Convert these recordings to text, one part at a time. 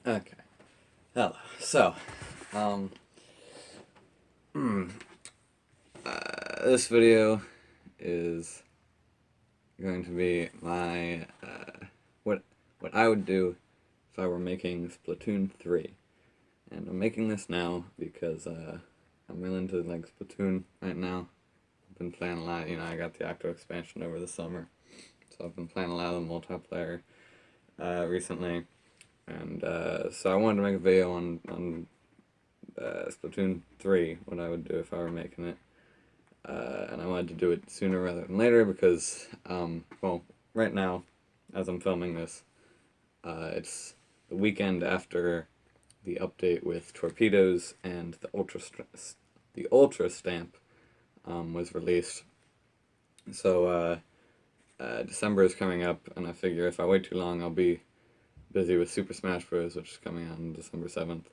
Okay. Hello. So, um, hmm, this video is going to be my what I would do if I were making Splatoon 3, and I'm making this now because I'm really into like Splatoon right now. I've been playing a lot. I got the Octo expansion over the summer, so I've been playing a lot of the multiplayer recently, and so I wanted to make a video on Splatoon 3, what I would do if I were making it. And I wanted to do it sooner rather than later because, well, right now, as I'm filming this, it's the weekend after the update with torpedoes and the Ultra Stamp was released. So December is coming up, and I figure if I wait too long, I'll be busy with Super Smash Bros., which is coming out on December 7th.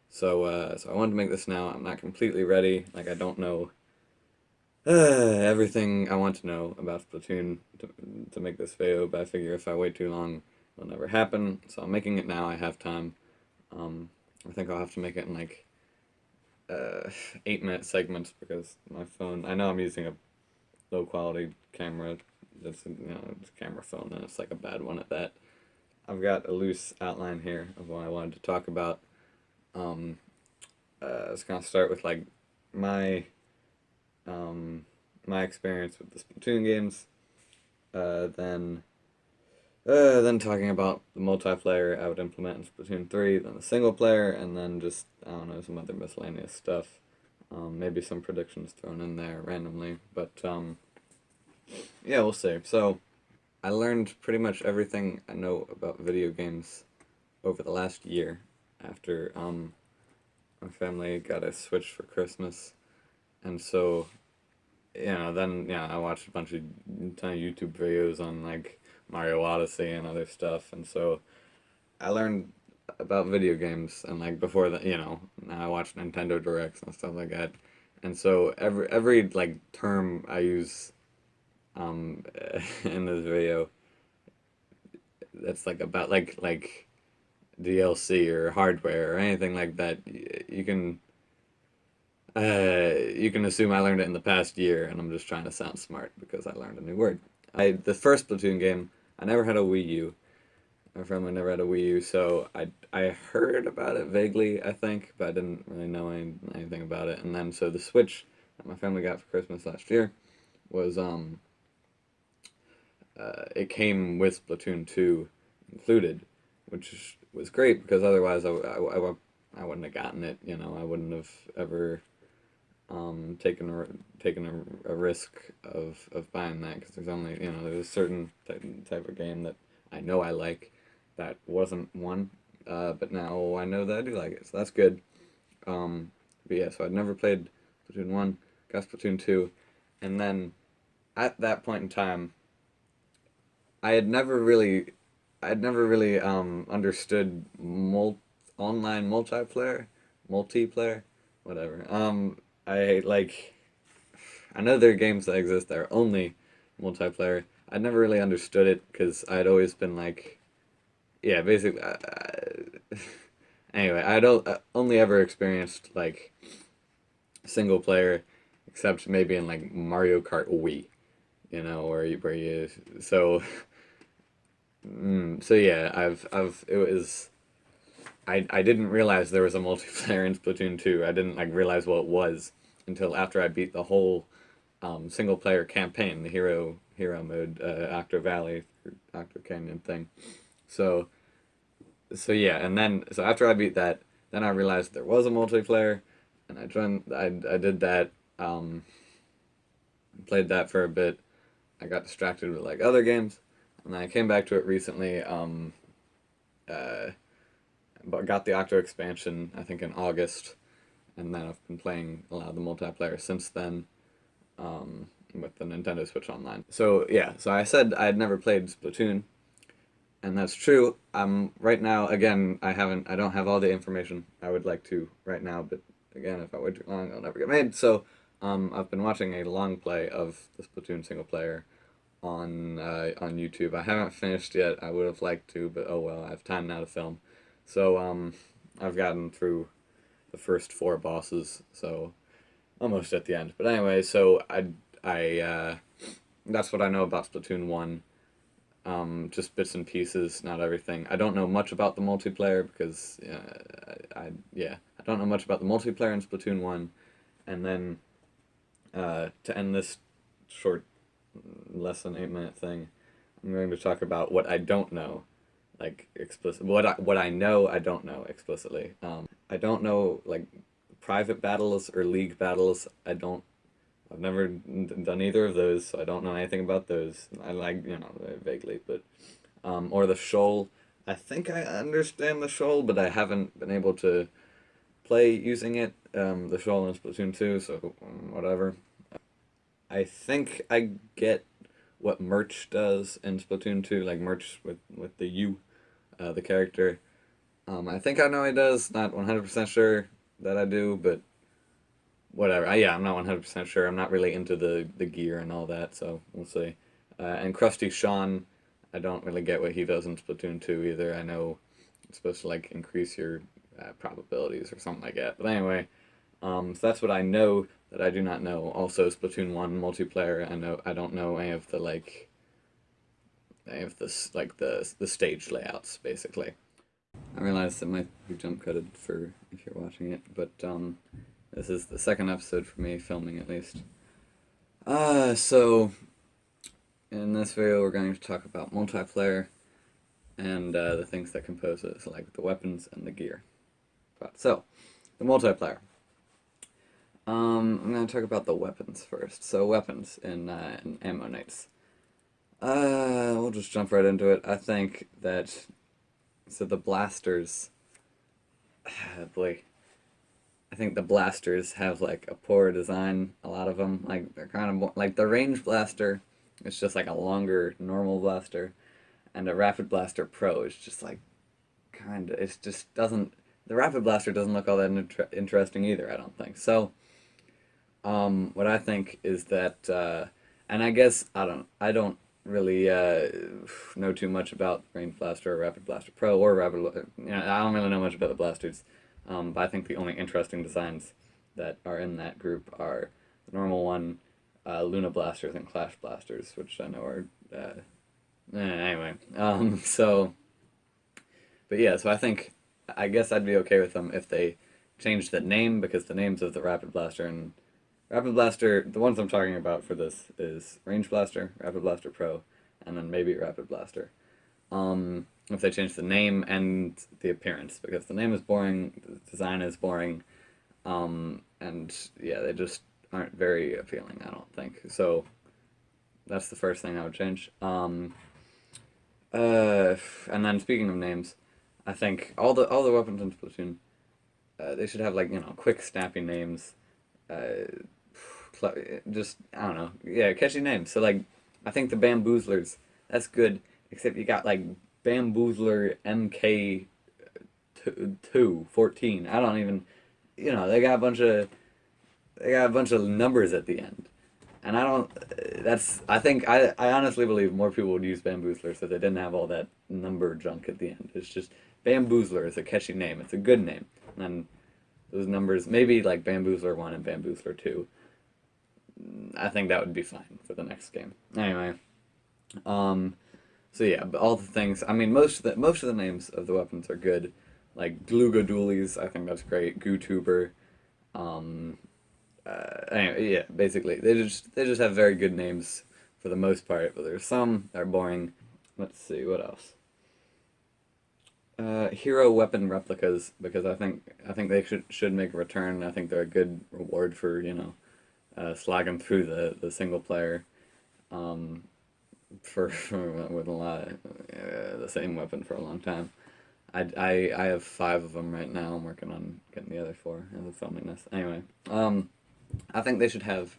So I wanted to make this now. I'm not completely ready. Like, I don't know everything I want to know about Splatoon to make this video, but I figure if I wait too long, it'll never happen. So I'm making it now. I have time. I think I'll have to make it in like 8-minute segments because my phone. I know I'm using a low quality camera. It's it's a camera phone, and it's like a bad one at that. I've got a loose outline here of what I wanted to talk about. I was gonna start with like my my experience with the Splatoon games, then then talking about the multiplayer I would implement in Splatoon 3, then the single player, and then just, I don't know, some other miscellaneous stuff. Maybe some predictions thrown in there randomly, but yeah, we'll see. So, I learned pretty much everything I know about video games over the last year after my family got a Switch for Christmas, and so then I watched a ton of YouTube videos on like Mario Odyssey and other stuff, and so I learned about video games, and like before that, now I watch Nintendo Directs and stuff like that, and so every like term I use in this video that's like about like DLC or hardware or anything like that, you can assume I learned it in the past year, and I'm just trying to sound smart because I learned a new word. The first Splatoon game, I never had a Wii U. My family never had a Wii U, so I heard about it vaguely, I think, but I didn't really know anything about it. And then so the Switch that my family got for Christmas last year was it came with Splatoon 2 included, which was great because otherwise I wouldn't have gotten it. I wouldn't have ever taken a risk of buying that because there's only there's a certain type of game that I know I like that wasn't one, but now I know that I do like it, so that's good. But yeah, so I'd never played Splatoon 1, got Splatoon 2, and then at that point in time, I had never really understood online multiplayer, whatever. I like I know there are games that exist that are only multiplayer. I never really understood it because I'd always been like, yeah, basically. Anyway, only ever experienced like single player, except maybe in like Mario Kart Wii, where you so so yeah, it was. I didn't realize there was a multiplayer in Splatoon 2. I didn't like realize what it was until after I beat the whole single player campaign, the hero mode, Octo Valley, Octo Canyon thing. So yeah, and then so after I beat that, then I realized there was a multiplayer, and I joined. I did that. Played that for a bit. I got distracted with like other games, and then I came back to it recently. Uh, but got the Octo expansion I think in August, and then I've been playing a lot of the multiplayer since then. With the Nintendo Switch Online. So yeah, so I said I had never played Splatoon, and that's true. Right now, again, I don't have all the information I would like to right now, but again, if I wait too long, I'll never get made. So, I've been watching a long play of the Splatoon single player on YouTube. I haven't finished yet. I would have liked to, but oh well, I have time now to film. So I've gotten through the first 4 bosses, so almost at the end. But anyway, so I that's what I know about Splatoon 1. Just bits and pieces, not everything. I don't know much about the multiplayer because I don't know much about the multiplayer in Splatoon 1. And then to end this short, less than 8 minute thing, I'm going to talk about what I don't know, like explicit. What I know I don't know explicitly. I don't know like private battles or league battles. I've never done either of those, so I don't know anything about those. I like, vaguely, but or the shoal. I think I understand the shoal, but I haven't been able to play using it. The shoal in Splatoon 2, so whatever. I think I get what Merch does in Splatoon 2, like Merch with the U, the character. I think I know he does. Not 100% sure that I do, but whatever. Yeah, I'm not 100% sure. I'm not really into the gear and all that, so we'll see. And Krusty Sean, I don't really get what he does in Splatoon 2 either. I know it's supposed to like increase your probabilities or something like that. But anyway, so that's what I know that I do not know. Also, Splatoon 1 multiplayer, I don't know any of the the stage layouts basically. I realize it might be jump cutted for if you're watching it, but this is the second episode for me filming at least. So in this video we're going to talk about multiplayer and the things that compose it, so like the weapons and the gear. So, the multiplayer. I'm going to talk about the weapons first. So weapons in Ammo Nights. We'll just jump right into it. I think that the blasters. Boy. I think the blasters have like a poor design. A lot of them, like they're kind of like the range blaster. It's just like a longer normal blaster, and a rapid blaster pro is just like kind of. It just doesn't. The rapid blaster doesn't look all that interesting either. I don't think so. What I think is that, and I guess I don't really know too much about range blaster or rapid blaster pro or rapid. I don't really know much about the blasters. But I think the only interesting designs that are in that group are the normal one, Luna blasters, and Clash blasters, which I know are. Anyway, but yeah, so I guess I'd be okay with them if they changed the name, because the names of the Rapid Blaster and Rapid Blaster, the ones I'm talking about for this is Range Blaster, Rapid Blaster Pro, and then maybe Rapid Blaster. If they change the name and the appearance, because the name is boring, the design is boring, and yeah, they just aren't very appealing, I don't think. So that's the first thing I would change. And then speaking of names, I think all the weapons in Splatoon, they should have like quick, snappy names. Just I don't know, yeah, catchy names. So like, I think the Bamboozlers, that's good, except you got like Bamboozler MK 14. I don't even, they got a bunch of numbers at the end, and I don't. I honestly believe more people would use Bamboozler if they didn't have all that number junk at the end. It's just Bamboozler is a catchy name. It's a good name, and then those numbers, maybe like Bamboozler 1 and Bamboozler 2. I think that would be fine for the next game. Anyway, so yeah, but all the things. I mean, most of the names of the weapons are good. Like Gluga Doolies, I think that's great. Gootuber. Anyway, yeah, basically they just have very good names for the most part, but there's some that are boring. Let's see what else. Hero weapon replicas, because I think they should make a return. I think they're a good reward for slogging through the single player. For with a lot of the same weapon for a long time. I have 5 of them right now. I'm working on getting the other 4 as of filming this. Anyway, I think they should have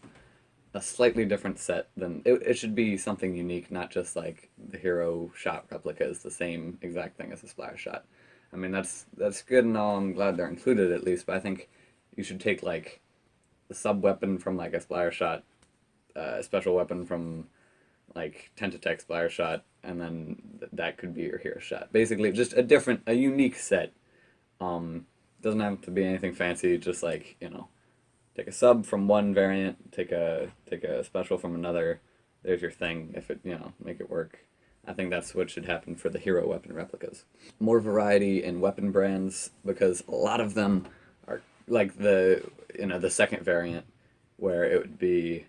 a slightly different set than it should be something unique, not just like the hero shot replica is the same exact thing as a splash shot. I mean that's good and all. I'm glad they're included at least, but I think you should take like the sub weapon from like a splash shot, special weapon from like Tentatek Splatter Shot, and then that could be your hero shot. Basically, just a unique set. Doesn't have to be anything fancy. Just like, take a sub from one variant, take a special from another. There's your thing. If it, make it work. I think that's what should happen for the hero weapon replicas. More variety in weapon brands, because a lot of them are like the second variant, where it would be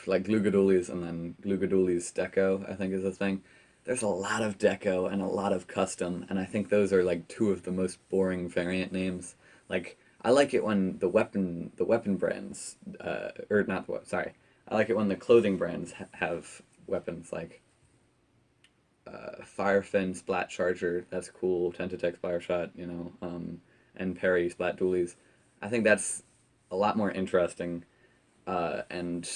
like Glugadulies, and then Glugadulies Deco, I think is the thing. There's a lot of Deco and a lot of custom, and I think those are like two of the most boring variant names. Like, I like it when the weapon brands, or not the, sorry, I like it when the clothing brands have weapons like Firefin, Splat Charger, that's cool, Tentatek Spire Shot, and Parry, Splat Dualies. I think that's a lot more interesting, and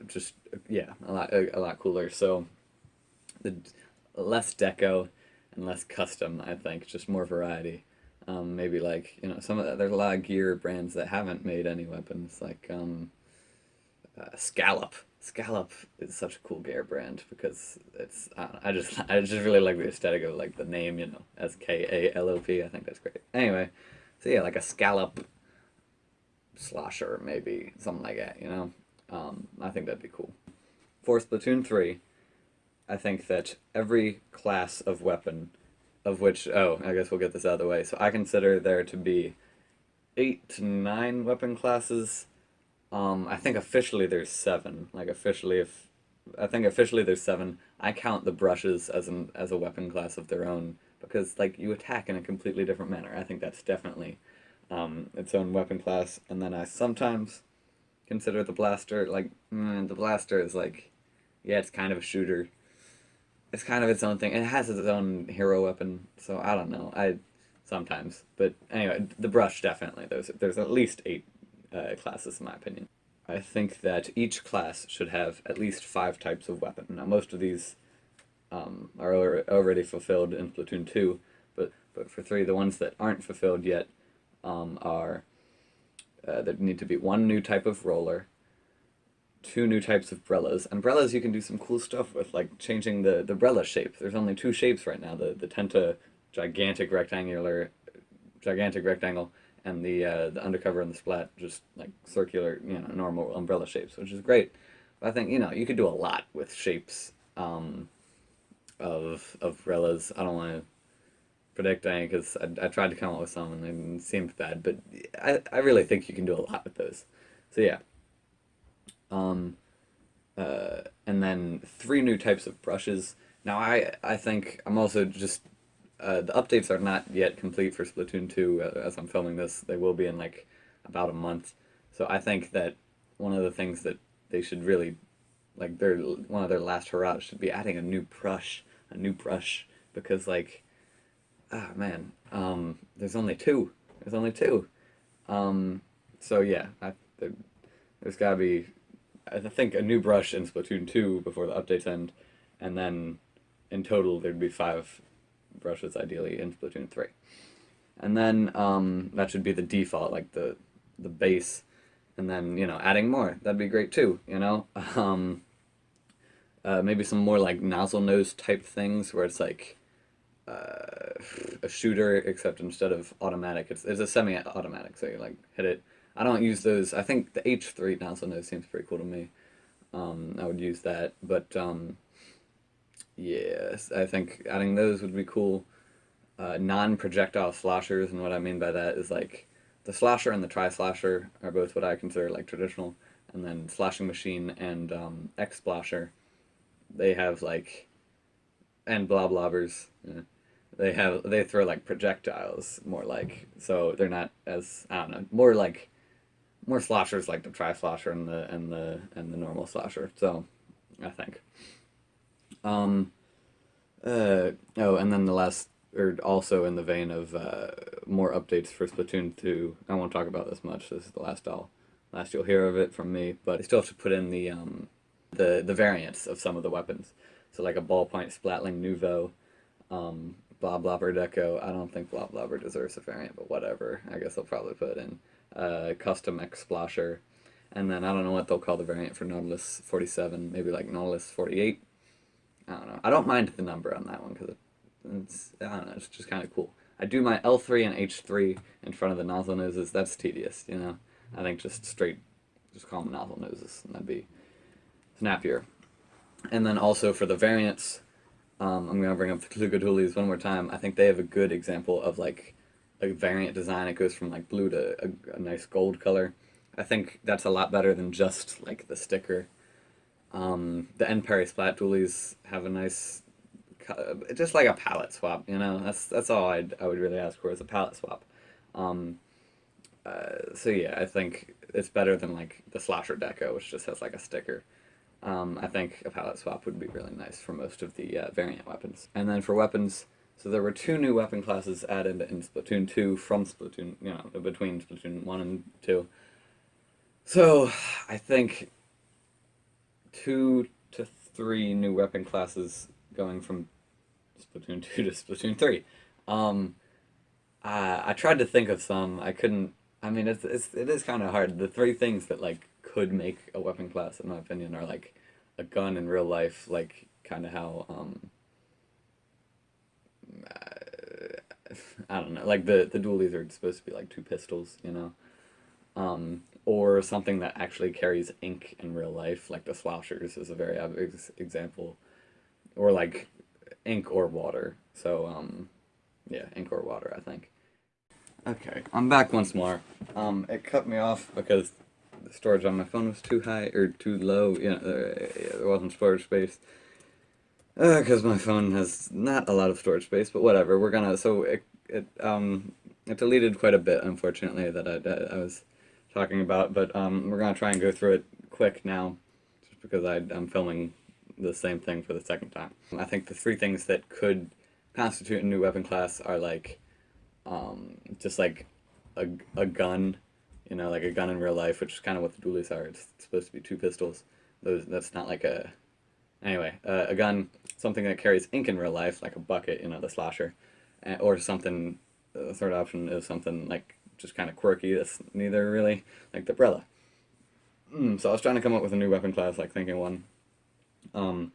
just, yeah, a lot cooler. So, the less deco and less custom, I think, just more variety. Maybe like, there's a lot of gear brands that haven't made any weapons, like Scallop. Scallop is such a cool gear brand because it's, I just really like the aesthetic of like the name, Skallop. I think that's great. Anyway, so yeah, like a Scallop slosher, maybe something like that. I think that'd be cool. For Splatoon 3, I think that every class of weapon, of which, I guess we'll get this out of the way. So I consider there to be 8 to 9 weapon classes. I think officially there's 7. Like, I think officially there's 7. I count the brushes as a weapon class of their own, because like you attack in a completely different manner. I think that's definitely its own weapon class. And then I sometimes consider the blaster, like, the blaster is like, yeah, it's kind of a shooter. It's kind of its own thing. It has its own hero weapon, so I don't know. Sometimes, but anyway, the brush definitely. There's at least 8 classes in my opinion. I think that each class should have at least 5 types of weapon. Now most of these are already fulfilled in Splatoon 2, but for 3, the ones that aren't fulfilled yet are there need to be 1 new type of roller, 2 new types of brellas. And brellas you can do some cool stuff with, like changing the brella shape. There's only 2 shapes right now, the Tenta gigantic rectangle, and the undercover and the Splat just like circular, normal umbrella shapes, which is great. But I think, you could do a lot with shapes of brellas. I don't want to predict any, because I tried to come up with some and it seemed bad, but I really think you can do a lot with those. So yeah. And then 3 new types of brushes. Now I think I'm also just, the updates are not yet complete for Splatoon 2 as I'm filming this. They will be in like about a month. So I think that one of the things that they should really, like one of their last hurrahs should be adding a new brush, because like, man, there's only 2. So yeah, there's gotta be, I think, a new brush in Splatoon 2 before the updates end, and then in total there'd be 5 brushes ideally in Splatoon 3. And then that should be the default, like the base, and then, adding more, that'd be great too, maybe some more like nozzle nose type things where it's like a shooter, except instead of automatic, it's a semi-automatic, so you like hit it. I don't use those. I think the H3 nozzle nose seems pretty cool to me. I would use that, but yes, I think adding those would be cool. Non-projectile sloshers, and what I mean by that is like the slosher and the tri-slosher are both what I consider like traditional, and then sloshing machine and X-splosher, they have like, and blobbers. Yeah. They throw like projectiles more, like, so they're not as, I don't know, more sloshers like the tri-slosher and the normal slosher. So I think. And then the last, or also in the vein of more updates for Splatoon 2, I won't talk about this much. This is the last you'll hear of it from me. But they still have to put in the variants of some of the weapons. So like a ballpoint Splatling Nouveau, Bloblobber Deco. I don't think Bloblobber deserves a variant, but whatever. I guess they'll probably put in custom X-Splosher. And then I don't know what they'll call the variant for Nautilus 47, maybe like Nautilus 48. I don't know. I don't mind the number on that one because I don't know, it's just kind of cool. I do my L3 and H3 in front of the nozzle noses. That's tedious, you know. I think just call them nozzle noses, and that'd be snappier. And then also for the variants, I'm gonna bring up the Klugadulis one more time. I think they have a good example of like a variant design. It goes from like blue to a nice gold color. I think that's a lot better than just like the sticker. The N Perry Splat Dualies have a nice, just like a palette swap. You know, that's all I would really ask for is a palette swap. Um, so yeah, I think it's better than like the Slasher Deco, which just has like a sticker. I think a palette swap would be really nice for most of the variant weapons. And then for weapons, so there were two new weapon classes added in Splatoon 2 from Splatoon, you know, between Splatoon 1 and 2. So I think 2 to 3 new weapon classes going from Splatoon 2 to Splatoon 3. I tried to think of some. I couldn't. I mean, it is kind of hard. The three things that like could make a weapon class, in my opinion, are like a gun in real life, like kind of how I don't know, like the dualies are supposed to be like two pistols, you know, or something that actually carries ink in real life, like the sloshers is a very obvious example, or like ink or water. So yeah, ink or water, I think. Okay, I'm back once more. It cut me off because the storage on my phone was too high or too low. You know, there wasn't storage space. Because my phone has not a lot of storage space, but whatever. We're gonna. So it deleted quite a bit, unfortunately, that I was talking about. But we're gonna try and go through it quick now, just because I'm filming the same thing for the second time. I think the three things that could constitute a new weapon class are like just like a gun, you know, like a gun in real life, which is kind of what the dualies are. It's supposed to be two pistols. That's not like a... Anyway, a gun, something that carries ink in real life, like a bucket, you know, the slosher. Or something, the third option is something like just kind of quirky, that's neither really, like the Brella. So I was trying to come up with a new weapon class, like thinking one. I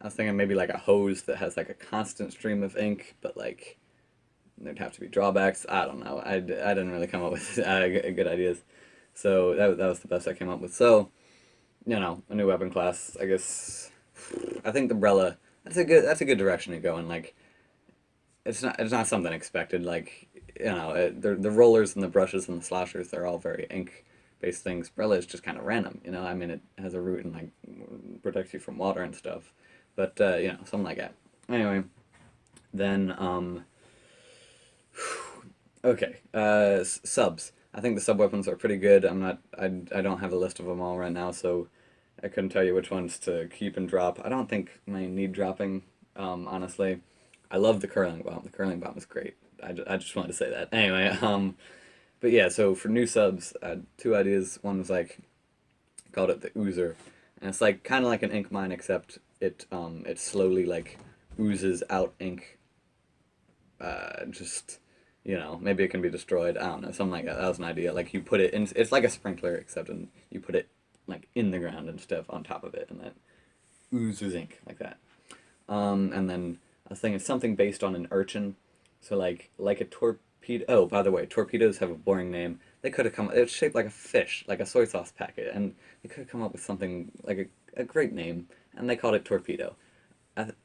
was thinking maybe like a hose that has like a constant stream of ink, but like there'd have to be drawbacks. I don't know. I didn't really come up with good ideas. So that was the best I came up with. So, you know, a new weapon class, I guess. I think the Brella, that's a good direction to go in. Like, it's not something expected. Like, you know, the rollers and the brushes and the sloshers, they're all very ink based things. Brella is just kind of random, you know. I mean, it has a root and like protects you from water and stuff. But you know, something like that. Anyway, then okay, subs. I think the sub weapons are pretty good. I don't have a list of them all right now, so I couldn't tell you which ones to keep and drop. I don't think many need dropping, honestly. I love the curling bomb. The curling bomb is great. I just wanted to say that. Anyway, but yeah, so for new subs, I had two ideas. One was like, I called it the Oozer, and it's like kind of like an ink mine, except it slowly like oozes out ink. Just, you know, maybe it can be destroyed. I don't know, something like that. That was an idea. Like you put it in, it's like a sprinkler, except you put it like in the ground instead of on top of it, and that oozes ink like that. And then I was thinking something based on an urchin, so like a torpedo. Oh, by the way, torpedoes have a boring name. They could have come. It's shaped like a fish, like a soy sauce packet, and they could have come up with something like a great name, and they called it torpedo.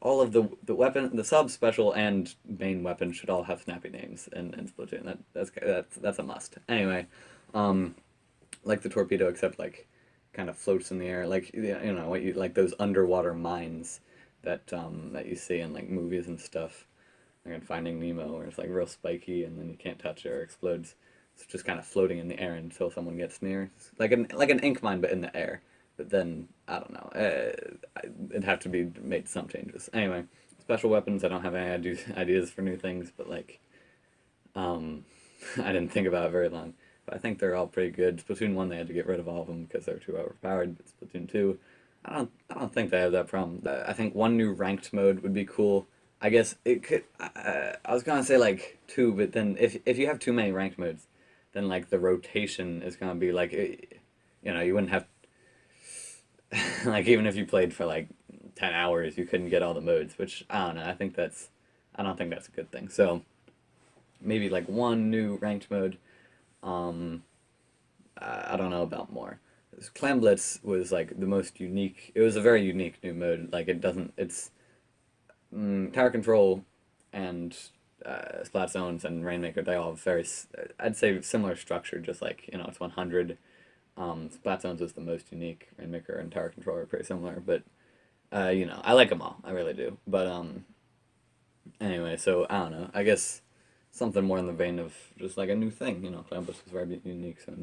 All of the weapon, the sub, special, and main weapon should all have snappy names in Splatoon. That's a must. Anyway, like the torpedo, except like kind of floats in the air, like you know what you like those underwater mines that you see in like movies and stuff, like in Finding Nemo, where it's like real spiky and then you can't touch it or it explodes. It's just kind of floating in the air until someone gets near. It's like an ink mine, but in the air. But then I don't know. It'd have to be made some changes. Anyway, special weapons. I don't have any ideas for new things, but like, I didn't think about it very long. But I think they're all pretty good. Splatoon 1, they had to get rid of all of them because they're too overpowered. But Splatoon 2, I don't think they have that problem. I think one new ranked mode would be cool. I guess it could. I was gonna say like 2, but then if you have too many ranked modes, then like the rotation is gonna be like you wouldn't have like even if you played for like 10 hours, you couldn't get all the modes, which I don't know. I don't think that's a good thing. So maybe like one new ranked mode. Um, I don't know about more. Clam Blitz was like the most unique. It was a very unique new mode. Like it doesn't. It's tower control and splat zones and rainmaker. They all have very. I'd say similar structure. Just like it's 100. Splat zones was the most unique. Rainmaker and tower control are pretty similar, but I like them all. I really do. But anyway, so I don't know. I guess something more in the vein of just like a new thing. Clam Blitz was very unique, so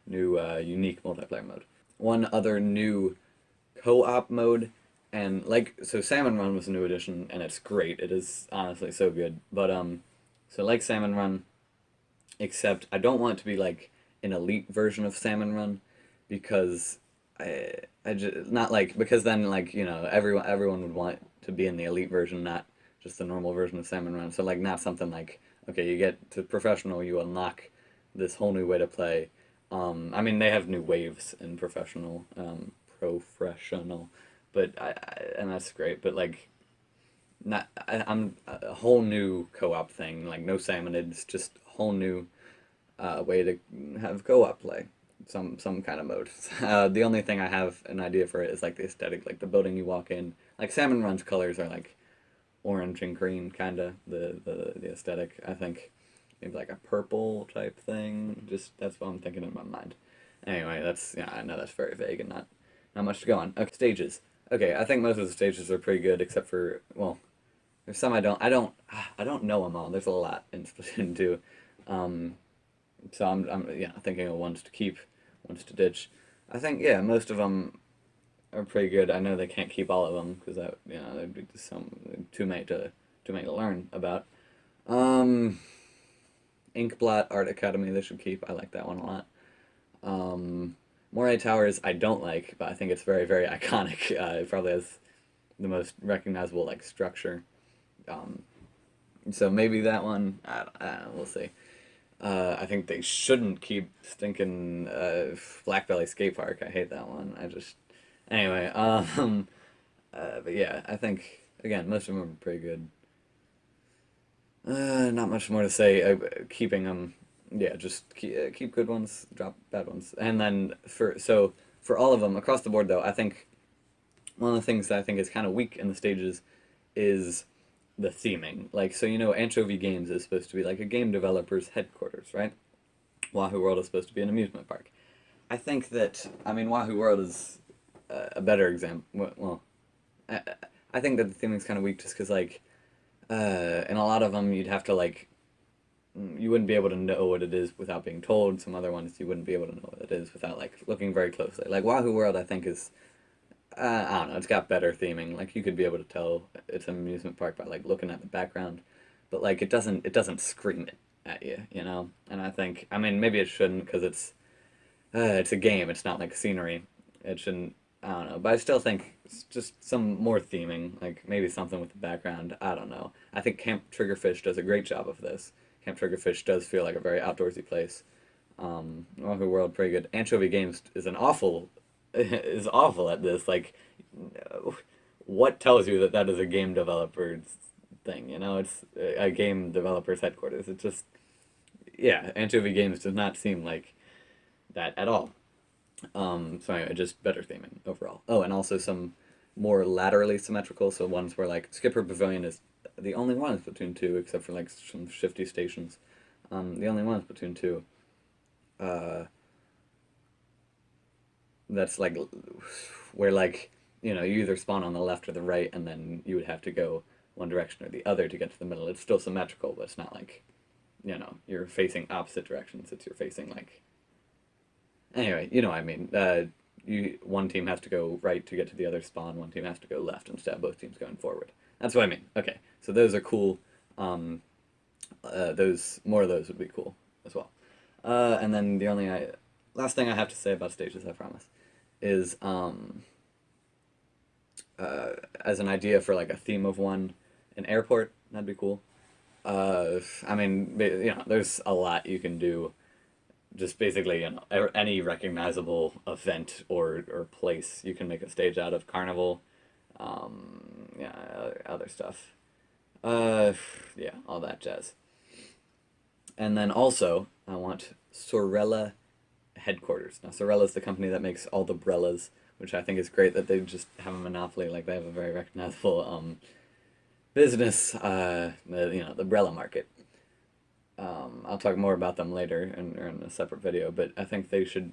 unique multiplayer mode. One other new co-op mode, and like so, Salmon Run was a new addition, and it's great. It is honestly so good. But so like Salmon Run, except I don't want it to be like an elite version of Salmon Run, because I just not like because then like everyone would want to be in the elite version, not just the normal version of Salmon Run. So like not something like okay, you get to professional, you unlock this whole new way to play. I mean, they have new waves in professional, but and that's great. But like, I'm a whole new co-op thing. Like no salmon, it's just a whole new way to have co-op play. Some kind of mode. The only thing I have an idea for it is like the aesthetic, like the building you walk in. Like Salmon Run's colors are like orange and green, kind of the aesthetic. I think maybe like a purple type thing. Just that's what I'm thinking in my mind. Anyway, I know that's very vague and not much to go on. Okay, stages. Okay, I think most of the stages are pretty good, except for well, there's some I don't know them all. There's a lot in Splatoon 2. So I'm thinking of ones to keep, ones to ditch. I think most of them are pretty good. I know they can't keep all of them because there'd be too many to learn about. Inkblot Art Academy they should keep. I like that one a lot. Moray Towers I don't like, but I think it's very very iconic. It probably has the most recognizable like structure. Um, so maybe that one. I don't know, we'll see. I think they shouldn't keep stinking Black Valley Skate Park. I hate that one. Anyway. But yeah, I think again most of them are pretty good. Not much more to say. Keeping them, yeah, just keep good ones, drop bad ones, and then for all of them across the board though, I think one of the things that I think is kind of weak in the stages is the theming. Like so, Anchovy Games is supposed to be like a game developer's headquarters, right? Wahoo World is supposed to be an amusement park. I think that Wahoo World is a better example. Well, I think that the theming's kind of weak just because like in a lot of them you'd have to like you wouldn't be able to know what it is without being told. Some other ones you wouldn't be able to know what it is without like looking very closely. Like Wahoo World, I think is I don't know. It's got better theming. Like you could be able to tell it's an amusement park by like looking at the background, but like it doesn't scream it at you, you know. And I think maybe it shouldn't because it's a game. It's not like scenery. It shouldn't. I don't know, but I still think it's just some more theming, like maybe something with the background. I don't know. I think Camp Triggerfish does a great job of this. Camp Triggerfish does feel like a very outdoorsy place. Wahoo World pretty good. Anchovy Games is awful at this. Like, what tells you that is a game developer's thing? It's a game developer's headquarters. It's just Anchovy Games does not seem like that at all. So anyway, just better theming overall. Oh, and also some more laterally symmetrical. So ones where like Skipper Pavilion is the only one in Splatoon 2, except for like some shifty stations. The only one in Splatoon 2. That's like where like you either spawn on the left or the right, and then you would have to go one direction or the other to get to the middle. It's still symmetrical, but it's not like you're facing opposite directions. You're facing like anyway, what I mean. One team has to go right to get to the other spawn. One team has to go left instead of both teams going forward. That's what I mean. Okay, so those are cool. Those more of those would be cool as well. And then the only last thing I have to say about stages, I promise, is as an idea for like a theme of one, an airport. That'd be cool. There's a lot you can do just basically, you know, any recognizable event or place you can make a stage out of. Carnival, yeah, other stuff. Uh, yeah, all that jazz. And then also, I want Sorella headquarters. Now, Sorella is the company that makes all the brellas, which I think is great that they just have a monopoly. Like they have a very recognizable business. You know, the brella market. I'll talk more about them later in a separate video, but I think they should.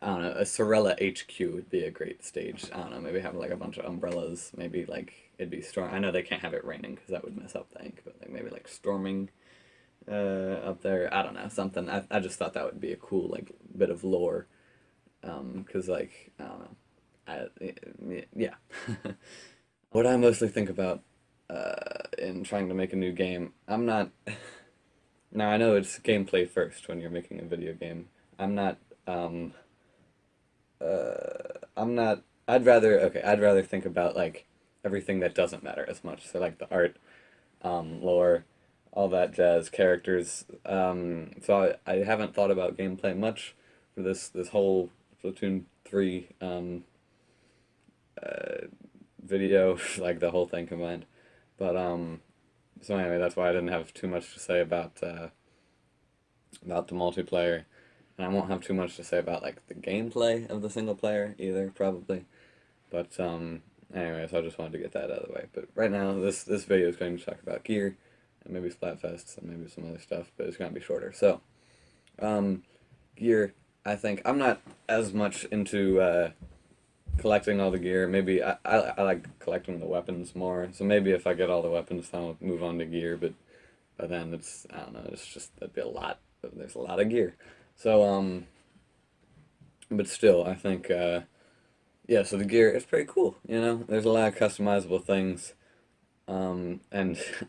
I don't know. A Sorella HQ would be a great stage. I don't know. Maybe have like a bunch of umbrellas. Maybe like it'd be storm. I know they can't have it raining because that would mess up the ink. But like maybe like storming up there. I don't know, something. I just thought that would be a cool like bit of lore. Because like I don't know, yeah. What I mostly think about in trying to make a new game, I'm not. Now I know it's gameplay first when you're making a video game. I'm not. I'm not. I'd rather think about like everything that doesn't matter as much. So like the art, lore, all that jazz, characters. So I haven't thought about gameplay much for this whole Splatoon 3 video, like the whole thing combined. But so anyway, that's why I didn't have too much to say about the multiplayer, and I won't have too much to say about like the gameplay of the single player either, probably. But anyway, so I just wanted to get that out of the way. But right now, this video is going to talk about gear, and maybe Splatfests, and maybe some other stuff, but it's going to be shorter. So, gear, I think, I'm not as much into collecting all the gear. Maybe, I like collecting the weapons more, so maybe if I get all the weapons, then I'll move on to gear, but by then it's, I don't know, it's just, that'd be a lot, there's a lot of gear. So, but still, I think, yeah, so the gear is pretty cool, you know? There's a lot of customizable things. And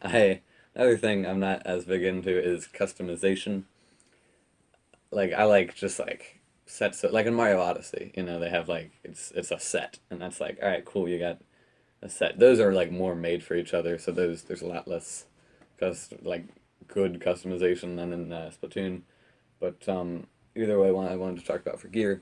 another thing I'm not as big into is customization. Like, I like just like sets, like in Mario Odyssey, you know, they have like, it's a set, and that's like, alright, cool, you got a set. Those are like more made for each other, so there's a lot less, like, good customization than in Splatoon. But either way, what I wanted to talk about for gear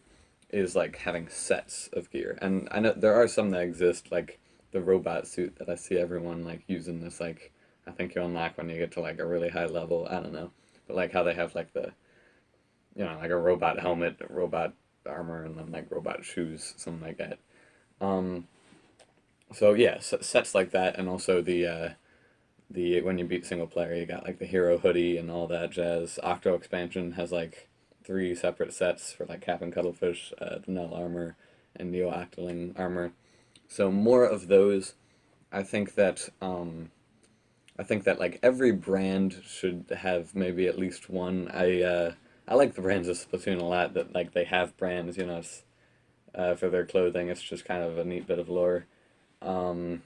is like having sets of gear, and I know there are some that exist, like the robot suit that I see everyone like using. This like I think you unlock when you get to like a really high level. I don't know, but like how they have like the, you know, like a robot helmet, a robot armor, and then like robot shoes, something like that. Um, so yeah, sets like that, and also the when you beat single player, you got like the hero hoodie and all that jazz. Octo expansion has like 3 separate sets for like Cap and Cuttlefish, the Null armor, and Neo Octoling armor. So more of those. I think that like every brand should have maybe at least one. I like the brands of Splatoon a lot that like they have brands, you know, for their clothing. It's just kind of a neat bit of lore. Um,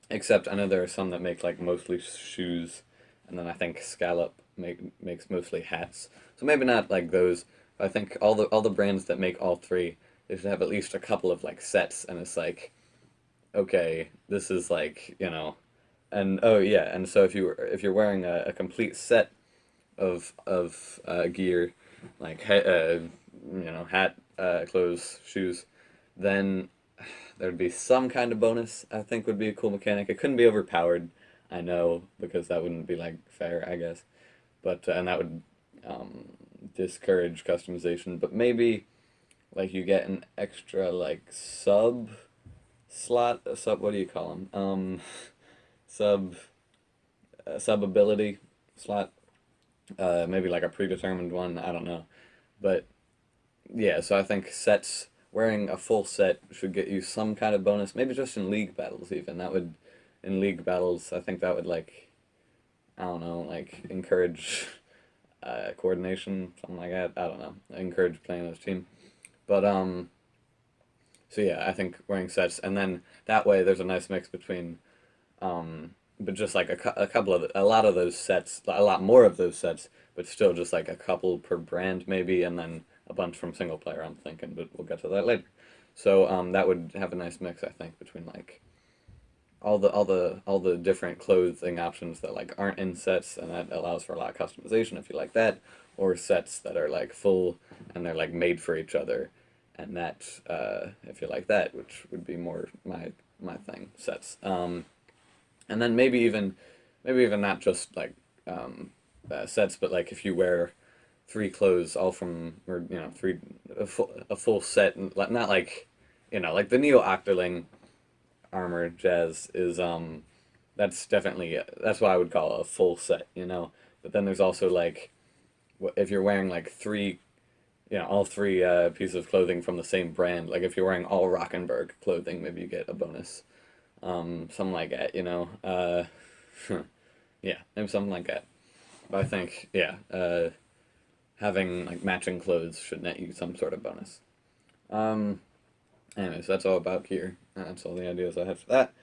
Except I know there are some that make like mostly shoes, and then I think Scallop makes mostly hats. So maybe not like those. But I think all the brands that make all 3, they should have at least a couple of like sets, and it's like, okay, this is like, you know, and oh yeah, and so if you're wearing a complete set of gear, like you know, hat, clothes, shoes, then there'd be some kind of bonus. I think would be a cool mechanic. It couldn't be overpowered, I know, because that wouldn't be like fair, I guess. But and that would discourage customization. But maybe like you get an extra like sub slot, sub. What do you call them? Sub sub ability slot. Maybe like a predetermined one. I don't know, but yeah. So I think sets, wearing a full set should get you some kind of bonus. Maybe just in league battles even. That would, in league battles, I think that would like, I don't know, like encourage coordination, something like that. I don't know. Encourage playing as a team. But so yeah, I think wearing sets, and then that way there's a nice mix between but just like a couple of a lot of those sets, a lot more of those sets, but still just like a couple per brand maybe, and then a bunch from single player, I'm thinking, but we'll get to that later. So that would have a nice mix, I think, between like all the different clothing options that like aren't in sets, and that allows for a lot of customization if you like that, or sets that are like full and they're like made for each other, and that if you like that, which would be more my thing, sets. And then maybe even not just like sets, but like if you wear three clothes all from, or three, a full set, and not like, like the Neo Octoling armor jazz is that's definitely, that's what I would call a full set. But then there's also like, if you're wearing like three, all three pieces of clothing from the same brand, like if you're wearing all Rockenberg clothing, maybe you get a bonus, something like that. Yeah, maybe something like that. But I think, yeah, having like matching clothes should net you some sort of bonus. Um, Anyways, that's all about gear. That's all the ideas I have for that.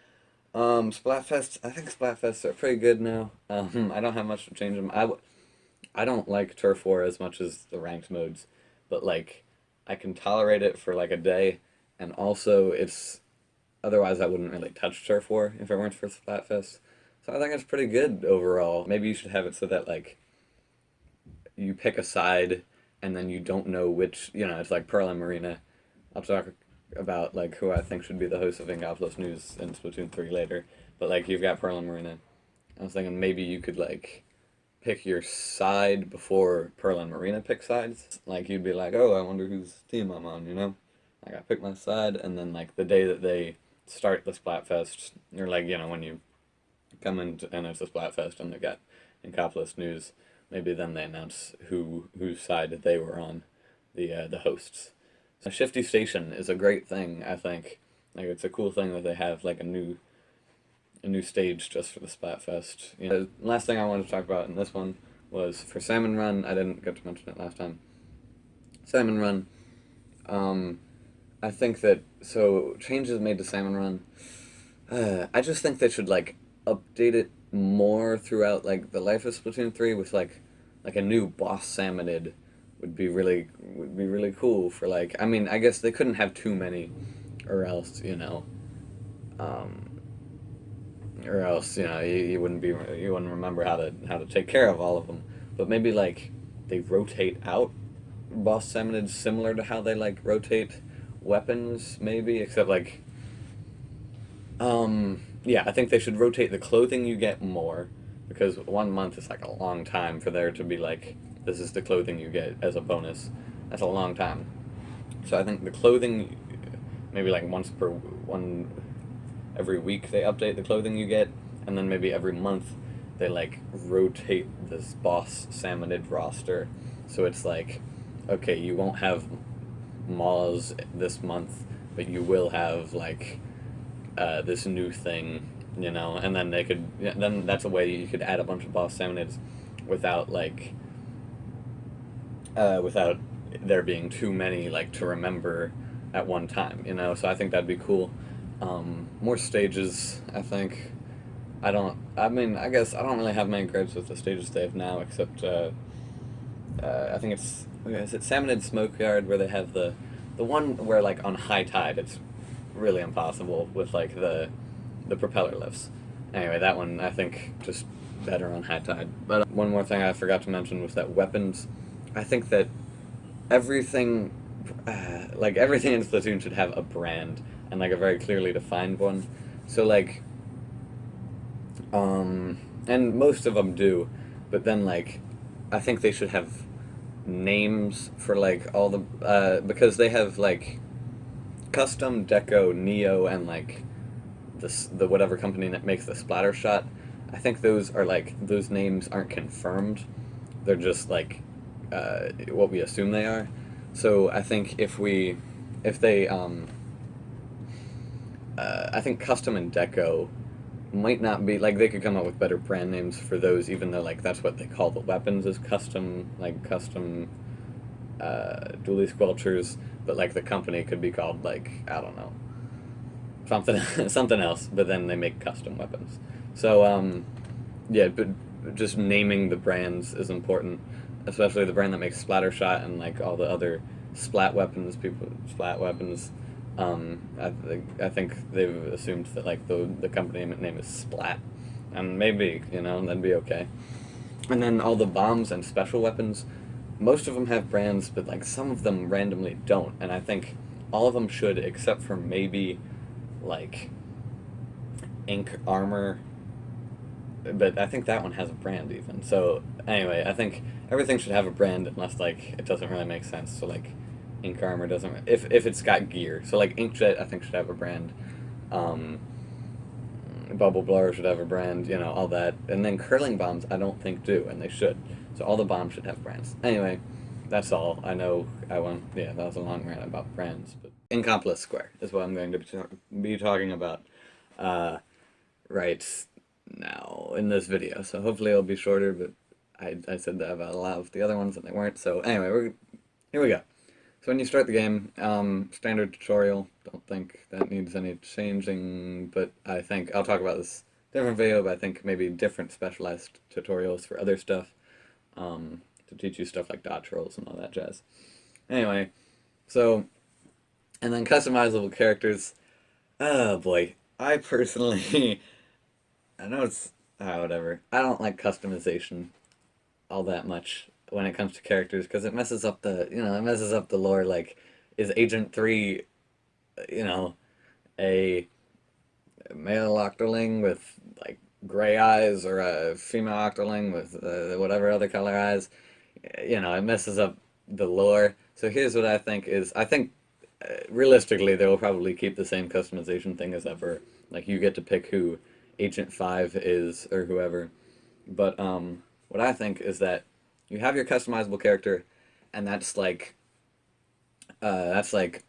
Splatfests. I think Splatfests are pretty good now. I don't have much to change them. I don't like Turf War as much as the ranked modes, but like I can tolerate it for like a day, and also it's, otherwise I wouldn't really touch Turf War if it weren't for Splatfest. So I think it's pretty good overall. Maybe you should have it so that like you pick a side, and then you don't know which. It's like Pearl and Marina. I'll talk about like who I think should be the host of Ingopolis News in Splatoon 3 later. But like you've got Pearl and Marina. I was thinking maybe you could like pick your side before Pearl and Marina pick sides. Like you'd be like, oh, I wonder whose team I'm on. Like I pick my side, and then like the day that they start the Splatfest, or like when you come in and it's a Splatfest and they got Ingopolis News, maybe then they announce whose side they were on, the hosts. So Shifty Station is a great thing, I think. Like it's a cool thing that they have like a new stage just for the Splatfest. The last thing I wanted to talk about in this one was for Salmon Run. I didn't get to mention it last time. Salmon Run. I think that, so changes made to Salmon Run. I just think they should like update it more throughout like the life of Splatoon 3 with like a new boss salmonid would be really cool for like, I mean, I guess they couldn't have too many, or else um, you wouldn't remember how to take care of all of them. But maybe like they rotate out boss salmonids similar to how they like rotate weapons, maybe, except like yeah, I think they should rotate the clothing you get more, because 1 month is like a long time for there to be like, this is the clothing you get as a bonus. That's a long time. So I think the clothing, maybe like every week they update the clothing you get, and then maybe every month they like rotate this boss salmonid roster. So it's like, okay, you won't have Maws this month, but you will have like this new thing, and then then that's a way you could add a bunch of boss salmonids without like without there being too many like to remember at one time. So I think that'd be cool. More stages, I think. I guess I don't really have many gripes with the stages they have now, except I think is it Salmonid Smokeyard, where they have the one where like on high tide it's really impossible with like the propeller lifts. Anyway, that one I think just better on high tide. But one more thing I forgot to mention was that weapons. I think that everything, like everything in Splatoon should have a brand, and like a very clearly defined one. So like, and most of them do, but then like, I think they should have names for like all the because they have like Custom, Deco, Neo, and like the whatever company that makes the splatter shot. I think those names aren't confirmed. They're just like what we assume they are. So I think if they I think Custom and Deco might not be, like, they could come up with better brand names for those, even though like that's what they call the weapons, is custom dually squelchers, but like the company could be called like, I don't know, something something else, but then they make custom weapons. So yeah, but just naming the brands is important, especially the brand that makes Splattershot and like all the other splat weapons. I think they've assumed that like the company name is Splat, and maybe that'd be okay. And then all the bombs and special weapons, most of them have brands, but like some of them randomly don't. And I think all of them should, except for maybe like Ink Armor. But I think that one has a brand even. So anyway, I think everything should have a brand unless like it doesn't really make sense. So like Ink Armor doesn't if it's got gear. So like Inkjet I think should have a brand. Um, Bubble Blower should have a brand, all that. And then curling bombs I don't think do, and they should. So all the bombs should have brands. Anyway, that's all. I know I went, yeah, that was a long rant about brands, but Incomplex Square is what I'm going to be talking about right now in this video. So hopefully it'll be shorter, but I said that about a lot of the other ones and they weren't. So anyway, here we go. So when you start the game, standard tutorial, don't think that needs any changing, but I think, I'll talk about this different video, but I think maybe different specialized tutorials for other stuff, to teach you stuff like dodge rolls and all that jazz. Anyway, so, and then customizable characters, oh boy, I personally, I know it's, whatever, I don't like customization all that much when it comes to characters because it messes up the lore. Like, is Agent 3, a male octoling with like gray eyes or a female octoling with whatever other color eyes? It messes up the lore. So here's what I think is, I think realistically they will probably keep the same customization thing as ever. Like, you get to pick who Agent 5 is or whoever. But what I think is that you have your customizable character, and that's like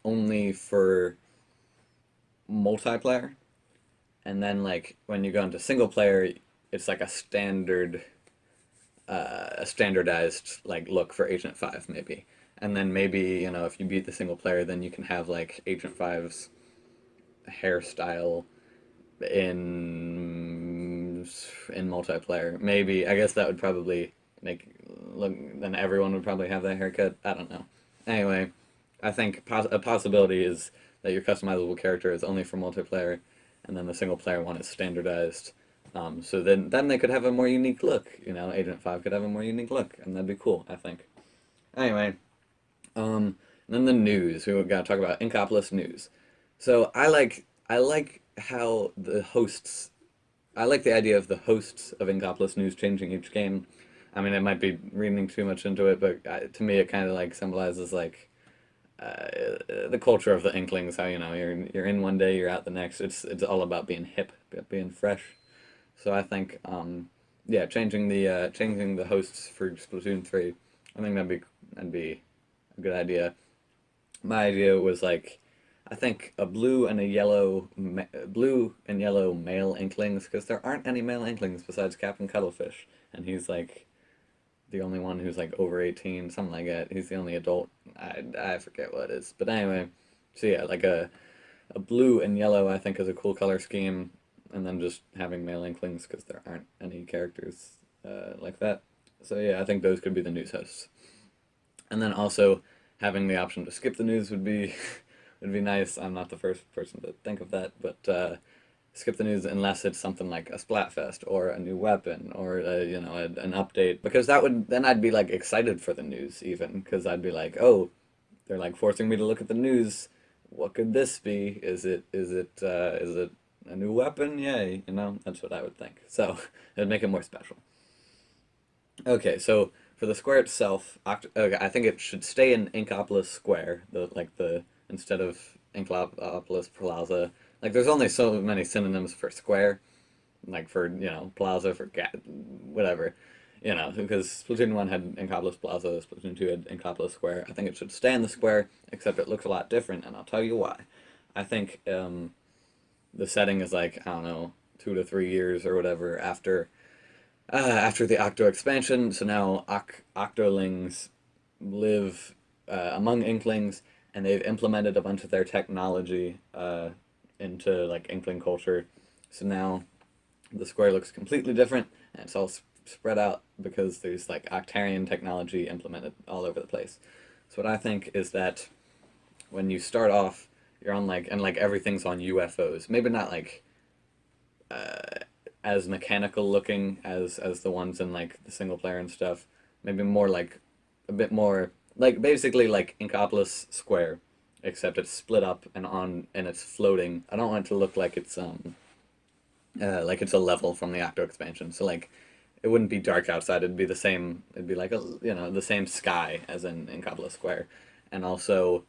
only for multiplayer. And then like when you go into single player, it's like a standardized like look for Agent 5 maybe. And then maybe, if you beat the single player, then you can have like Agent 5's hairstyle in multiplayer. Maybe, I guess that would probably make look, then everyone would probably have that haircut. I don't know. Anyway, I think a possibility is that your customizable character is only for multiplayer, and then the single player one is standardized. So then they could have a more unique look. Agent 5 could have a more unique look, and that'd be cool, I think. Anyway, then the news. We got to talk about Inkopolis news. So I like how the hosts. I like the idea of the hosts of Inkopolis news changing each game. I mean, it might be reading too much into it, but to me, it kind of like symbolizes like the culture of the Inklings. How you're in one day, you're out the next. It's all about being hip, being fresh. So I think yeah, changing the hosts for Splatoon 3. I think that'd be a good idea. My idea was like, I think a blue and yellow male Inklings, because there aren't any male Inklings besides Captain Cuttlefish, and he's like the only one who's like over 18, something like that. He's the only adult. I forget what it is, but anyway. So yeah, like a blue and yellow I think is a cool color scheme, and then just having male Inklings because there aren't any characters like that. So yeah, I think those could be the news hosts. And then also having the option to skip the news would be would be nice. I'm not the first person to think of that, but skip the news unless it's something like a Splatfest or a new weapon or an update, because then I'd be like excited for the news even, because I'd be like, oh, they're like forcing me to look at the news. What could this be? Is it a new weapon? Yay! That's what I would think. So it'd make it more special. Okay, so for the square itself, okay, I think it should stay in Inkopolis Square, the instead of Inkopolis Plaza. Like, there's only so many synonyms for square, like for plaza for whatever, because Splatoon 1 had Inkopolis Plaza, Splatoon 2 had Inkopolis Square. I think it should stay in the square, except it looks a lot different, and I'll tell you why. I think the setting is like, I don't know, 2 to 3 years or whatever after the Octo expansion, so now Octolings live among Inklings, and they've implemented a bunch of their technology into like Inkling culture. So now the square looks completely different, and it's all spread out because there's like Octarian technology implemented all over the place. So what I think is that when you start off, you're on like, and like everything's on UFOs. Maybe not like as mechanical looking as the ones in like the single player and stuff. Maybe more like a bit more like basically like Inkopolis Square, except it's split up and it's floating. I don't want it to look like it's a level from the Octo expansion. So like it wouldn't be dark outside. It'd be the same. It'd be like a the same sky as in Inkopolis Square, and also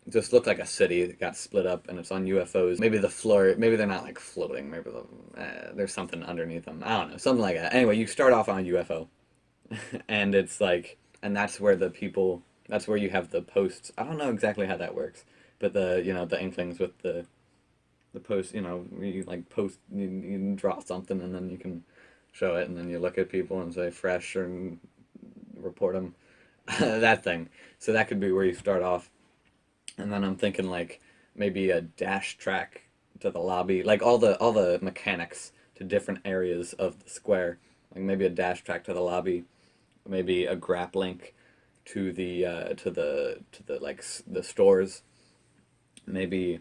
just looked like a city that got split up and it's on UFOs. Maybe the floor, maybe they're not like floating. Maybe there's something underneath them. I don't know, something like that. Anyway, you start off on a UFO, and it's like, and that's where the people, that's where you have the posts. I don't know exactly how that works, but the inklings with the post, you like post, you draw something and then you can show it and then you look at people and say fresh and report them. That thing. So that could be where you start off. And then I'm thinking like maybe a dash track to the lobby, like all the mechanics to different areas of the square. Like maybe a dash track to the lobby, maybe a grap link to the like the stores, maybe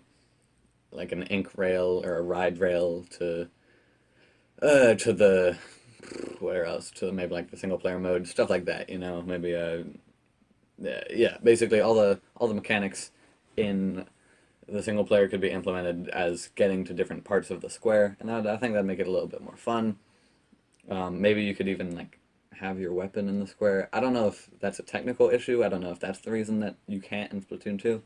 like an ink rail or a ride rail to the where else to maybe like the single player mode, stuff like that. Maybe yeah, basically all the mechanics in the single player could be implemented as getting to different parts of the square, and I think that'd make it a little bit more fun. Maybe you could even like have your weapon in the square. I don't know if that's a technical issue. I don't know if that's the reason that you can't in Splatoon 2.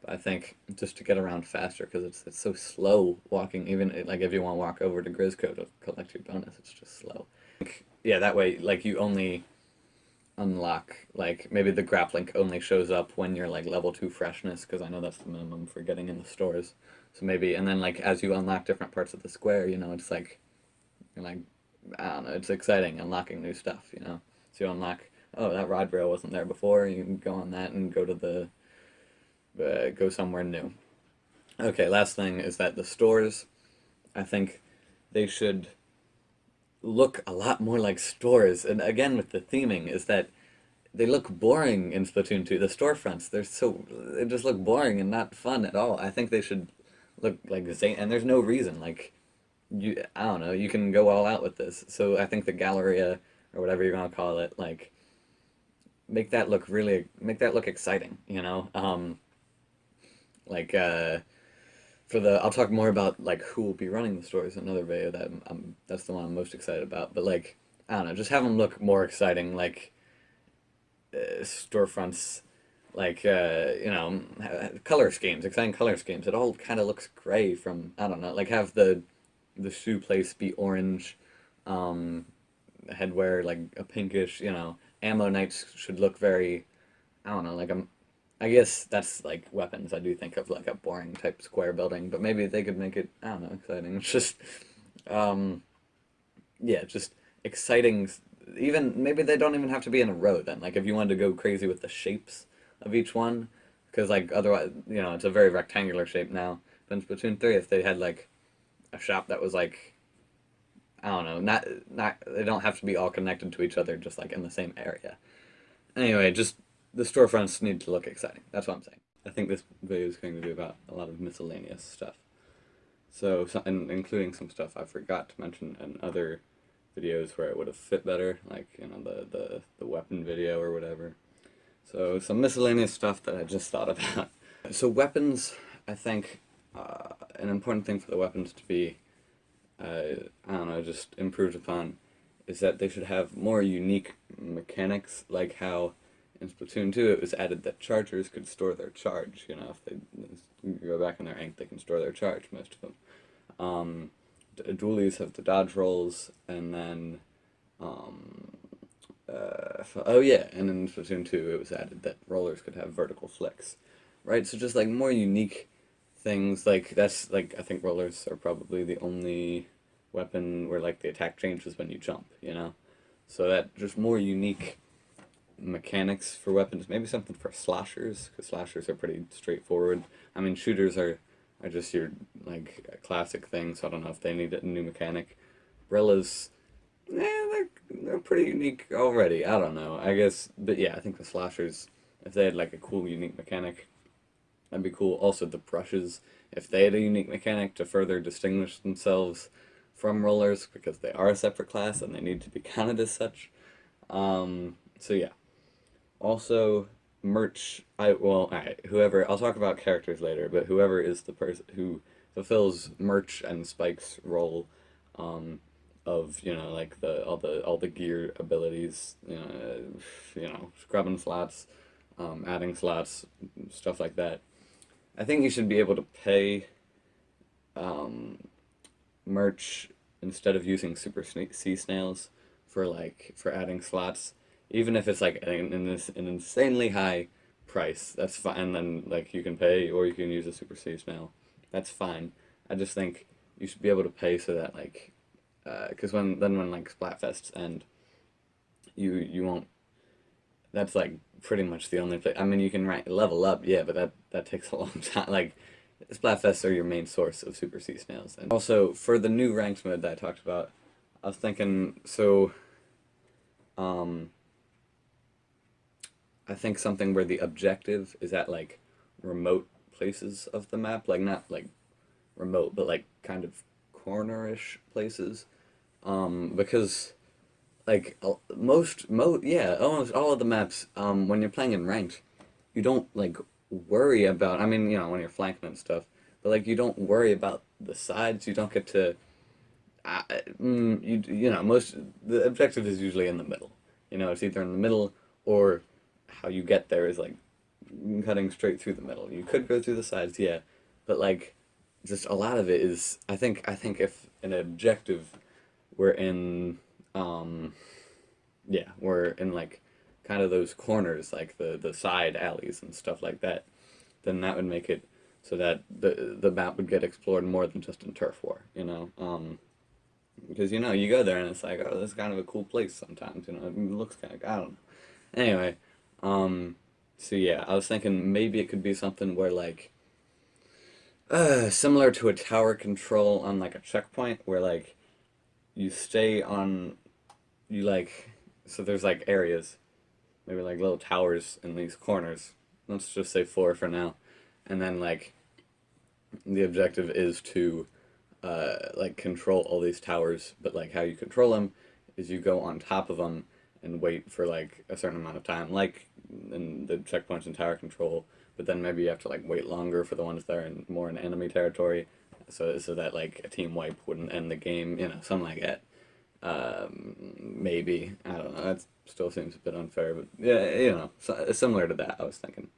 But I think just to get around faster, because it's so slow walking. Even like if you want to walk over to Grisco to collect your bonus, it's just slow. Yeah, that way like you only unlock like maybe the grappling only shows up when you're like level 2 freshness, because I know that's the minimum for getting in the stores. So maybe, and then like as you unlock different parts of the square, it's like you're like, I don't know, it's exciting unlocking new stuff. So you unlock, oh, that rod rail wasn't there before, you can go on that and go to go somewhere new. Okay, last thing is that the stores, I think they should look a lot more like stores. And again, with the theming, is that they look boring in Splatoon 2. The storefronts, they just look boring and not fun at all. I think they should look like Zane, and there's no reason. Like, I don't know, you can go all out with this. So I think the Galleria, or whatever you're gonna call it, like, make that look exciting. Like, I'll talk more about like who will be running the stores in another video. That's the one I'm most excited about. But like, I don't know, just have them look more exciting, like storefronts, like color schemes, exciting color schemes. It all kind of looks gray from, I don't know, like have the shoe place be orange, headwear like a pinkish. Ammo nights should look very, I don't know, like I guess that's like weapons. I do think of like a boring type square building, but maybe they could make it, I don't know, exciting. It's just, yeah, just exciting. Even maybe they don't even have to be in a row then. Like if you wanted to go crazy with the shapes of each one, because like otherwise, it's a very rectangular shape now. But in Splatoon 3, if they had like a shop that was like, I don't know, not they don't have to be all connected to each other, just like in the same area. Anyway, just the storefronts need to look exciting. That's what I'm saying. I think this video is going to be about a lot of miscellaneous stuff. So and including some stuff I forgot to mention in other videos where it would have fit better, like the weapon video or whatever. So some miscellaneous stuff that I just thought about. So weapons, I think an important thing for the weapons to be, I don't know, just improved upon, is that they should have more unique mechanics, like how in Splatoon 2 it was added that chargers could store their charge. If they go back in their ink, they can store their charge, most of them. Dualies have the dodge rolls, and then, oh yeah, and in Splatoon 2 it was added that rollers could have vertical flicks, right? So just like more unique things, like that's like, I think rollers are probably the only weapon where like the attack changes when you jump, So that just more unique mechanics for weapons, maybe something for slashers, because slashers are pretty straightforward. I mean, shooters are just your like a classic thing, so I don't know if they need a new mechanic. Brillas, they're pretty unique already. I don't know, I guess, but yeah, I think the slashers, if they had like a cool unique mechanic, That'd be cool. Also, the brushes, if they had a unique mechanic to further distinguish themselves from rollers, because they are a separate class and they need to be counted as such. So yeah. Also, merch. Alright, whoever. I'll talk about characters later, but whoever is the person who fulfills merch and Spike's role, um, of like all the gear abilities, scrubbing slots, adding slots, stuff like that. I think you should be able to pay um, merch instead of using sea snails for adding slots, even if it's like an insanely high price. That's fine. And then like you can pay or you can use a super sea snail. That's fine. I just think you should be able to pay so that like because when like Splatfests end, you won't. That's like pretty much the only place. I mean, you can level up, yeah, but that takes a long time. Like Splatfests are your main source of super sea snails. And also for the new ranked mode that I talked about, I was thinking um, I think something where the objective is at like remote places of the map, like not like remote, but like kind of cornerish places. Because like almost all of the maps, when you're playing in ranked, you don't like worry about. I mean, when you're flanking and stuff, but like you don't worry about the sides. You don't get to. Most the objective is usually in the middle. It's either in the middle or how you get there is like cutting straight through the middle. You could go through the sides, yeah, but like just a lot of it is. I think if an objective were in we're in like kind of those corners, like the side alleys and stuff like that, then that would make it so that the map would get explored more than just in turf war. Because you go there and it's like, oh, this is kind of a cool place sometimes. It looks kind of, I don't know. Anyway, so yeah, I was thinking maybe it could be something where like similar to a tower control on like a checkpoint where like you stay on you like so there's like areas, maybe like little towers in these corners. Let's just say four for now. And then like the objective is to like control all these towers, but like how you control them is you go on top of them and wait for like a certain amount of time, like in the checkpoints and tower control. But then maybe you have to like wait longer for the ones that are more in enemy territory, so that like a team wipe wouldn't end the game, something like that. Maybe I don't know. That still seems a bit unfair, but yeah, similar to that. I was thinking.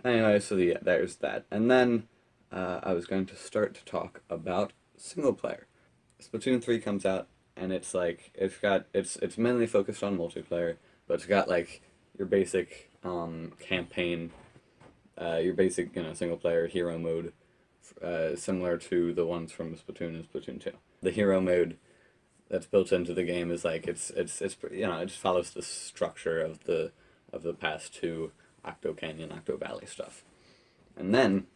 Anyway, so yeah, there's that, and then I was going to start to talk about single player. Splatoon 3 comes out, and it's mainly focused on multiplayer, but it's got like your basic campaign, your basic single player hero mode, similar to the ones from Splatoon and Splatoon 2. The hero mode that's built into the game is like it just follows the structure of the past two Octo Canyon, Octo Valley stuff. And then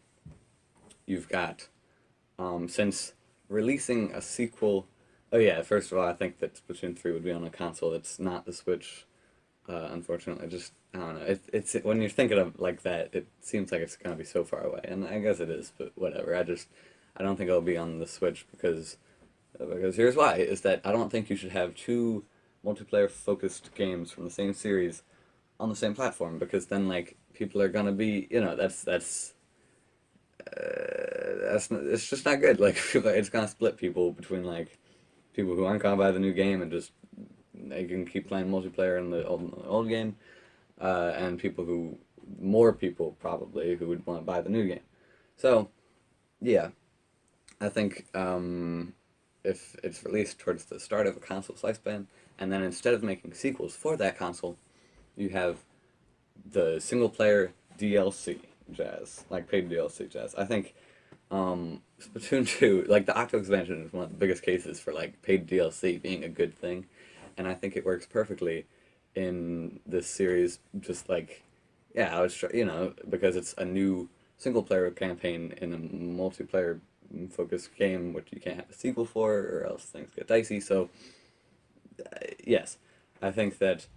you've got since releasing a sequel. Oh yeah, first of all, I think that Splatoon 3 would be on a console that's not the Switch. Unfortunately, just I don't know. It's when you're thinking of like that, it seems like it's gonna be so far away, and I guess it is. But whatever. I don't think it'll be on the Switch because here's why: is that I don't think you should have two multiplayer focused games from the same series on the same platform, because then like people are gonna be it's just not good. Like it's gonna split people between like people who aren't gonna buy the new game and just they can keep playing multiplayer in the old game, and more people probably who would want to buy the new game. So yeah, I think if it's released towards the start of a console's lifespan, and then instead of making sequels for that console, you have the single player DLC jazz, like paid DLC jazz. I think Splatoon 2, like the Octo expansion is one of the biggest cases for like paid DLC being a good thing, and I think it works perfectly in this series. Just like, yeah, because it's a new single player campaign in a multiplayer focused game, which you can't have a sequel for, or else things get dicey. So, yes, I think that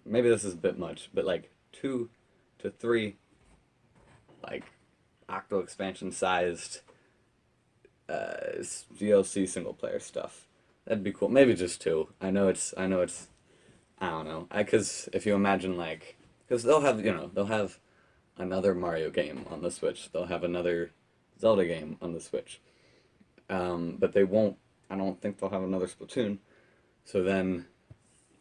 maybe this is a bit much, but like 2 to 3 like Octo expansion sized DLC single player stuff. That'd be cool. Maybe just two. I know it's I don't know. Cause if you imagine like, cause they'll have another Mario game on the Switch. They'll have another Zelda game on the Switch. But they won't. I don't think they'll have another Splatoon. So then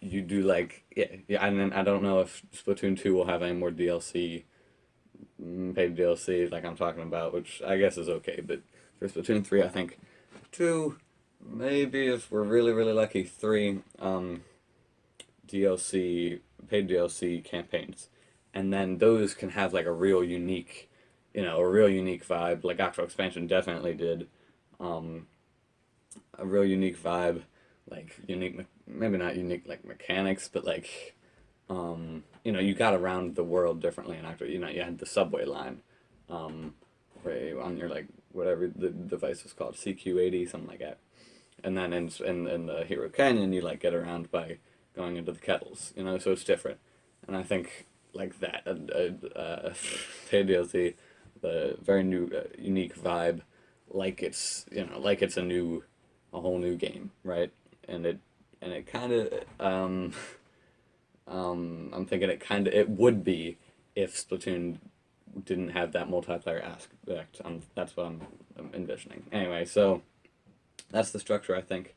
you do like yeah, and then I don't know if Splatoon 2 will have any more DLC, paid DLC like I'm talking about, which I guess is okay. But for Splatoon 3, I think 2, maybe if we're really really lucky, 3 DLC paid DLC campaigns, and then those can have like a real unique, a real unique vibe. Like Actual Expansion definitely did, um, a real unique vibe, like unique, maybe not unique like mechanics, but like, you got around the world differently in Actual. You had the subway line, um, where on your like whatever the device was called, CQ80, something like that. And then in the Hero Canyon, you like get around by going into the kettles, so it's different. And I think like that, paid DLC, the very new, unique vibe, like it's like it's a whole new game, right? And it kind of, I'm thinking it would be if Splatoon didn't have that multiplayer aspect. That's what I'm envisioning. Anyway, so that's the structure I think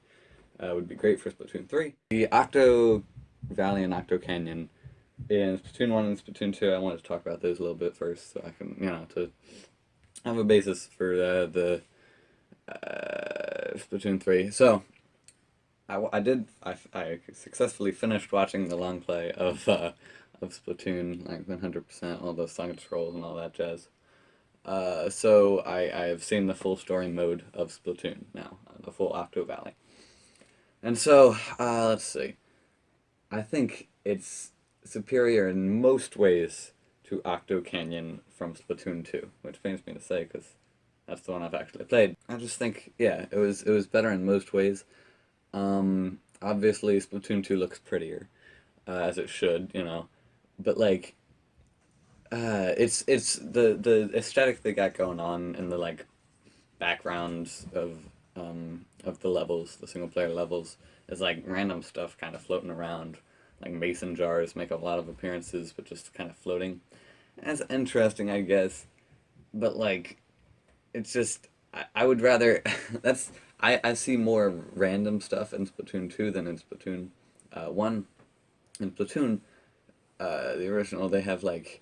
would be great for Splatoon 3. The Octo Valley and Octo Canyon in Splatoon 1 and Splatoon 2, I wanted to talk about those a little bit first so I can, to have a basis for the Splatoon 3. So, I successfully finished watching the long play of Splatoon, like 100%, all those song controls and all that jazz. So I have seen the full story mode of Splatoon now, the full Octo Valley. And so, let's see. I think it's superior in most ways to Octo Canyon from Splatoon 2, which pains me to say because that's the one I've actually played. I just think, yeah, it was better in most ways. Obviously Splatoon 2 looks prettier, as it should, but like, it's the aesthetic they got going on in the like backgrounds of the levels, the single player levels, is like random stuff kind of floating around. Like mason jars make a lot of appearances, but just kind of floating. And it's interesting, I guess, but like, it's just I would rather I see more random stuff in Splatoon 2 than in Splatoon 1. In Splatoon, the original, they have like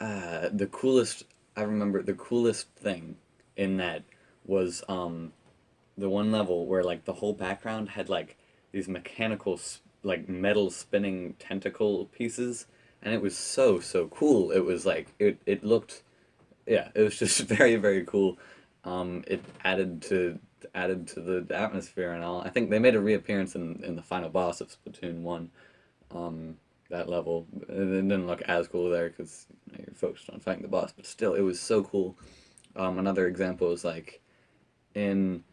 the coolest. I remember the coolest thing in that was the one level where like the whole background had like these mechanical like metal spinning tentacle pieces, and it was so cool. It was like it looked, yeah, it was just very very cool. It added to the atmosphere and all. I think they made a reappearance in the final boss of Splatoon 1. That level, it didn't look as cool there because you're focused on fighting the boss, but still, it was so cool. Another example is like in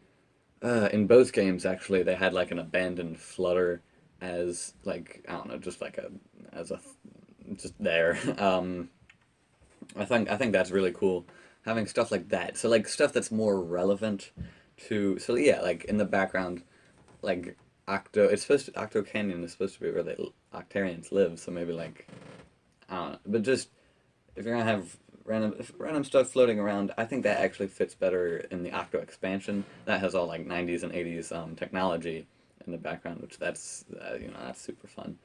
both games actually they had like an abandoned flutter as like I don't know, just like just there. I think that's really cool, having stuff like that. So like stuff that's more relevant to, so yeah, like in the background, like Octo Canyon is supposed to be where the Octarians live. So maybe like I don't know, but just if you're gonna have random stuff floating around, I think that actually fits better in the Octo expansion. That has all like 90s and 80s technology in the background, which that's super fun.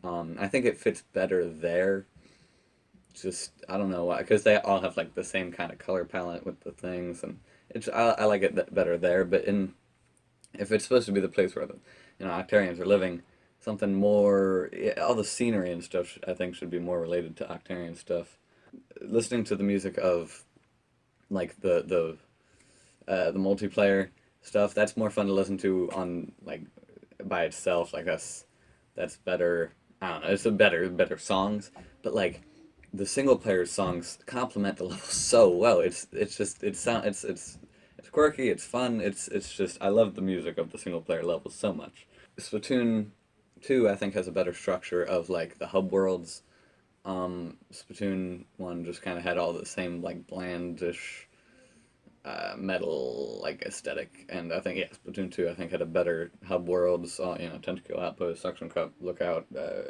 I think it fits better there. Just I don't know why, because they all have like the same kind of color palette with the things, and I like it better there. But if it's supposed to be the place where the Octarians are living, something more, yeah, all the scenery and stuff I think should be more related to Octarian stuff. Listening to the music of like the multiplayer stuff, that's more fun to listen to on like by itself. Like that's better. I don't know. It's a better songs, but like the single player songs complement the level so well. It's quirky. It's fun. It's just I love the music of the single player levels so much. Splatoon 2 I think has a better structure of like the hub worlds. Splatoon 1 just kind of had all the same, like, blandish, metal, like, aesthetic. And I think, yeah, Splatoon 2, I think, had a better hub worlds, Tentacle Outpost, Suction Cup, Lookout,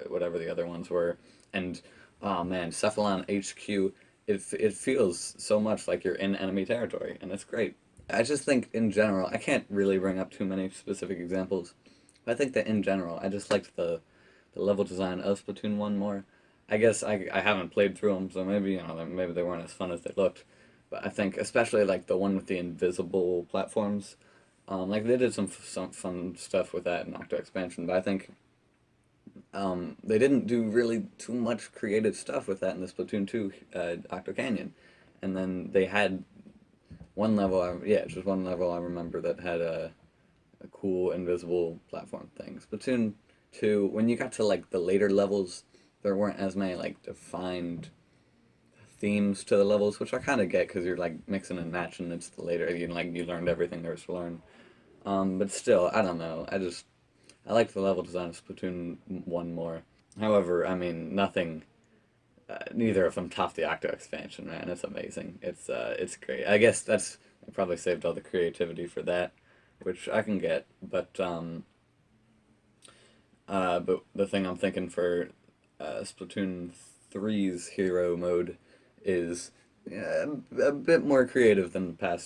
whatever the other ones were. And, oh man, Cephalon HQ, it feels so much like you're in enemy territory, and it's great. I just think, in general, I can't really bring up too many specific examples, but I think that in general, I just liked the level design of Splatoon 1 more. I guess I haven't played through them, so maybe, maybe they weren't as fun as they looked. But I think, especially like the one with the invisible platforms, like they did some fun stuff with that in Octo Expansion, but I think they didn't do really too much creative stuff with that in the Splatoon 2 Octo Canyon. And then they had one level, just one level I remember that had a cool invisible platform thing. Splatoon 2, when you got to like the later levels, there weren't as many like defined themes to the levels, which I kind of get because you're like mixing and matching. It's the later you learned everything there was to learn. But still, I don't know. I like the level design of Splatoon 1 more. However, I mean nothing. Neither of them top the Octo expansion, man. It's amazing. It's great. I guess that's I probably saved all the creativity for that, which I can get. But the thing I'm thinking for Splatoon 3's hero mode is a bit more creative than uh,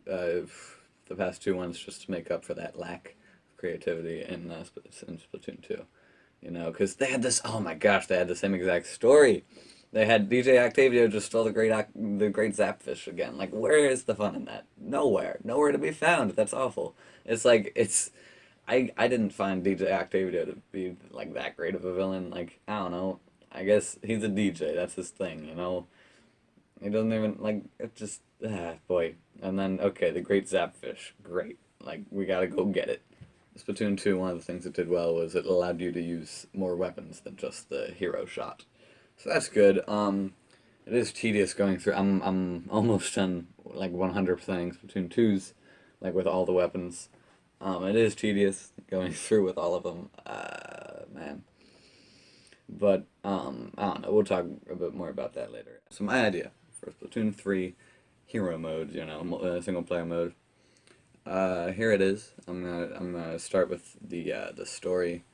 the past two ones, just to make up for that lack of creativity in Splatoon 2. Because they had this. Oh my gosh, they had the same exact story. They had DJ Octavio just stole the great Zapfish again. Like, where is the fun in that? Nowhere, nowhere to be found. That's awful. It's like it's. I didn't find DJ Octavio to be like that great of a villain. Like, I don't know. I guess he's a DJ. That's his thing. He doesn't even like it. Just boy. And then okay, the great Zapfish. Great. Like we gotta go get it. Splatoon 2, one of the things it did well was it allowed you to use more weapons than just the hero shot. So that's good. It is tedious going through. I'm almost done like 100%ing Splatoon 2's, like with all the weapons. It is tedious going through with all of them. Man. But I don't know. We'll talk a bit more about that later. So my idea for Splatoon 3 hero mode, single player mode. Here it is. I'm gonna start with the story.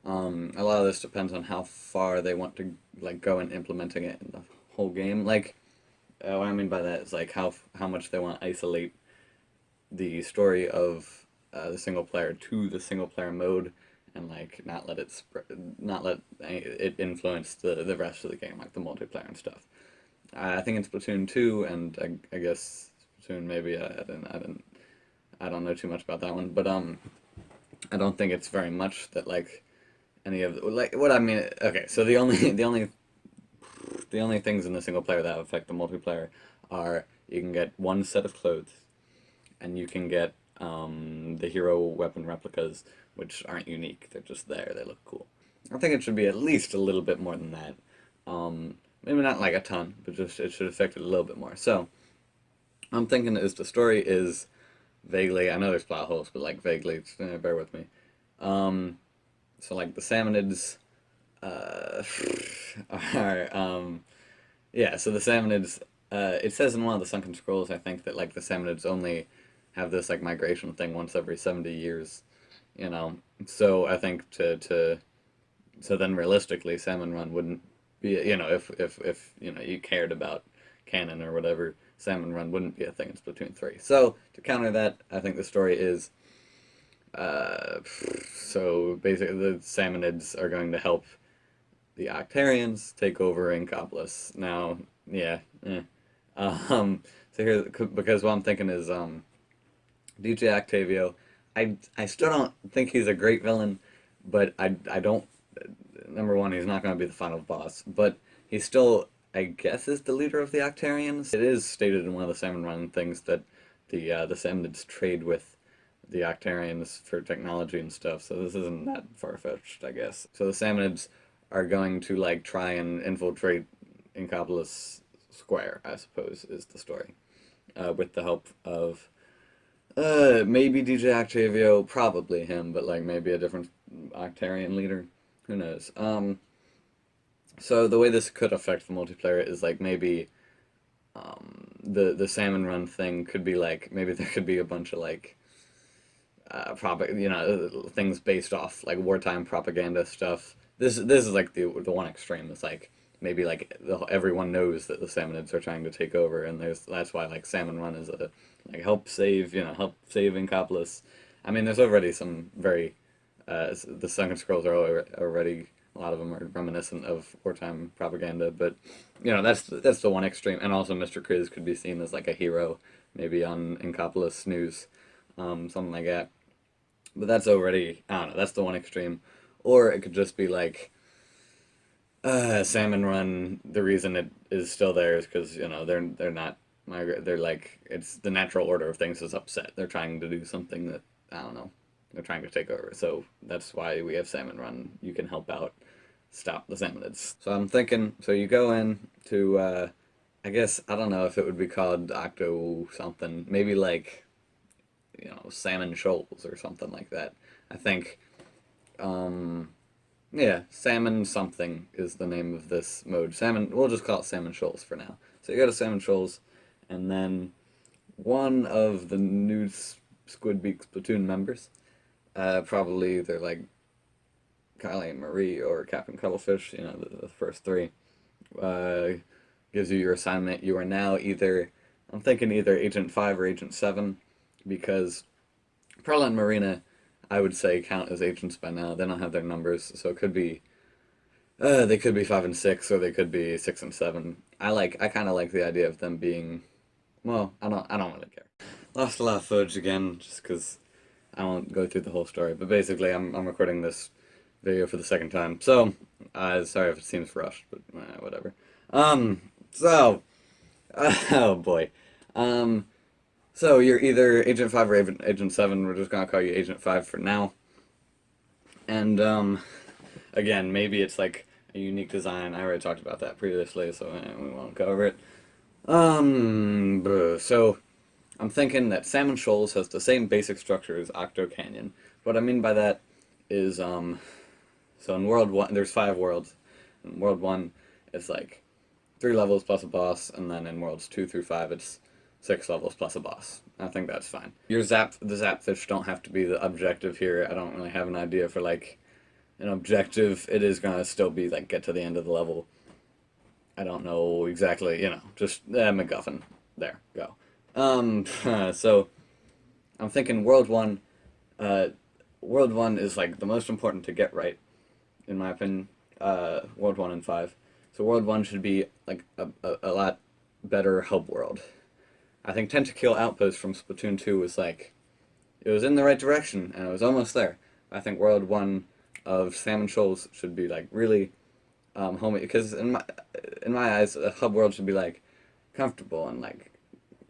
A lot of this depends on how far they want to like go in implementing it in the whole game. Like, what I mean by that is like how much they want to isolate the story of the single player to the single player mode, and like not let it influence the rest of the game, like the multiplayer and stuff. I think in Splatoon 2 and I guess Splatoon maybe I don't know too much about that one, but I don't think it's very much that like any of like what I mean. Okay, so the only things in the single player that affect the multiplayer are you can get one set of clothes, and you can get the hero weapon replicas, which aren't unique. They're just there. They look cool. I think it should be at least a little bit more than that. Maybe not like a ton, but just it should affect it a little bit more. So I'm thinking is the story is vaguely. I know there's plot holes, but like vaguely. Bear with me. So like the Salmonids are yeah. So the Salmonids. It says in one of the Sunken Scrolls, I think, that like the Salmonids only have this like migration thing once every 70 years. So I think so then realistically, Salmon Run wouldn't be if you cared about canon or whatever, Salmon Run wouldn't be a thing in Splatoon 3. So to counter that, I think the story is so basically the Salmonids are going to help the Octarians take over Inkopolis. Now, yeah, so here because what I'm thinking is DJ Octavio. I still don't think he's a great villain, but I don't. Number one, he's not going to be the final boss, but he's still, I guess, is the leader of the Octarians. It is stated in one of the Salmon Run things that the Salmonids trade with the Octarians for technology and stuff, so this isn't that far-fetched, I guess. So the Salmonids are going to, like, try and infiltrate Inkopolis Square, I suppose, is the story, with the help of maybe DJ Octavio, probably him, but like maybe a different Octarian leader. Who knows? So the way this could affect the multiplayer is like maybe the salmon run thing could be like maybe there could be a bunch of like things based off like wartime propaganda stuff. This is like the one extreme. It's like maybe like everyone knows that the Samanids are trying to take over, and that's why like Salmon Run is a like help save Inkopolis. I mean, there's already some very the Sunken Scrolls are already a lot of them are reminiscent of wartime propaganda, but that's the one extreme. And also, Mr. Kriz could be seen as like a hero, maybe on Inkopolis News, something like that. But that's already, I don't know, that's the one extreme. Or it could just be like Salmon Run. The reason it is still there is because they're not migrate. They're like it's the natural order of things is upset. They're trying to do something that I don't know. They're trying to take over. So that's why we have Salmon Run. You can help out stop the salmonids. So I'm thinking. So you go in to. I guess I don't know if it would be called Octo something. Maybe like Salmon Shoals or something like that. I think. Yeah, Salmon something is the name of this mode. Salmon. We'll just call it Salmon Shoals for now. So you go to Salmon Shoals, and then one of the new Squidbeak Splatoon members, probably they're like Kylie and Marie or Captain Cuttlefish. The first three. Uh, Gives you your assignment. You are now I'm thinking either Agent 5 or Agent 7, because Perla and Marina, I would say, count as agents by now. They don't have their numbers, so it could be, they could be 5 and 6, or they could be 6 and 7. I kind of like the idea of them being, well, I don't really care. Lost a lot of footage again, just because I won't go through the whole story, but basically I'm recording this video for the second time, so, sorry if it seems rushed, but whatever. So, oh boy. So you're either Agent 5 or Agent 7. We're just gonna call you Agent 5 for now. And, again, maybe it's like a unique design. I already talked about that previously, so we won't go over it. So I'm thinking that Salmon Shoals has the same basic structure as Octo Canyon. What I mean by that is, so in World 1, there's 5 worlds. In World 1, it's like 3 levels plus a boss, and then in Worlds 2 through 5, it's 6 levels plus a boss. I think that's fine. The Zapfish don't have to be the objective here. I don't really have an idea for like an objective. It is gonna still be like get to the end of the level. I don't know exactly, just MacGuffin. There, go. So I'm thinking World 1. World 1 is like the most important to get right, in my opinion. World 1 and 5. So World 1 should be like a lot better hub world. I think Tentakill Outpost from Splatoon 2 was like, it was in the right direction, and it was almost there. I think World 1 of Salmon Shoals should be like really homey, because in my eyes, a hub world should be like comfortable and like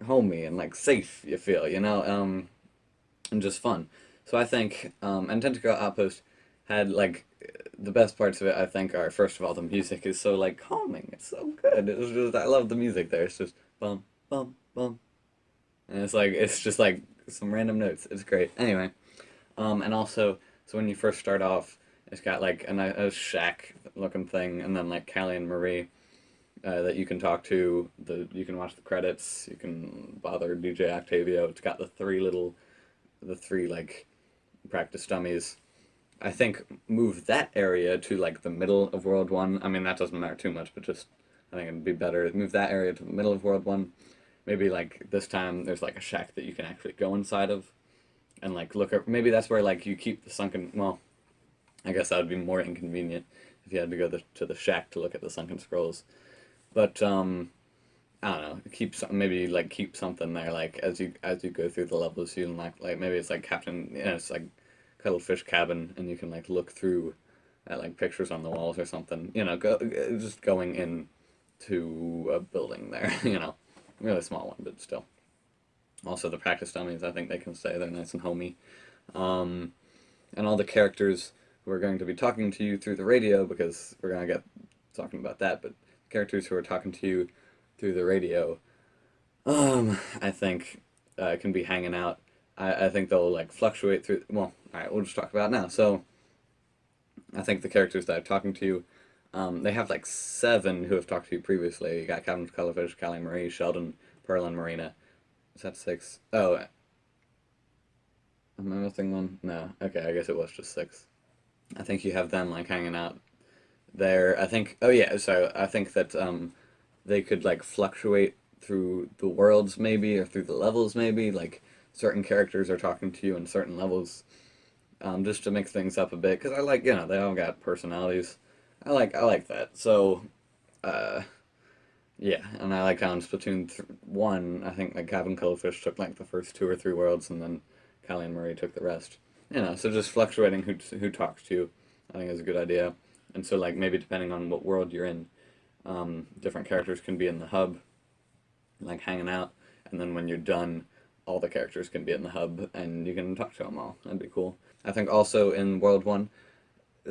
homey and like safe, you feel, and just fun. So I think, and Tentacle Outpost had like the best parts of it. I think are first of all the music is so like calming. It's so good. It was just I love the music there. It's just bum bum bum, and it's just like some random notes. It's great. Anyway, and also so when you first start off, it's got like a shack looking thing, and then like Callie and Marie. That you can talk to, you can watch the credits, you can bother DJ Octavio. It's got the three like practice dummies. I think move that area to like the middle of World 1. I mean that doesn't matter too much, but just I think it'd be better move that area to the middle of World 1. Maybe like this time there's like a shack that you can actually go inside of, and like look at maybe that's where like you keep the sunken. Well, I guess that would be more inconvenient if you had to go to the shack to look at the sunken scrolls. But I don't know. Keep something there. Like as you go through the levels, you can like maybe it's like it's like Cuttlefish Cabin, and you can like look through at like pictures on the walls or something. Just going in to a building there. Really small one, but still. Also, the practice dummies. I think they can stay. They're nice and homey. And all the characters who are going to be talking to you through the radio, because we're gonna get talking about that, but characters who are talking to you through the radio, I think can be hanging out. I think they'll like fluctuate through. Well, all right, we'll just talk about it now. So, I think the characters that are talking to you They have like seven who have talked to you previously. You got Captain Cuttlefish, Callie Marie, Sheldon, Pearl, and Marina. Is that six? Oh, am I missing one? No. Okay, I guess it was just six. I think you have them like hanging out there. I think. Oh yeah. So I think that they could like fluctuate through the worlds maybe or through the levels maybe. Like certain characters are talking to you in certain levels, just to mix things up a bit. Because I like they all got personalities. I like that. So uh, yeah, and I like how in Splatoon 1, I think like Captain Cuttlefish took like the first two or three worlds, and then Callie and Murray took the rest. So just fluctuating who talks to you, I think is a good idea. And so like maybe depending on what world you're in, different characters can be in the hub, like hanging out, and then when you're done, all the characters can be in the hub, and you can talk to them all. That'd be cool. I think also in World 1,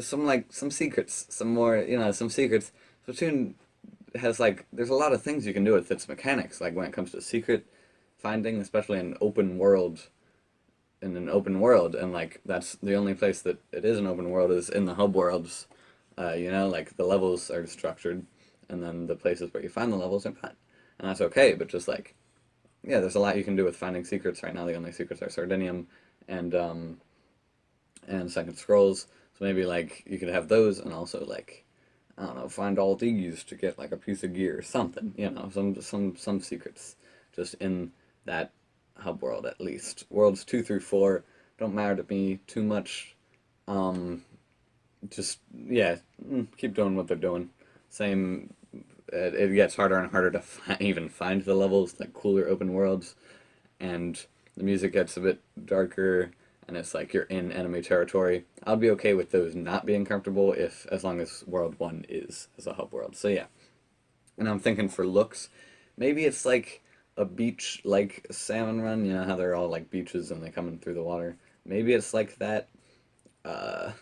some secrets, some more, some secrets. Splatoon has like there's a lot of things you can do with its mechanics. Like when it comes to secret finding, especially in an open world, and like that's the only place that it is an open world is in the hub worlds. Like the levels are structured, and then the places where you find the levels are not, and that's okay. But just like yeah, there's a lot you can do with finding secrets. Right now, the only secrets are Sardinium and Second Scrolls. So maybe like you could have those, and also like I don't know, find all these to get like a piece of gear or something. Some secrets just in that hub world at least. Worlds 2 through 4 don't matter to me too much. Um, just yeah, keep doing what they're doing. Same. It gets harder and harder to even find the levels, like cooler open worlds, and the music gets a bit darker, and it's like you're in enemy territory. I'll be okay with those not being comfortable if as long as World 1 is as a hub world. So yeah. And I'm thinking for looks, maybe it's like a beach like Salmon Run, you know how they're all like beaches and they come in through the water. Maybe it's like that. Uh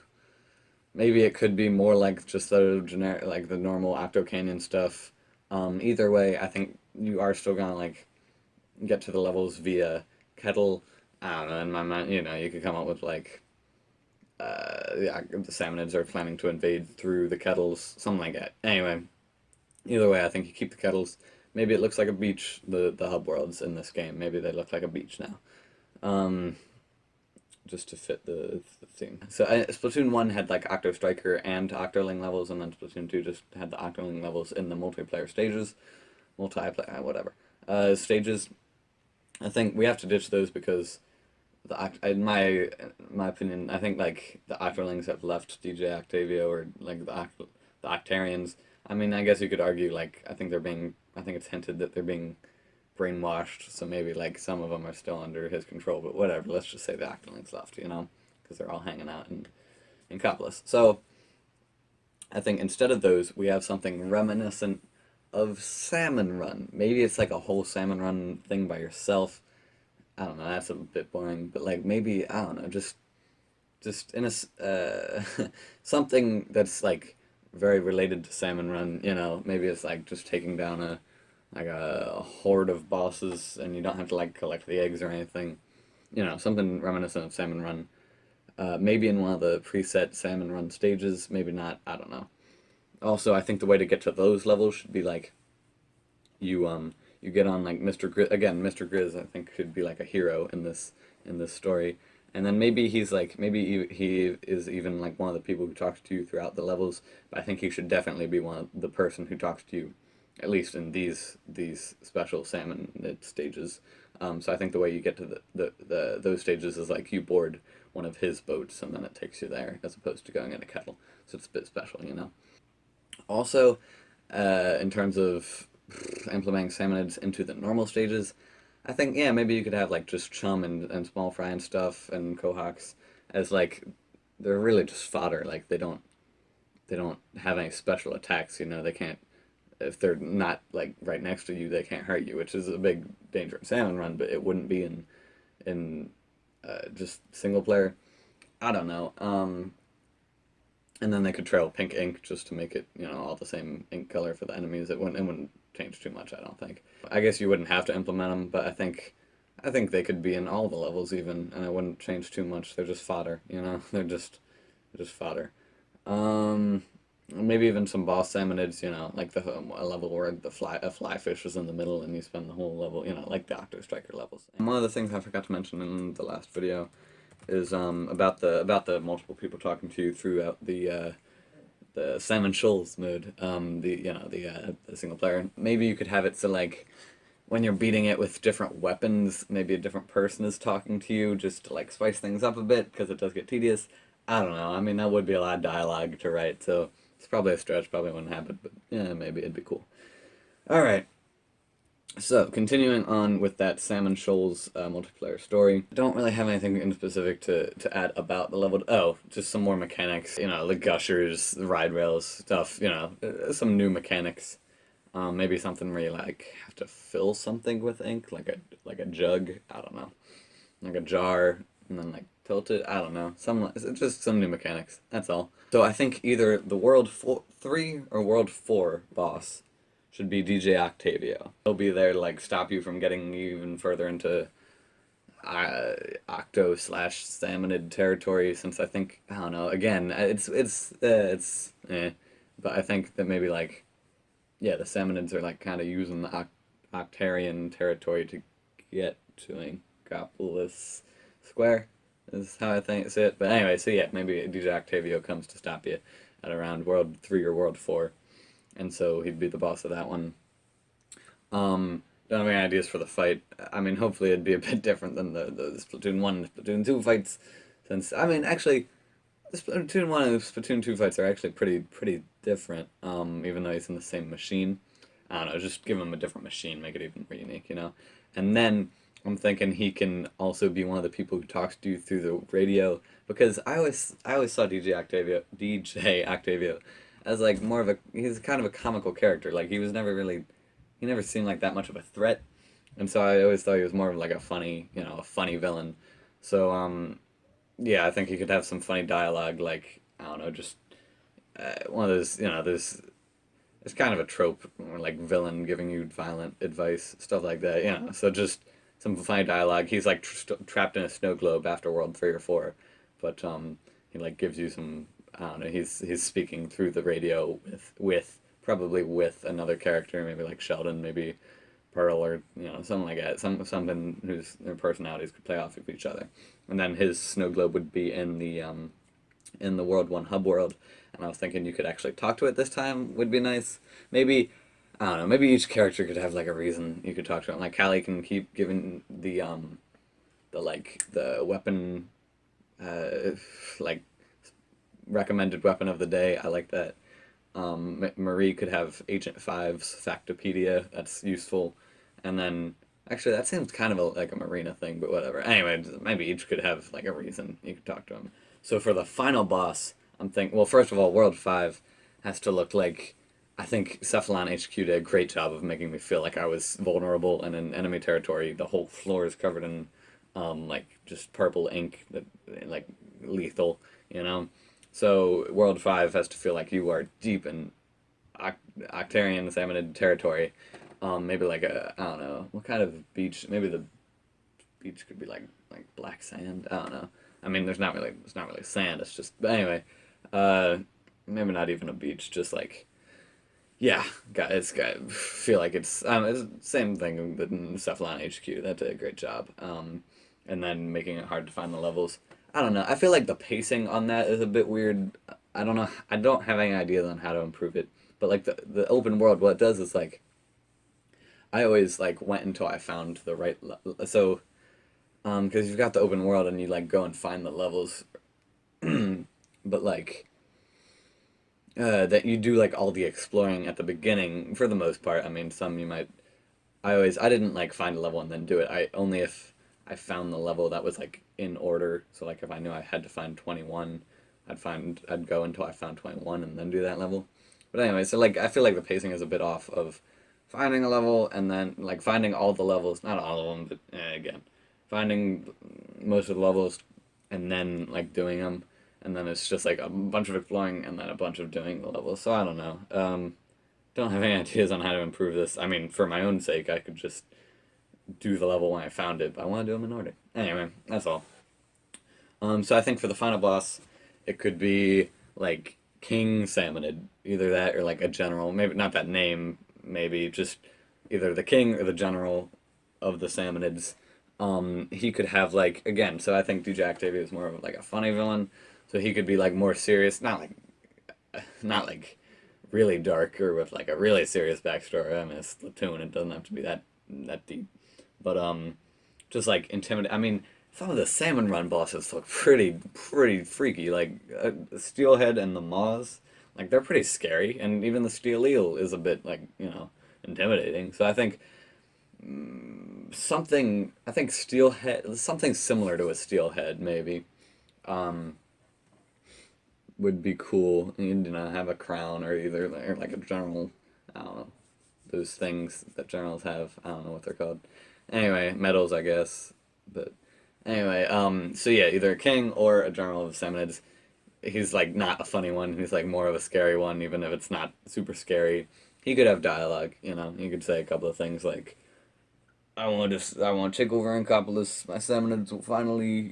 Maybe it could be more like just the generic like the normal Octo Canyon stuff. Either way, I think you are still gonna like get to the levels via kettle. I don't know, in my mind, you could come up with like the Salmonids are planning to invade through the kettles, something like that. Anyway, either way, I think you keep the kettles. Maybe it looks like a beach, the hub worlds in this game. Maybe they look like a beach now. Um, just to fit the theme. So Splatoon 1 had like Octo Striker and Octoling levels, and then Splatoon 2 just had the Octoling levels in the multiplayer stages. Multiplayer, whatever. Stages, I think we have to ditch those because in my opinion, I think like the Octolings have left DJ Octavio or like the Octarians. I mean, I guess you could argue like I think it's hinted that they're being brainwashed, so maybe like some of them are still under his control. But whatever, let's just say the Octolings left, because they're all hanging out in Copolis. So I think instead of those, we have something reminiscent of Salmon Run. Maybe it's like a whole Salmon Run thing by yourself. I don't know. That's a bit boring, but like maybe I don't know. Just in something that's like very related to Salmon Run. Maybe it's like just taking down a horde of bosses, and you don't have to like collect the eggs or anything. Something reminiscent of Salmon Run. Maybe in one of the preset Salmon Run stages. Maybe not. I don't know. Also, I think the way to get to those levels should be like you get on like Mr. Grizz again. Mr. Grizz I think should be like a hero in this story, and then maybe he is even like one of the people who talks to you throughout the levels. But I think he should definitely be one of the person who talks to you, at least in these special salmon stages. So I think the way you get to those stages is like you board one of his boats and then it takes you there as opposed to going in a kettle. So it's a bit special. Also, in terms of implementing salmonids into the normal stages, I think yeah maybe you could have like just chum and small fry and stuff and cohocks as like they're really just fodder. Like they don't have any special attacks. They can't if they're not like right next to you they can't hurt you, which is a big danger in Salmon Run. But it wouldn't be in just single player. I don't know. And then they could trail pink ink just to make it, all the same ink color for the enemies. It wouldn't change too much, I don't think. I guess you wouldn't have to implement them, but I think they could be in all the levels even, and it wouldn't change too much. They're just fodder. They're just fodder. Um, maybe even some boss salmonids, like a level where a fly fish was in the middle and you spend the whole level, like the Octo Striker levels. And one of the things I forgot to mention in the last video is about the multiple people talking to you throughout the Salmon Shoals mode, the single player. Maybe you could have it so like when you're beating it with different weapons, maybe a different person is talking to you just to like spice things up a bit because it does get tedious. I don't know. I mean, that would be a lot of dialogue to write, so it's probably a stretch. Probably wouldn't happen, but yeah, maybe it'd be cool. All right. So, continuing on with that Salmon Shoals multiplayer story, I don't really have anything in specific to add about the level. Oh, just some more mechanics, the gushers, the ride rails stuff, some new mechanics. Maybe something where you like have to fill something with ink, like a jug. I don't know, like a jar, and then like tilt it. I don't know. Just some new mechanics. That's all. So I think either the World 3 or World 4 boss should be DJ Octavio. He'll be there to like stop you from getting even further into Octo slash Salmonid territory. Since I don't know. Again, it's but I think that maybe like yeah, the Salmonids are like kind of using the Octarian territory to get to Ankopolis Square. Is how I think it's it. But anyway, so yeah, maybe DJ Octavio comes to stop you at around World 3 or World 4. And so he'd be the boss of that one. Don't have any ideas for the fight. I mean, hopefully it'd be a bit different than the Splatoon 1 and Splatoon 2 fights. Since, I mean, actually, the Splatoon 1 and the Splatoon 2 fights are actually pretty different, even though he's in the same machine. I don't know, just give him a different machine, make it even more unique, And then I'm thinking he can also be one of the people who talks to you through the radio, because I always saw DJ Octavio as like more of he's kind of a comical character. Like he never seemed like that much of a threat, and so I always thought he was more of like a funny villain. So yeah, I think he could have some funny dialogue, like I don't know, just one of those there's it's kind of a trope, or like villain giving you violent advice, stuff like that. So just some funny dialogue. He's like trapped in a snow globe after World 3 or 4, but he like gives you some. I don't know. He's speaking through the radio with probably with another character, maybe like Sheldon, maybe Pearl, or something like that. Something whose their personalities could play off of each other, and then his snow globe would be in the World 1 hub world. And I was thinking you could actually talk to it this time. Would be nice. Maybe I don't know. Maybe each character could have like a reason you could talk to him. Like Callie can keep giving the weapon like recommended weapon of the day. I like that. Marie could have Agent Five's Factopedia. That's useful. And then actually that seems kind of like a Marina thing, but whatever. Anyway, maybe each could have like a reason you could talk to him. So for the final boss, I'm thinking. Well, first of all, World 5 has to look like. I think Cephalon HQ did a great job of making me feel like I was vulnerable and in enemy territory. The whole floor is covered in like just purple ink that like lethal, So World 5 has to feel like you are deep in Octarian Salmonid territory. Maybe like I don't know, what kind of beach? Maybe the beach could be like black sand. I don't know. I mean, it's not really sand. It's just. But anyway, maybe not even a beach. Just like. Yeah, it's got feel like it's the same thing with Cephalon HQ. That did a great job. And then making it hard to find the levels. I don't know. I feel like the pacing on that is a bit weird. I don't know. I don't have any ideas on how to improve it. But like the open world, what it does is like I always like went until I found the right so because you've got the open world and you like go and find the levels, but like that you do like all the exploring at the beginning for the most part. I mean, some you might. I didn't like find a level and then do it. I only if I found the level that was like in order. So like if I knew I had to find 21, I'd go until I found 21 and then do that level. But anyway, so like I feel like the pacing is a bit off of finding a level and then like finding all the levels, not all of them, but again, finding most of the levels and then like doing them, and then it's just like a bunch of exploring and then a bunch of doing the levels. So I don't know. Don't have any ideas on how to improve this. I mean, for my own sake, I could just do the level when I found it, but I want to do them in order. Anyway, that's all. So I think for the final boss, it could be like king salmonid, either that or like a general, maybe not that name, maybe just either the king or the general of the salmonids. He could have like again, so I think DJ Octavia is more of like a funny villain, so he could be like more serious, not like really dark or with like a really serious backstory. I mean, it's Splatoon, it doesn't have to be that deep, but just like intimidate. I mean, some of the Salmon Run bosses look pretty freaky. Like the Steelhead and the Maws, like they're pretty scary, and even the Steel Eel is a bit like intimidating. So I think I think Steelhead, something similar to a Steelhead maybe, um, would be cool. Have a crown or either or like a general. I don't know those things that generals have. I don't know what they're called. Anyway, medals, I guess. But anyway, so yeah, either a king or a general of Samnids. He's like not a funny one. He's like more of a scary one, even if it's not super scary. He could have dialogue. He could say a couple of things like, I want to take over Ancopolis. My Samnids will finally,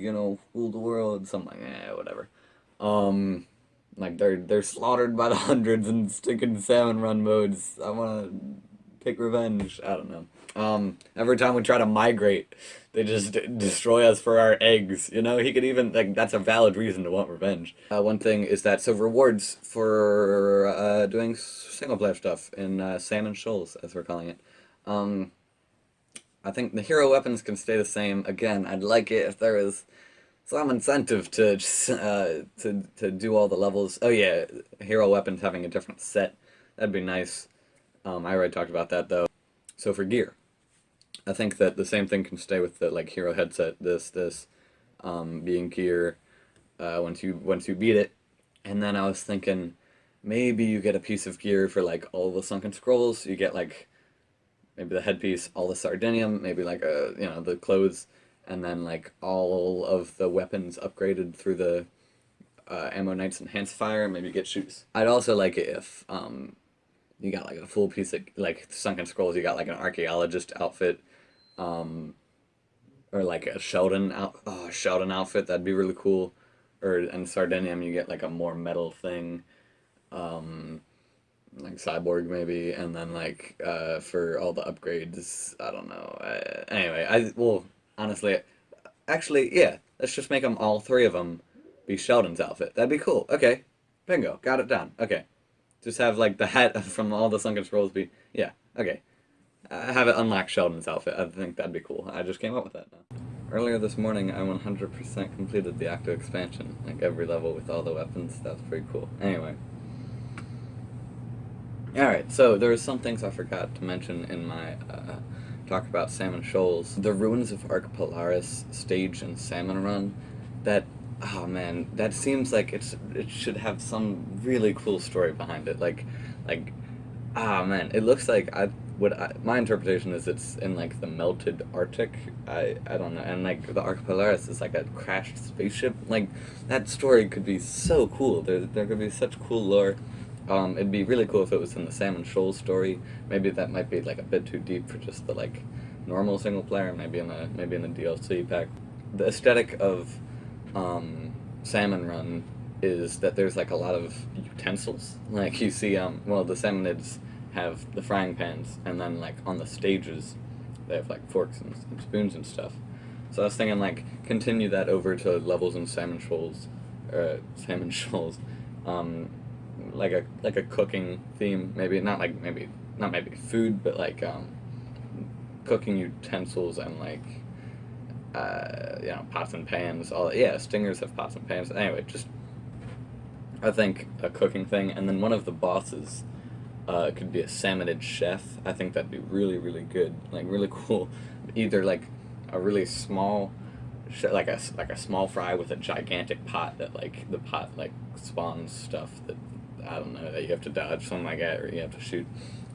rule the world." Something like, whatever. Um, like they're slaughtered by the hundreds in stinking salmon run modes. I want to take revenge. I don't know. Every time we try to migrate, they just destroy us for our eggs. He could even like that's a valid reason to want revenge. One thing is that so rewards for doing single player stuff in Salmon Shoals, as we're calling it. I think the hero weapons can stay the same. Again, I'd like it if there was some incentive to to do all the levels. Oh yeah, hero weapons having a different set. That'd be nice. I already talked about that though. So for gear, I think that the same thing can stay with the like hero headset. This being gear once you beat it, and then I was thinking maybe you get a piece of gear for like all the sunken scrolls. You get like maybe the headpiece, all the sardinium, maybe like the clothes, and then like all of the weapons upgraded through the Ammo Knight's Enhanced Fire. Maybe you get shoes. I'd also like it if you got like a full piece of like sunken scrolls. You got like an archaeologist outfit, or like a Sheldon outfit. That'd be really cool. And Sardinium, you get like a more metal thing, like cyborg maybe, and then like for all the upgrades, I don't know. Anyway, honestly, actually, yeah, let's just make them all three of them be Sheldon's outfit. That'd be cool. Okay, bingo, got it done. Okay. Just have like the hat from all the sunken scrolls be okay. Have it unlock Sheldon's outfit. I think that'd be cool. I just came up with that now. Earlier this morning, I 100% completed the Octo expansion, like every level with all the weapons. That was pretty cool. Anyway, all right. So there were some things I forgot to mention in my talk about Salmon Shoals. The Ruins of Archipelaris stage and Salmon Run. Oh man, that seems like it should have some really cool story behind it. Man, it looks like my interpretation is it's in like the melted Arctic. I don't know, and like the Archipelaris is like a crashed spaceship. Like that story could be so cool. There could be such cool lore. It'd be really cool if it was in the Salmon Shoals story. Maybe that might be like a bit too deep for just the like normal single player. Maybe in the DLC pack. The aesthetic of Salmon Run is that there's like a lot of utensils. Like you see, the salmonids have the frying pans, and then like on the stages, they have like forks and spoons and stuff. So I was thinking like continue that over to levels in Salmon Shoals, like a cooking theme. Maybe not maybe food, but like cooking utensils and like pots and pans. Stingers have pots and pans. Anyway, just I think a cooking thing, and then one of the bosses could be a salmonid chef. I think that'd be really really good, like really cool. Either like a really small, like a small fry with a gigantic pot that like the pot like spawns stuff that I don't know that you have to dodge, something like that, or you have to shoot,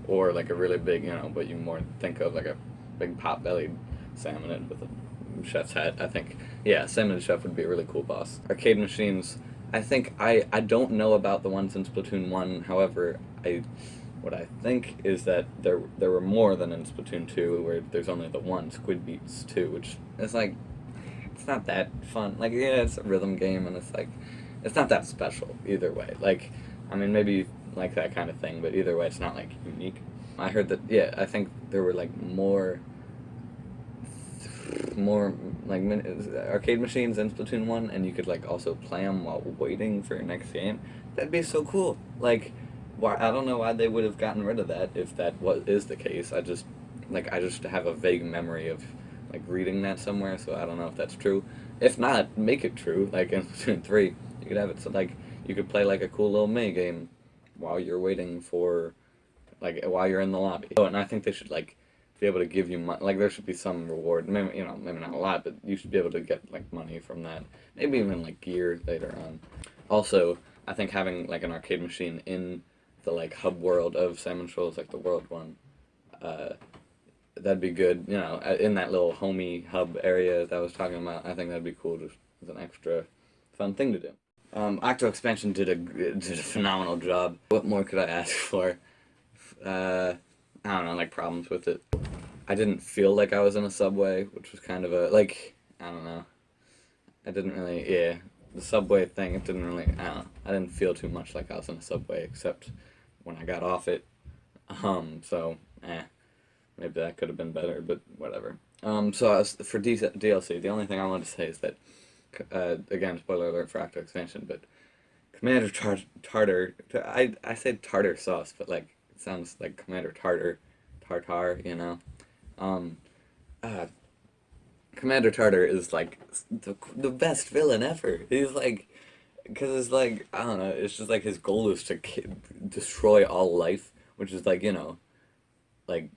or like a really big what you more think of like a big pot bellied salmonid with a chef's hat. I think salmon chef would be a really cool boss. Arcade machines, I think I don't know about the ones in Splatoon 1. However, what I think is that there were more than in Splatoon 2, where there's only the one Squid Beats 2, which is like it's not that fun. Like it's a rhythm game, and it's like it's not that special either way. Like I mean, maybe like that kind of thing, but either way, it's not like unique. I heard that, yeah, I think there were like more like arcade machines in Splatoon 1, and you could like also play them while waiting for your next game. That'd be so cool. Like, why, I don't know why they would have gotten rid of that if that is the case. I just have a vague memory of like reading that somewhere, so I don't know if that's true. If not, make it true. Like in Splatoon 3, you could have it so like you could play like a cool little mini game while you're waiting for like while you're in the lobby. Oh, and I think they should like be able to give you money. Like there should be some reward. Maybe maybe not a lot, but you should be able to get like money from that. Maybe even like gear later on. Also, I think having like an arcade machine in the like hub world of Salmon Shoals, like the world one, uh, that'd be good. In that little homey hub area that I was talking about, I think that'd be cool just as an extra fun thing to do. Octo Expansion did a phenomenal job. What more could I ask for? I don't know, like problems with it. I didn't feel like I was in a subway, which was kind of a like I don't know. I didn't really the subway thing. It didn't really I don't know. I didn't feel too much like I was in a subway except when I got off it. So maybe that could have been better, but whatever. So as for DLC, the only thing I wanted to say is that again, spoiler alert for Octo Expansion, but Commander Tartar. I said tartar sauce, but like it sounds like Commander Tartar. Um, uh, Commander Tartar is like the best villain ever. He's like, because it's like I don't know. It's just like his goal is to destroy all life, which is like like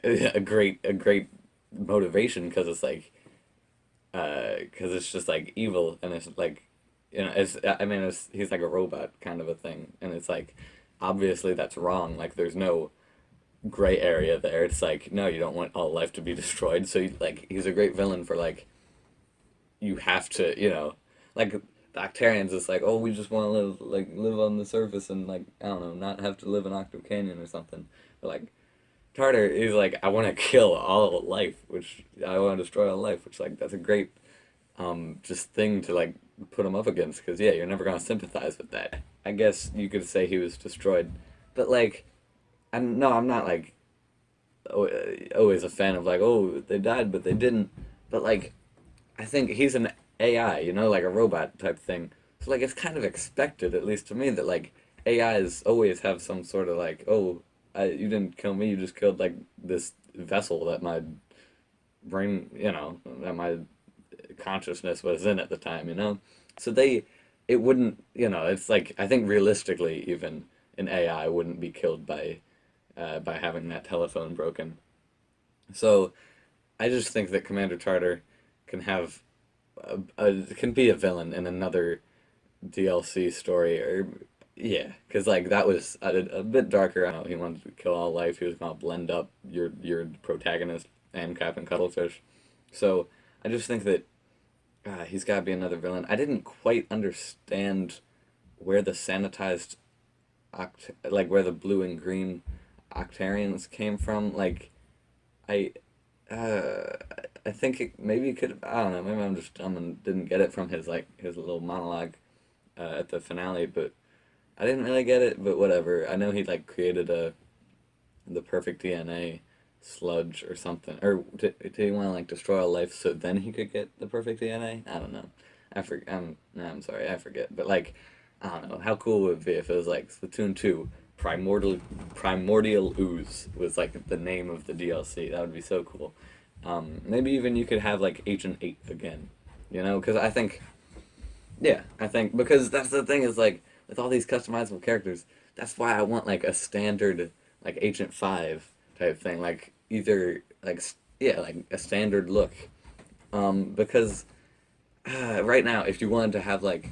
a great motivation because it's like because it's just like evil and it's like he's like a robot kind of a thing and it's like obviously that's wrong. Like there's no gray area there. It's like no, you don't want all life to be destroyed. So he's a great villain for like you have to like the Octarians. It's like oh we just want to live on the surface and like I don't know not have to live in Octo Canyon or something. But like Tartar is like I want to kill all life, which I want to destroy all life, which like that's a great just thing to like put him up against because yeah you're never gonna sympathize with that. I guess you could say he was destroyed, but like I'm not like always a fan of like oh they died but they didn't, but like I think he's an AI like a robot type thing, so like it's kind of expected at least to me that like AIs always have some sort of like oh you didn't kill me, you just killed like this vessel that my brain, that my consciousness was in at the time. So it wouldn't, it's like I think realistically even an AI wouldn't be killed by having that telephone broken. So I just think that Commander Tartar can have can be a villain in another DLC story or yeah, because like that was a bit darker. I don't know, he wanted to kill all life. He was gonna blend up your protagonist and Captain Cuttlefish. So I just think that he's got to be another villain. I didn't quite understand where the sanitized like where the blue and green Octarians came from. Like I uh, I think maybe it could. I don't know. Maybe I'm just dumb and didn't get it from his little monologue at the finale, but. I didn't really get it, but whatever. I know he like created the perfect DNA sludge or something, or did he want to like destroy all life so then he could get the perfect DNA? I don't know. I'm sorry, I forget. But like, I don't know. How cool would it be if it was like Splatoon 2 Primordial Ooze was like the name of the DLC? That would be so cool. Maybe even you could have like Agent 8 again, because I think because that's the thing is like with all these customizable characters, that's why I want like a standard like Agent 5 type thing, like either like like a standard look. Because right now if you wanted to have like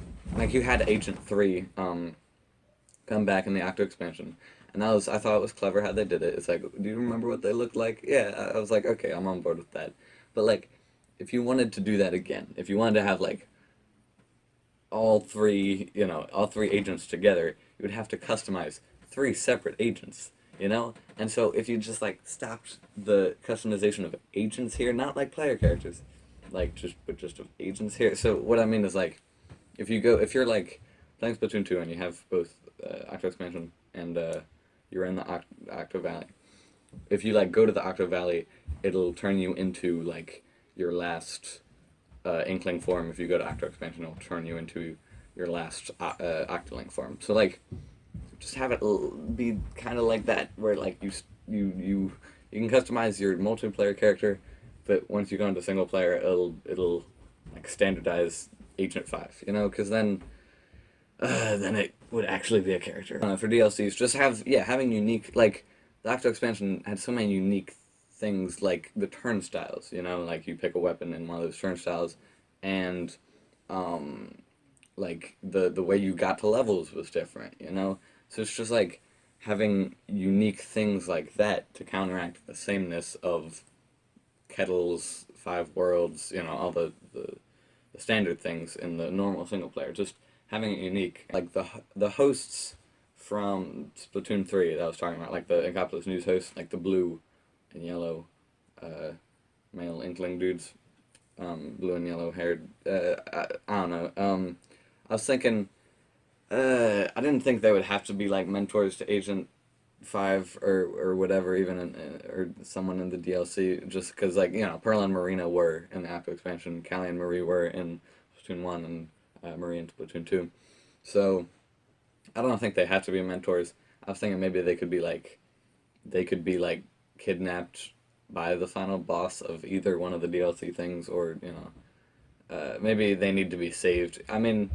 you had Agent 3 come back in the Octo expansion, and I thought it was clever how they did it. It's like, do you remember what they looked like? Yeah, I was like, okay, I'm on board with that. But like if you wanted to do that again, if you wanted to have like all three agents together, you would have to customize three separate agents. And so if you just like stopped the customization of agents here, not like player characters, like just of agents here. So what I mean is like, if you're like playing Splatoon 2 and you have both Octo Expansion and you're in the Octo Valley. If you like go to the Octo Valley, it'll turn you into like your last Inkling form. If you go to Octo Expansion, it'll turn you into your last Octoling form. So like, just have it be kind of like that, where like you can customize your multiplayer character, but once you go into single player, it'll like standardize Agent 5, you know, because then it would actually be a character. For DLCs, just having unique, like, the Octo Expansion had so many unique things, like the turnstiles, you know, like you pick a weapon in one of those turnstiles, and, like, the way you got to levels was different, you know? So it's just, like, having unique things like that to counteract the sameness of Kettle's 5 worlds, you know, all the standard things in the normal single player. Just having it unique. Like the hosts from Splatoon 3 that I was talking about, like the Inkopolis News hosts, like the blue and yellow male Inkling dudes, blue and yellow haired, I don't know. I was thinking, I didn't think they would have to be like mentors to Agent 5 or whatever, even or someone in the DLC, just because, like, you know, Pearl and Marina were in the Octo Expansion, Callie and Marie were in Splatoon 1, and Marie in Splatoon 2. So I don't think they have to be mentors. I was thinking maybe they could be like kidnapped by the final boss of either one of the DLC things, or, you know, maybe they need to be saved. I mean,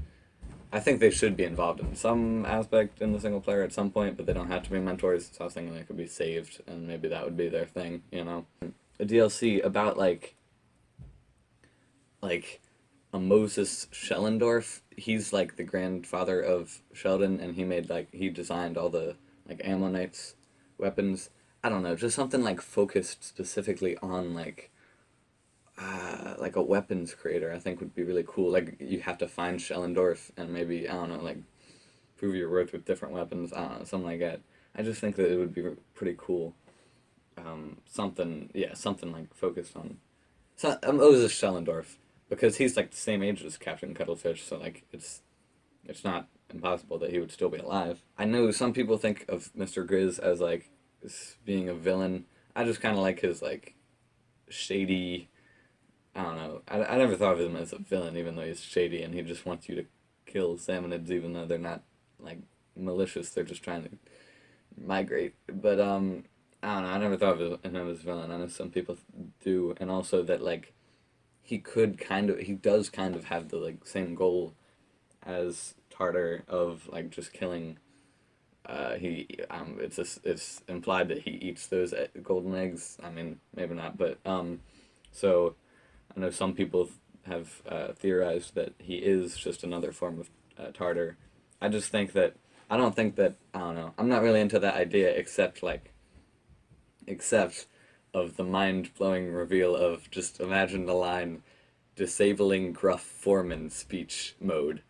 I think they should be involved in some aspect in the single player at some point, but they don't have to be mentors, so I was thinking they could be saved, and maybe that would be their thing, you know? A DLC about, like a Moses Schellendorf. He's, like, the grandfather of Sheldon, and he designed all the, like, Ammonites weapons. I don't know, just something, like, focused specifically on, like a weapons creator, I think would be really cool. Like, you have to find Schellendorf and maybe, I don't know, like, prove your worth with different weapons. I don't know, something like that. I just think that it would be pretty cool. Something like focused on. Moses Schellendorf, because he's like the same age as Captain Cuttlefish, so like it's not impossible that he would still be alive. I know some people think of Mr. Grizz as like being a villain. I just kind of like his like shady. I don't know. I never thought of him as a villain, even though he's shady and he just wants you to kill salmonids, even though they're not like malicious. They're just trying to migrate. But I don't know. I never thought of him as a villain. I know some people do, and also that like he does kind of have the like same goal as Tartar of like just killing. It's implied that he eats those golden eggs. I mean, maybe not, but so. I know some people have theorized that he is just another form of Tartar. I don't think that, I don't know, I'm not really into that idea, except of the mind-blowing reveal of, just imagine the line, disabling Gruff Foreman speech mode.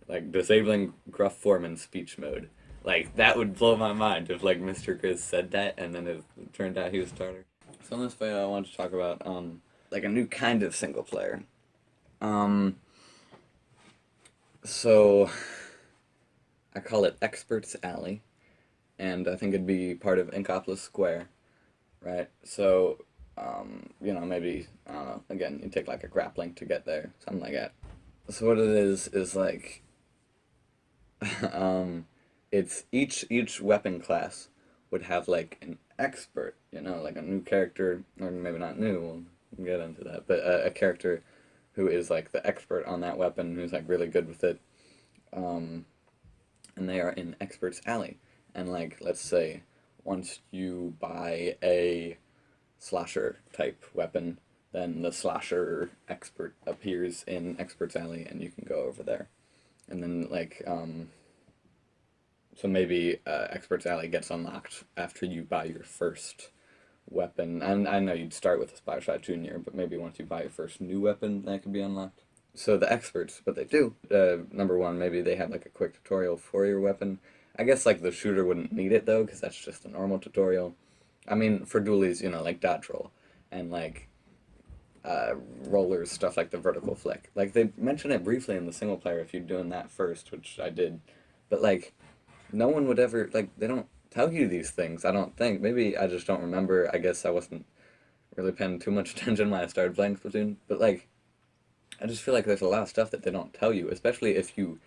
Like, disabling Gruff Foreman speech mode. Like, that would blow my mind if, like, Mr. Grizz said that, and then it turned out he was Tartar. So in this video I wanted to talk about, like a new kind of single player. So I call it Experts Alley, and I think it'd be part of Inkopolis Square, right? So, you know, maybe, I don't know, again, you take like a grappling to get there, something like that. So what it is like, it's each weapon class would have like an expert, you know, like a new character, or maybe not new, we'll get into that, but a character who is like the expert on that weapon, who's like really good with it, and they are in Experts Alley. And like, let's say once you buy a slasher type weapon, then the slasher expert appears in Experts Alley, and you can go over there. And then like, so maybe Experts Alley gets unlocked after you buy your first weapon. And I know you'd start with a Splattershot Junior, but maybe once you buy your first new weapon, that could be unlocked. So the experts, what they do, number one, maybe they have like a quick tutorial for your weapon. I guess like the shooter wouldn't need it though, because that's just a normal tutorial. I mean, for dualies, you know, like dodge roll, and like rollers, stuff like the vertical flick. Like, they mention it briefly in the single player if you're doing that first, which I did. But, like, no one would ever, like, they don't tell you these things, I don't think. Maybe I just don't remember. I guess I wasn't really paying too much attention when I started playing Splatoon. But, like, I just feel like there's a lot of stuff that they don't tell you, especially if you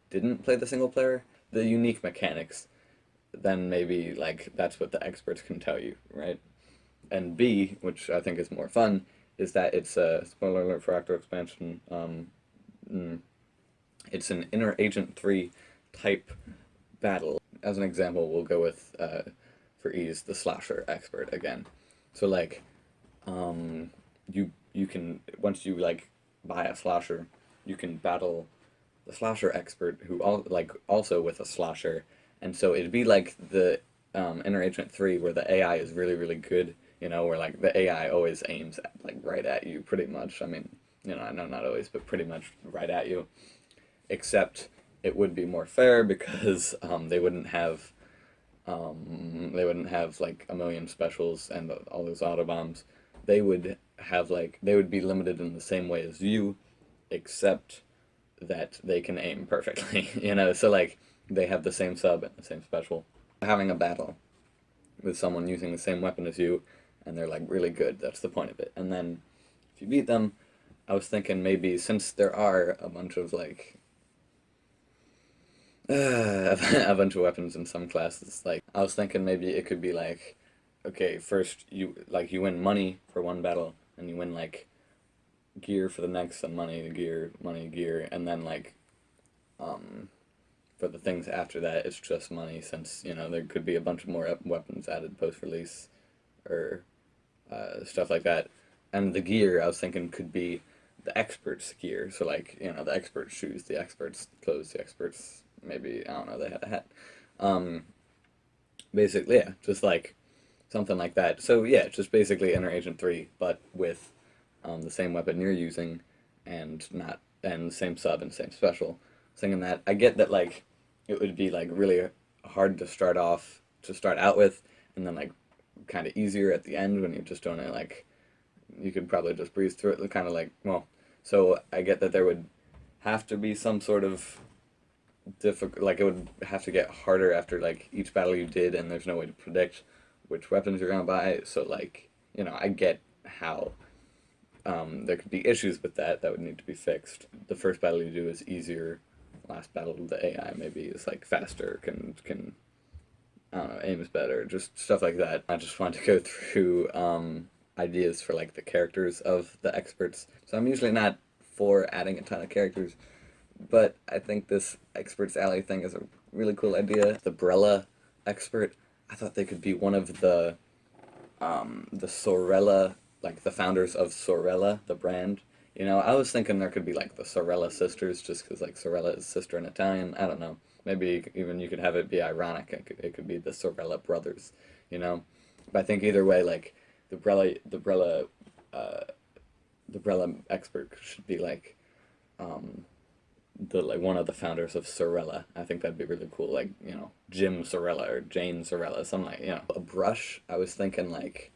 didn't play the single player. The unique mechanics, then maybe, like, that's what the experts can tell you, right? And B, which I think is more fun, is that it's a, spoiler alert for Octo Expansion, it's an Inner Agent 3 type battle. As an example, we'll go with, for ease, the Slasher expert again. So, like, you can, once you, like, buy a Slasher, you can battle the Slasher expert, who, also with a Slasher, and so it'd be like the, Inner Agent 3, where the AI is really, really good, you know, where, like, the AI always aims, at, like, right at you, pretty much. I mean, you know, I know not always, but pretty much right at you, except it would be more fair because, they wouldn't have, like, a million specials and all those auto bombs. They would have, like, they would be limited in the same way as you, except that they can aim perfectly, you know, so, like, they have the same sub and the same special. Having a battle with someone using the same weapon as you, and they're, like, really good, that's the point of it. And then, if you beat them, I was thinking maybe, since there are a bunch of, like, a bunch of weapons in some classes, like, I was thinking maybe it could be, like, okay, first, you win money for one battle, and you win, like, gear for the next, and money, gear, and then, like, for the things after that, it's just money, since, you know, there could be a bunch of more weapons added post-release, or, stuff like that. And the gear, I was thinking, could be the experts' gear, so, like, you know, the experts' shoes, the experts' clothes, the experts', maybe, I don't know, they had a hat. Basically, yeah, just, like, something like that. So, yeah, just basically Inner Agent 3, but with, the same weapon you're using, and the same sub and same special. Thinking that, I get that, like, it would be, like, really hard to start out with, and then, like, kind of easier at the end when you're just doing it, like, you could probably just breeze through it, kind of like, well, so I get that there would have to be some sort of difficult, like, it would have to get harder after, like, each battle you did, and there's no way to predict which weapons you're gonna buy, so, like, you know, I get how, there could be issues with that would need to be fixed. The first battle you do is easier, last battle the AI maybe is, like, faster, can I don't know, aims better, just stuff like that. I just wanted to go through, ideas for, like, the characters of the experts. So I'm usually not for adding a ton of characters, but I think this Experts Alley thing is a really cool idea. The Brella expert, I thought they could be one of the Sorella, like, the founders of Sorella, the brand. You know, I was thinking there could be, like, the Sorella sisters, just because, like, Sorella is sister in Italian. I don't know. Maybe even you could have it be ironic. It could be the Sorella brothers, you know? But I think either way, like, the Brella expert should be, like, one of the founders of Sorella. I think that'd be really cool. Like, you know, Jim Sorella or Jane Sorella, something like, you know. A brush, I was thinking, like,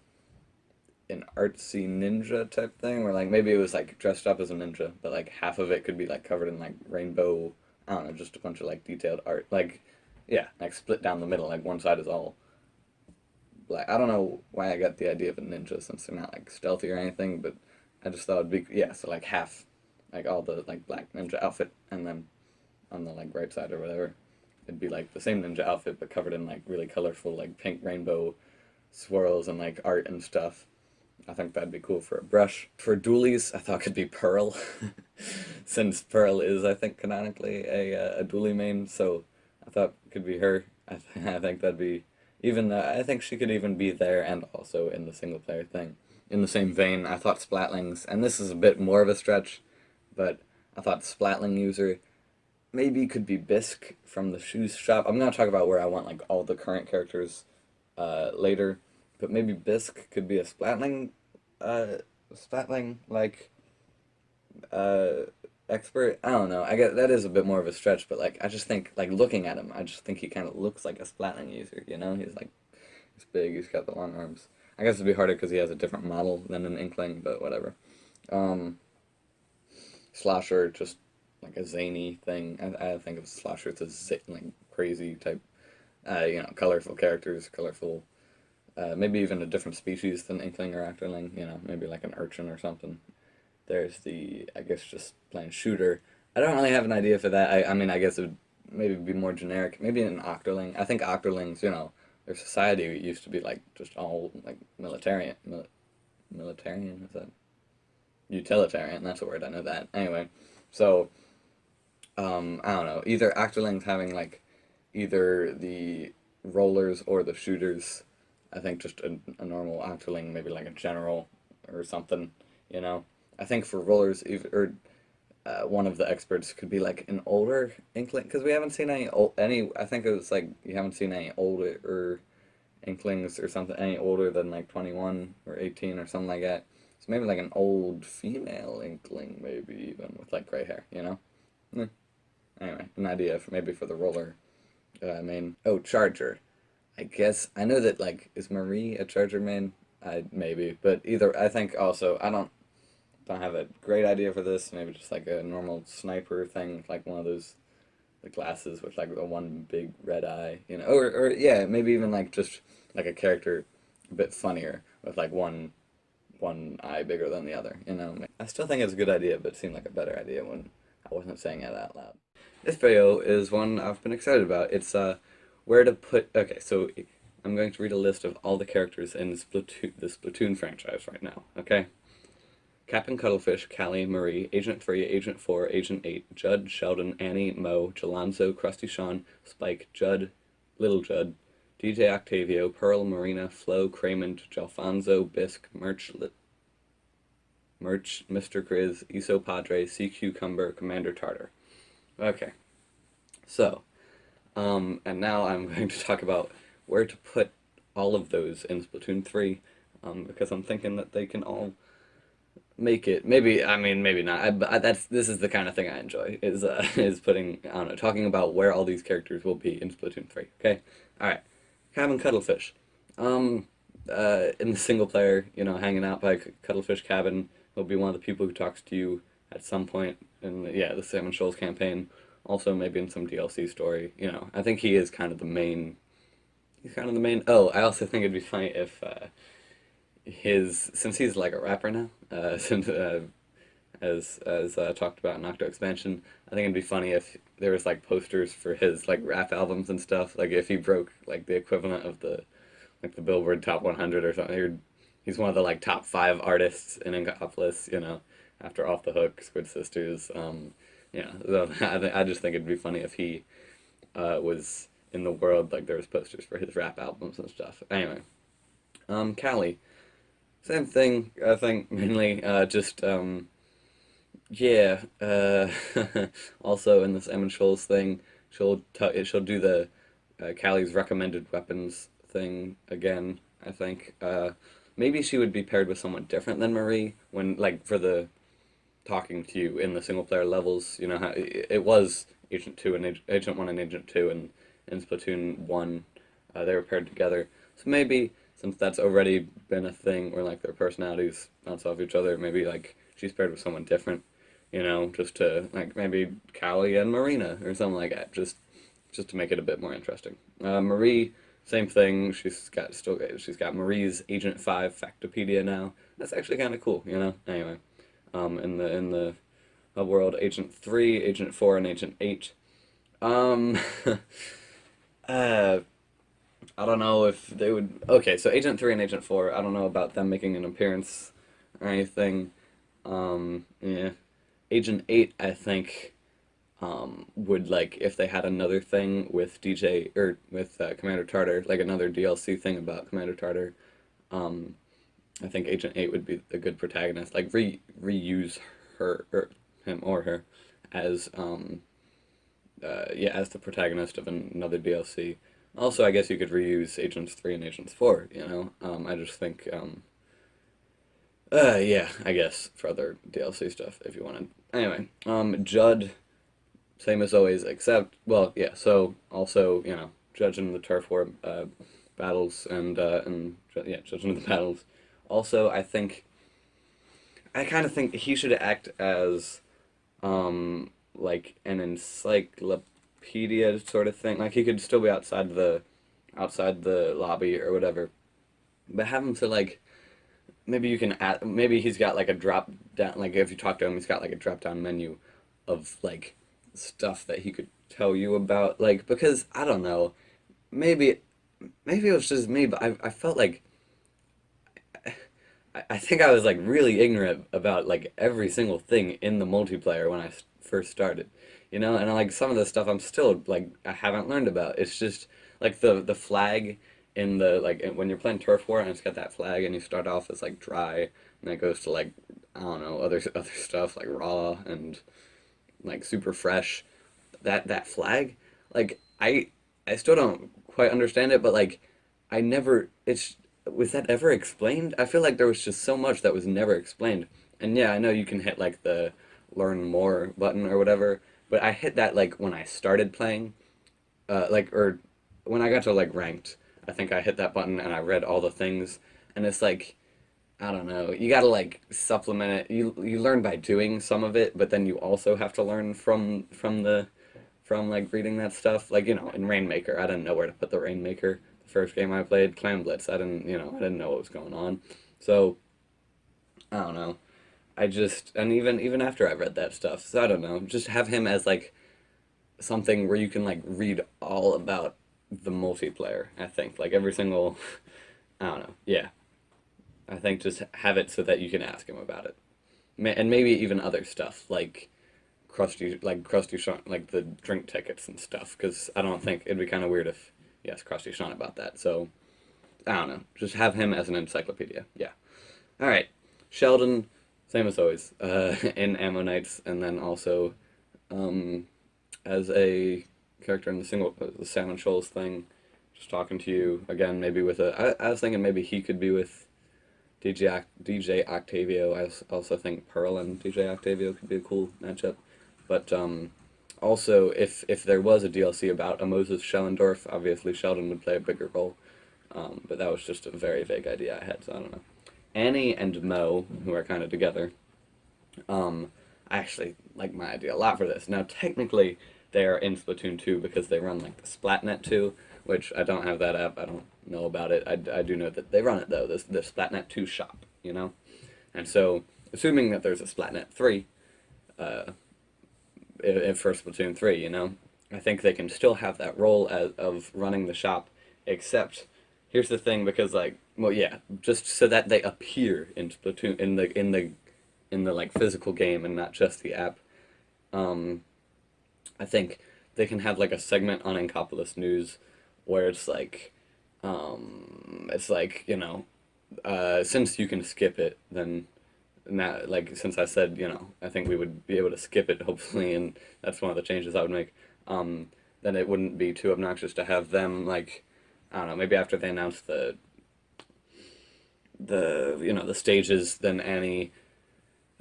an artsy ninja type thing, where, like, maybe it was, like, dressed up as a ninja, but, like, half of it could be, like, covered in, like, rainbow, I don't know, just a bunch of, like, detailed art. Like, yeah, like, split down the middle, like, one side is all black. I don't know why I got the idea of a ninja, since they're not, like, stealthy or anything, but I just thought it'd be, yeah, so, like, half, like, all the, like, black ninja outfit, and then on the, like, right side or whatever, it'd be, like, the same ninja outfit, but covered in, like, really colorful, like, pink rainbow swirls and, like, art and stuff. I think that'd be cool for a brush. For dualies, I thought could be Pearl, since Pearl is, I think, canonically a dualie main, so I thought it could be her. I think that'd be, even, I think she could even be there and also in the single player thing. In the same vein, I thought Splatlings, and this is a bit more of a stretch, but I thought Splatling user maybe could be Bisque from the shoes shop. I'm gonna talk about where I want, like, all the current characters later, but maybe Bisque could be a Splatling, like, expert. I don't know. I get that is a bit more of a stretch, but, like, I just think, like, looking at him, I just think he kind of looks like a Splatling user. You know, he's, like, he's big. He's got the long arms. I guess it'd be harder because he has a different model than an Inkling, but whatever. Um, Slasher, just like a zany thing. I think of Slasher as a like crazy type, colorful characters, colorful, maybe even a different species than Inkling or Actorling, maybe like an urchin or something. There's I guess, just plain shooter. I don't really have an idea for that. I mean, I guess it would maybe be more generic. Maybe an Octoling. I think Octolings, their society used to be like just all like militarian, is that? Utilitarian, that's the word, I know that. Anyway, so, I don't know. Either Octolings having like either the rollers or the shooters. I think just a normal Octoling, maybe like a general or something, you know. I think for rollers, or one of the experts could be like an older Inkling, because we haven't seen any. I think it was like you haven't seen any older Inklings or something any older than like 21 or 18 or something like that. So maybe like an old female Inkling, maybe even with like gray hair, you know. Hmm. Anyway, an idea for maybe for the roller. Charger. I guess I know that like is Marie a Charger main? I maybe, but either I think also I don't have a great idea for this. Maybe just like a normal sniper thing, like one of those the glasses with like the one big red eye, or yeah, maybe even like just like a character a bit funnier with like one eye bigger than the other. I still think it's a good idea, but it seemed like a better idea when I wasn't saying it out loud. This video is one I've been excited about. It's where to put. Okay, so I'm going to read a list of all the characters in the Splatoon franchise right now. Okay. Captain Cuttlefish, Callie, Marie, Agent 3, Agent 4, Agent 8, Judd, Sheldon, Annie, Mo, Jalonzo, Krusty Sean, Spike, Judd, Little Judd, DJ Octavio, Pearl, Marina, Flo, Craymond, Jalfonzo, Bisque, Merch, Mr. Grizz, Iso Padre, Sea Cucumber, Commander Tartar. Okay, so, and now I'm going to talk about where to put all of those in Splatoon 3, because I'm thinking that they can all make it. Maybe, I mean, maybe not. This is the kind of thing I enjoy, is is putting, I don't know, talking about where all these characters will be in Splatoon 3, okay? Alright, Cabin Cuttlefish. In the single player, hanging out by Cuttlefish Cabin, he'll be one of the people who talks to you at some point in, the Salmon Shoals campaign. Also, maybe in some DLC story, I think he is kind of the main. He's kind of the main. Oh, I also think it'd be funny if since he's like a rapper now, since as talked about in Octo Expansion, I think it'd be funny if there was like posters for his like rap albums and stuff. Like if he broke like the equivalent of the Billboard Top 100 or something. He's one of the like top 5 artists in Inkopolis, after Off the Hook, Squid Sisters. So I just think it'd be funny if he was in the world, like there was posters for his rap albums and stuff. Anyway, Callie, same thing. I think mainly just yeah. Also in this Salmon Shoals thing, she'll do the Callie's recommended weapons thing again. I think maybe she would be paired with someone different than Marie when like for the talking to you in the single player levels. You know how it was Agent 2 and Agent 1 and Agent 2 and in Splatoon 1 they were paired together. So maybe since that's already been a thing where like their personalities bounce off each other, maybe like she's paired with someone different, just to like maybe Callie and Marina or something like that, just to make it a bit more interesting. Marie, same thing. She's got Marie's Agent 5 Factopedia now. That's actually kind of cool, Anyway, in the hub world, Agent 3, Agent 4, and Agent 8. Uh, I don't know if they would. Okay, so Agent 3 and Agent 4, I don't know about them making an appearance or anything. Yeah. Agent 8, I think, would, like, if they had another thing with DJ, or with Commander Tartar, like another DLC thing about Commander Tartar, um, I think Agent 8 would be a good protagonist. Like, reuse her, or him or her, as, as the protagonist of another DLC. Also, I guess you could reuse Agents 3 and Agents 4, I just think, yeah, I guess, for other DLC stuff, if you wanted. Anyway, Judd, same as always, except, well, yeah, so, also, judging the turf war, battles, and, yeah, judging the battles. Also, I think, I kind of think he should act as like an encyclopedia sort of thing. Like he could still be outside the lobby or whatever, but have him to like maybe you can add, maybe he's got like a drop down, like if you talk to him he's got like a drop down menu of like stuff that he could tell you about, like, because I don't know, maybe maybe it was just me, but I felt like I think I was like really ignorant about like every single thing in the multiplayer when I first started, you know, and like some of the stuff I'm still like I haven't learned about. It's just like the flag in the like when you're playing turf war and it's got that flag and you start off as like dry and then it goes to like I don't know other stuff like raw and like super fresh. That flag, like I still don't quite understand it, but like I never it's was that ever explained? I feel like there was just so much that was never explained. And yeah, I know you can hit like the learn more button or whatever, but I hit that like when I started playing, like or when I got to like ranked. I think I hit that button and I read all the things, and it's like I don't know. You gotta like supplement it. You learn by doing some of it, but then you also have to learn from like reading that stuff. Like in Rainmaker, I didn't know where to put the Rainmaker. The first game I played, Clan Blitz, I didn't know what was going on. So I don't know. I just and even after I read that stuff, so I don't know. Just have him as like something where you can like read all about the multiplayer. I think like every single. I don't know. Yeah, I think just have it so that you can ask him about it, and maybe even other stuff like Krusty Sean, like the drink tickets and stuff. Because I don't think it'd be kind of weird if yes, Krusty Sean about that. So I don't know. Just have him as an encyclopedia. Yeah. All right. Sheldon, same as always, in Ammonites, and then also um, as a character in the Salmon Shoals thing. Just talking to you again, maybe with I was thinking maybe he could be with DJ Octavio. Also think Pearl and DJ Octavio could be a cool matchup. But also, if there was a DLC about a Moses Schellendorf, obviously Sheldon would play a bigger role. But that was just a very vague idea I had, so I don't know. Annie and Mo, who are kind of together, I actually like my idea a lot for this. Now, technically, they are in Splatoon 2 because they run like the Splatnet 2, which I don't have that app. I don't know about it. I do know that they run it though. The Splatnet 2 shop, you know. And so, assuming that there's a Splatnet 3, if for Splatoon 3, you know, I think they can still have that role of running the shop, except here's the thing because like well yeah just so that they appear in Splatoon in the like physical game and not just the app. um I think they can have like a segment on Inkopolis News where it's like since you can skip it, then now like since I said I think we would be able to skip it hopefully, and that's one of the changes I would make. Then it wouldn't be too obnoxious to have them like I don't know, maybe after they announce the stages, then Annie,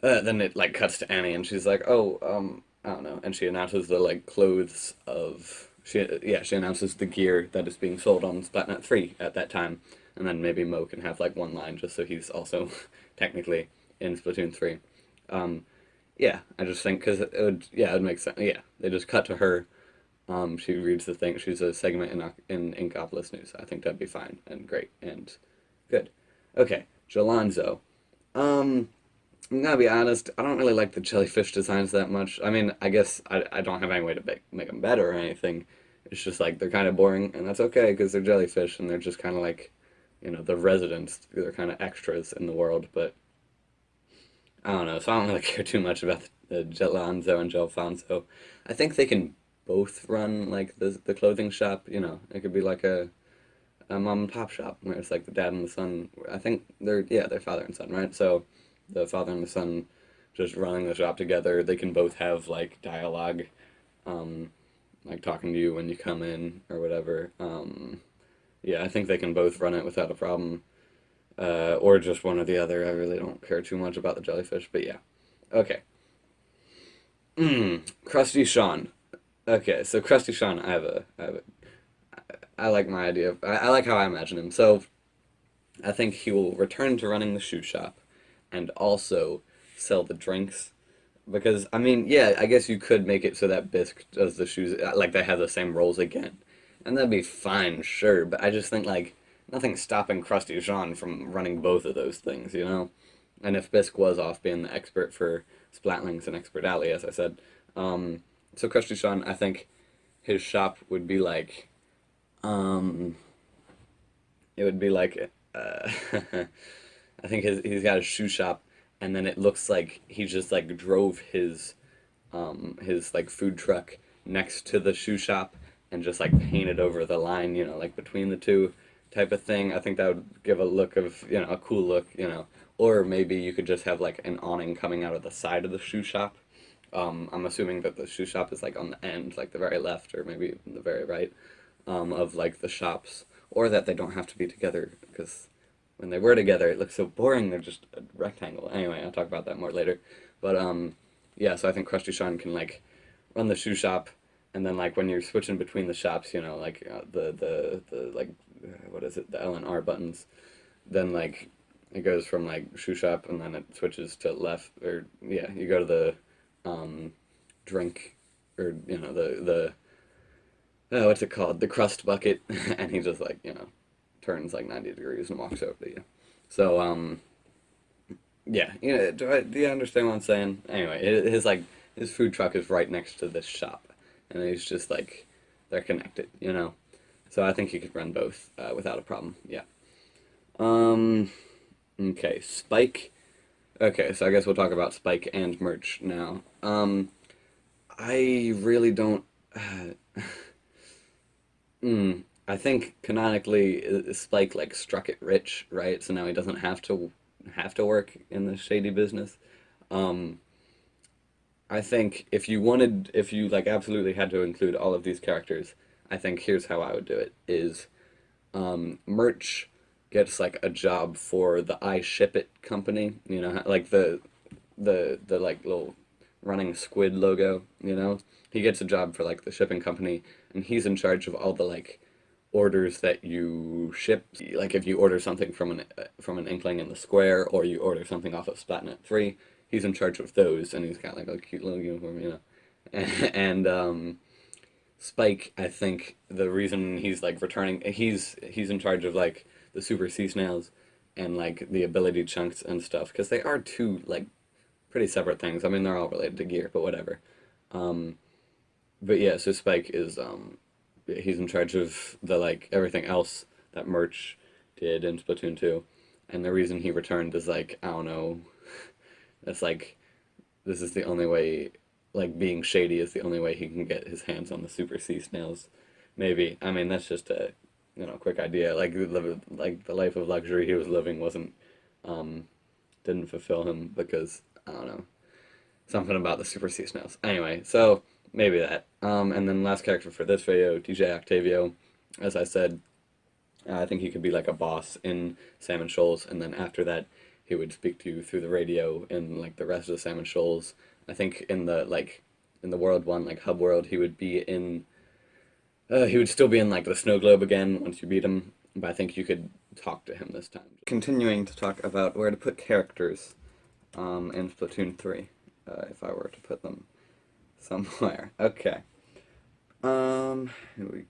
then it like cuts to Annie and she's like, oh, I don't know, and she announces the like clothes of she announces the gear that is being sold on Splatnet 3 at that time, and then maybe Mo can have like one line just so he's also technically in Splatoon 3. Yeah, I just think because it would make sense. Yeah, they just cut to her. She reads the thing. She's a segment in Inkopolis News. I think that'd be fine and great and good. Okay, Jalonzo. I'm gonna be honest. I don't really like the jellyfish designs that much. I mean, I guess I don't have any way to make them better or anything. It's just like they're kind of boring, and that's okay because they're jellyfish and they're just kind of like, the residents. They're kind of extras in the world, but I don't know. So I don't really care too much about the Jalonzo and Gelfonso. I think they can both run like the clothing shop. It could be like a mom and pop shop where it's like the dad and the son. I think they're father and son, right? So the father and the son just running the shop together. They can both have like dialogue, like talking to you when you come in or whatever. Yeah, I think they can both run it without a problem, or just one or the other. I really don't care too much about the jellyfish, but yeah. Okay. Krusty Sean. Okay, so Krusty Sean, I like my idea. I like how I imagine him. So I think he will return to running the shoe shop, and also sell the drinks. Because, I mean, yeah, I guess you could make it so that Bisque does the shoes, like they have the same roles again. And that'd be fine, sure, but I just think, like, nothing's stopping Krusty Jean from running both of those things, you know? And if Bisque was off being the expert for Splatlings and Expert Alley, as I said, so Krusty Jean, I think his shop would be like, um, it would be like, I think he's got a shoe shop, and then it looks like he just like drove his like food truck next to the shoe shop and just like painted over the line, you know, like between the two type of thing. I think that would give a look of, you know, a cool look, you know. Or maybe you could just have like an awning coming out of the side of the shoe shop. I'm assuming that the shoe shop is like on the end, like the very left or maybe even the very right, of like the shops, or that they don't have to be together because when they were together it looks so boring. They're just a rectangle. Anyway, I'll talk about that more later. But yeah, so I think Krusty Sean can like run the shoe shop, and then like when you're switching between the shops, you know, like the like what is it, the L and R buttons, then like it goes from like shoe shop and then it switches to left, or yeah, you go to the drink, or you know the what's it called, the crust bucket, and he just like, you know, turns like 90 degrees and walks over to you. So yeah, you know, do you understand what I'm saying? Anyway, his like his food truck is right next to this shop, and he's just like they're connected, you know. So I think he could run both without a problem. Yeah. Um. Okay, Spike. Okay, so I guess we'll talk about Spike and merch now. I really don't. I think canonically, Spike like struck it rich, right? So now he doesn't have to work in the shady business. Um, I think if you like absolutely had to include all of these characters, I think here's how I would do it: is merch gets like a job for the I Ship It company, you know, like the like little running squid logo, you know. He gets a job for like the shipping company, and he's in charge of all the like orders that you ship. Like if you order something from an Inkling in the Square, or you order something off of Splatnet 3, he's in charge of those, and he's got like a cute little uniform, you know. And Spike, I think the reason he's like returning, he's in charge of like the super sea snails and like the ability chunks and stuff, because they are two like pretty separate things. I mean, they're all related to gear, but whatever. Um, but yeah, so Spike is he's in charge of the like everything else that merch did in Splatoon 2, and the reason he returned is like, I don't know, that's like, this is the only way, like being shady is the only way he can get his hands on the super sea snails. Maybe. I mean, that's just a, you know, quick idea. Like the life of luxury he was living wasn't um didn't fulfill him because I don't know, something about the super sea snails. Anyway, so maybe that. And then last character for this video, DJ Octavio. As I said, I think he could be like a boss in Salmon Shoals, and then after that, he would speak to you through the radio in like the rest of the Salmon Shoals. I think in the like in the World One, like Hub World, he would be in. He would still be in like the snow globe again once you beat him, but I think you could talk to him this time. Continuing to talk about where to put characters in Splatoon 3, if I were to put them somewhere. Okay. Here we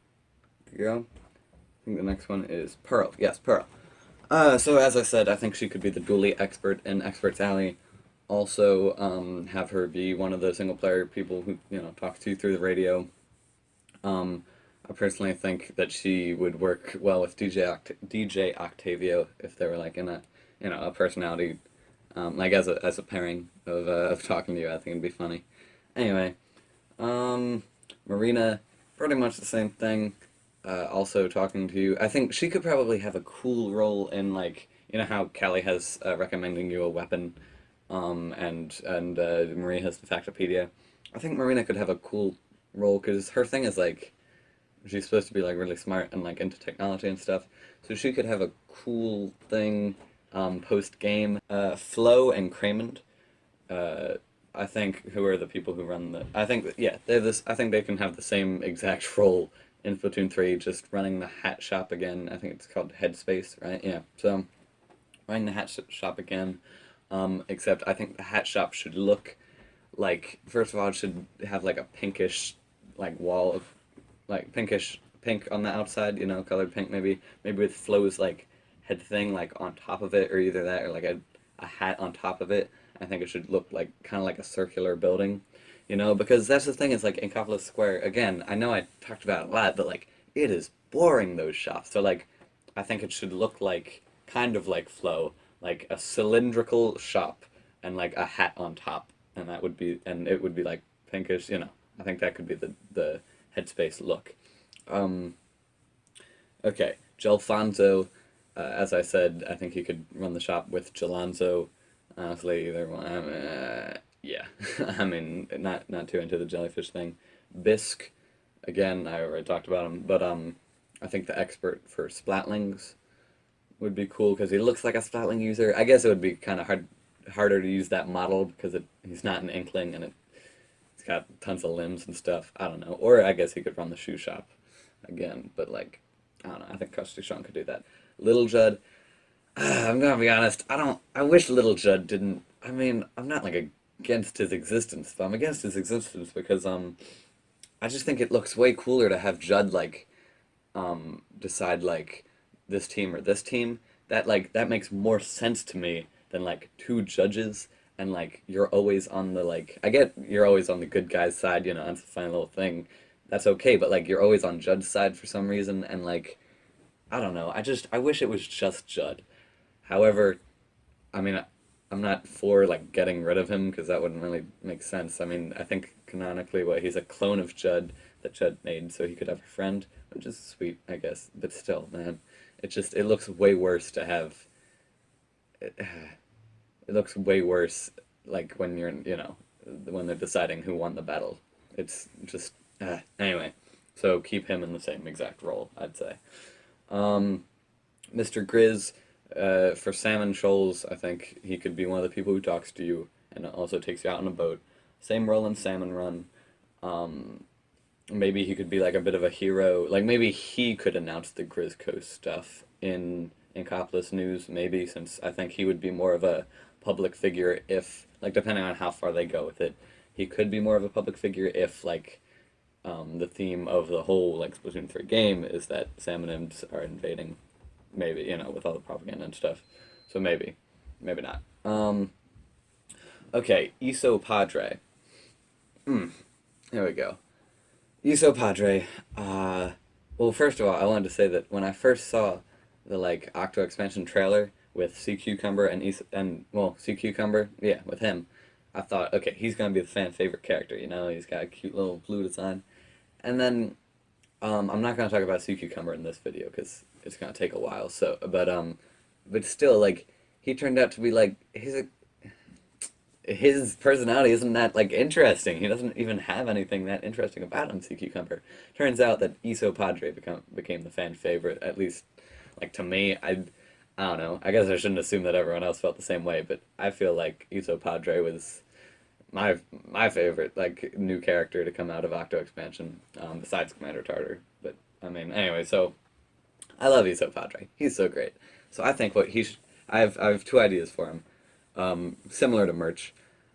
go. I think the next one is Pearl. Yes, Pearl. So as I said, I think she could be the dually expert in Expert's Alley. Also, have her be one of the single player people who, you know, talks to you through the radio. I personally think that she would work well with DJ Octavio if they were like in a, you know, a personality, like as a pairing of talking to you. I think it'd be funny. Anyway, Marina, pretty much the same thing. Also talking to you. I think she could probably have a cool role in like, you know how Callie has recommending you a weapon, and Maria has the Factopedia. I think Marina could have a cool role because her thing is like she's supposed to be like really smart and like into technology and stuff. So she could have a cool thing post game. Flo and Craymond. I think who are the people who run the. I think yeah, they're this. I think they can have the same exact role in Splatoon 3, just running the hat shop again. I think it's called Headspace, right? Yeah. So running the hat shop again. Except I think the hat shop should look like, first of all, it should have like a pinkish like wall of like pinkish pink on the outside, colored pink maybe with Flo's like head thing like on top of it, or either that or like a hat on top of it. I think it should look like kind of like a circular building, because that's the thing is like in Inkopolis Square again. I know I talked about it a lot, but like it is boring those shops. So like I think it should look like kind of like Flo, like a cylindrical shop and like a hat on top, and it would be like pinkish. I think that could be the headspace look. Um, okay, Gelfonso, as I said, I think he could run the shop with Gelonzo. Honestly, either one. Yeah, I mean, not too into the jellyfish thing. Bisque, again, I already talked about him, but I think the expert for Splatlings would be cool because he looks like a Splatling user. I guess it would be kind of harder to use that model because he's not an Inkling and it's got tons of limbs and stuff. I don't know. Or I guess he could run the shoe shop again, but like, I don't know. I think Custody Sean could do that. Little Judd, I'm gonna be honest. I wish Little Judd didn't. I mean, I'm not like against his existence, but I'm against his existence because I just think it looks way cooler to have Judd like decide like this team or this team. That makes more sense to me than like two judges and like you're always on the like I get you're always on the good guy's side, it's a fine little thing. That's okay, but like you're always on Judd's side for some reason and like I don't know. I wish it was just Judd. However, I mean I'm not for like getting rid of him because that wouldn't really make sense. I mean, I think canonically what he's a clone of Judd that Judd made so he could have a friend, which is sweet, I guess. But still, man, it looks way worse to have it, it looks way worse like when when they're deciding who won the battle. It's just anyway. So keep him in the same exact role, I'd say. Mr. Grizz, for Salmon Shoals, I think he could be one of the people who talks to you and also takes you out on a boat. Same role in Salmon Run. Maybe he could be like a bit of a hero. Like maybe he could announce the Grizz Coast stuff in Inkopolis News, maybe, since I think he would be more of a public figure if, like, depending on how far they go with it, he could be more of a public figure if, like, the theme of the whole, like, Splatoon 3 game is that salmon imps are invading, maybe, with all the propaganda and stuff. So maybe. Maybe not. Okay, Iso Padre. Here we go. Iso Padre. Well, first of all, I wanted to say that when I first saw the like Octo expansion trailer with Sea Cucumber and Sea Cucumber, yeah, with him, I thought, okay, he's gonna be the fan favorite character. He's got a cute little blue design, and then I'm not gonna talk about Sea Cucumber in this video because it's gonna take a while. So, but still, like he turned out to be like his personality isn't that like interesting. He doesn't even have anything that interesting about him. Sea Cucumber. Turns out that Iso Padre became the fan favorite. At least, like to me, I don't know. I guess I shouldn't assume that everyone else felt the same way, but I feel like Iso Padre was my favorite like new character to come out of Octo expansion, besides Commander Tartar. But I mean, anyway, so I love Iso Padre. He's so great. So I think what I have two ideas for him. Similar to Merch.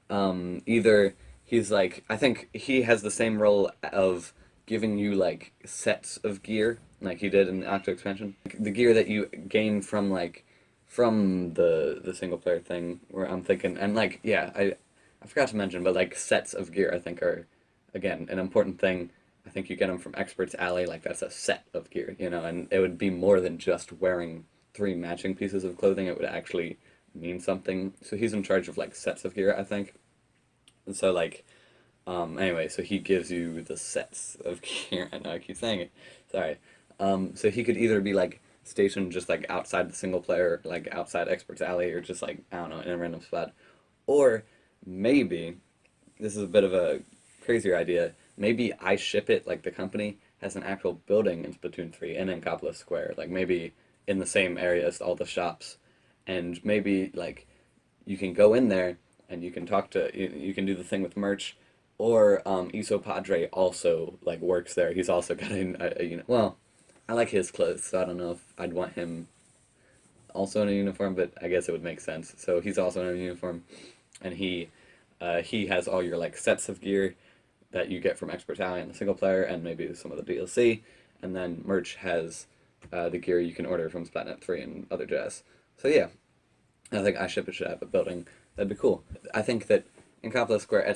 Either he's like, I think he has the same role of giving you like sets of gear, like he did in the Octo expansion. The gear that you gain from the single player thing, where I'm thinking, and like, yeah, I forgot to mention, but like sets of gear I think are, again, an important thing. I think you get them from Expert's Alley, like that's a set of gear, and it would be more than just wearing 3 matching pieces of clothing. It would actually mean something. So he's in charge of like sets of gear, I think. And so like anyway, so he gives you the sets of gear. I know I keep saying it. Sorry. So he could either be like stationed just like outside the single player, like outside Expert's Alley, or just like, I don't know, in a random spot. Or maybe this is a bit of a crazier idea. Maybe I Ship It, like the company has an actual building in Splatoon 3 in Inkopolis Square, like maybe in the same area as all the shops. And maybe like you can go in there and you can talk to you can do the thing with Merch, or Iso Padre also like works there. He's also got well, I like his clothes, so I don't know if I'd want him also in a uniform, but I guess it would make sense. So he's also in a uniform, and he has all your like sets of gear that you get from X Battalion, the single player, and maybe some of the DLC. And then Merch has the gear you can order from Splatnet 3 and other jazz. So yeah, I think iShip It should have a building. That'd be cool. I think that in Capitol Square,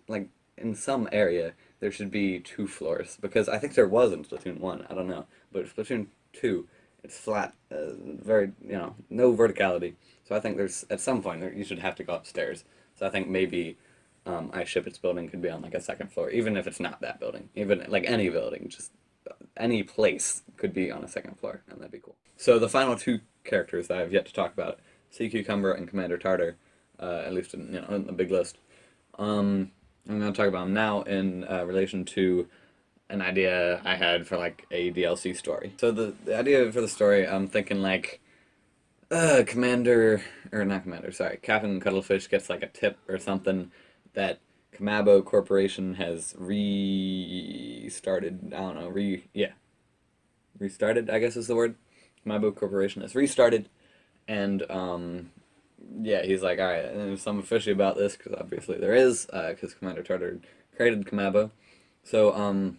like in some area, there should be 2 floors, because I think there was in Splatoon 1. I don't know, but Splatoon 2, it's flat, very, no verticality. So I think there's at some point you should have to go upstairs. So I think maybe iShip It's building could be on like a 2nd floor, even if it's not that building. Even like any building, just any place could be on a 2nd floor, and that'd be cool. So the final 2 characters that I have yet to talk about, Sea Cucumber and Commander Tartar, at least in the big list. I'm going to talk about them now in relation to an idea I had for like a DLC story. So the idea for the story, I'm thinking like Captain Cuttlefish gets like a tip or something that Kamabo Corporation has restarted. I don't know, restarted, I guess is the word. Kamabo Corporation has restarted, and yeah, he's like, alright, and there's some fishy about this, because obviously there is, because Commander Tartar created Kamabo. So,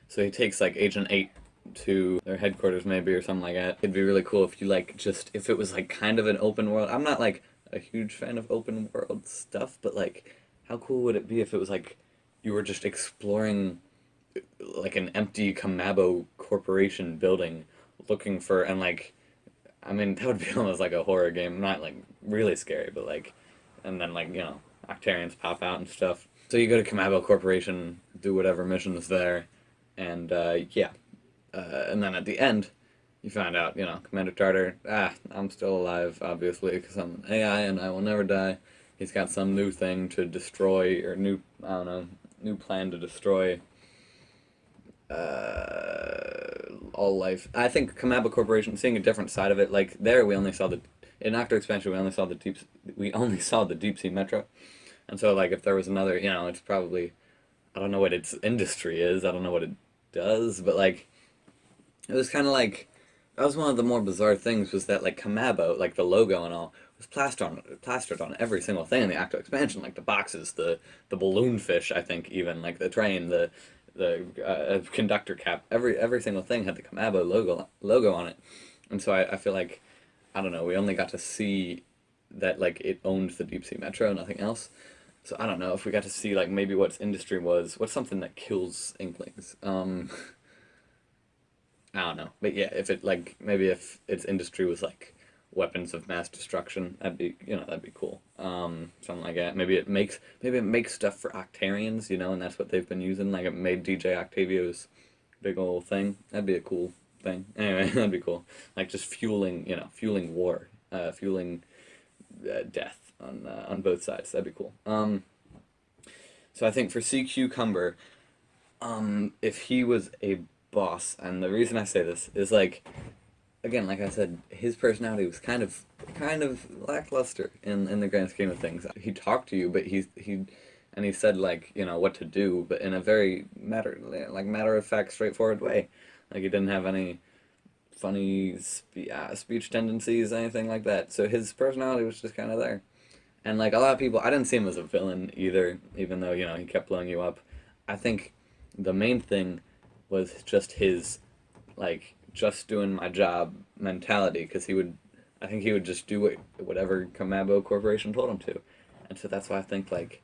so he takes, like, Agent 8 to their headquarters, maybe, or something like that. It'd be really cool if you, like, if it was, like, kind of an open world. I'm not, like, a huge fan of open world stuff, but, like, how cool would it be if it was, like, you were just exploring, like, an empty Kamabo Corporation building, looking for, and, like, I mean, that would be almost like a horror game. Not, like, really scary, but, like, and then, like, Octarians pop out and stuff. So you go to Kamabo Corporation, do whatever mission is there, and, yeah. And then at the end, you find out, Commander Tartar, I'm still alive, obviously, because I'm an AI and I will never die. He's got some new thing to destroy, or new plan to destroy all life. I think Kamaba Corporation, seeing a different side of it, like there we only saw in Octo Expansion we only saw the deep sea metro, and so like if there was another, it's probably, I don't know what its industry is, I don't know what it does, but like it was kind of like, that was one of the more bizarre things, was that like Kamabo, like the logo and all, was plastered on every single thing in the Octo Expansion, like the boxes, the balloon fish, I think, even like the train, the conductor cap, every single thing had the Kamabo logo on it, and so I feel like, I don't know, we only got to see that like it owned the deep sea metro, nothing else. So I don't know if we got to see like maybe what its industry was, what's something that kills Inklings. I don't know, but yeah, if it like maybe if its industry was like weapons of mass destruction, that'd be cool. Something like that. Maybe it makes stuff for Octarians, and that's what they've been using. Like it made DJ Octavio's big old thing. That'd be a cool thing. Anyway, that'd be cool. Like just fueling war, fueling death on both sides. That'd be cool. So I think for Sea Cucumber, if he was a boss, and the reason I say this is like, again, like I said, his personality was kind of lackluster in the grand scheme of things. He talked to you, but he said like what to do, but in a very matter of fact, straightforward way. Like he didn't have any funny speech tendencies, anything like that. So his personality was just kind of there. And like a lot of people, I didn't see him as a villain either, even though he kept blowing you up. I think the main thing was just his like just doing my job mentality, because I think he would just do whatever Kamabo Corporation told him to. And so that's why I think, like,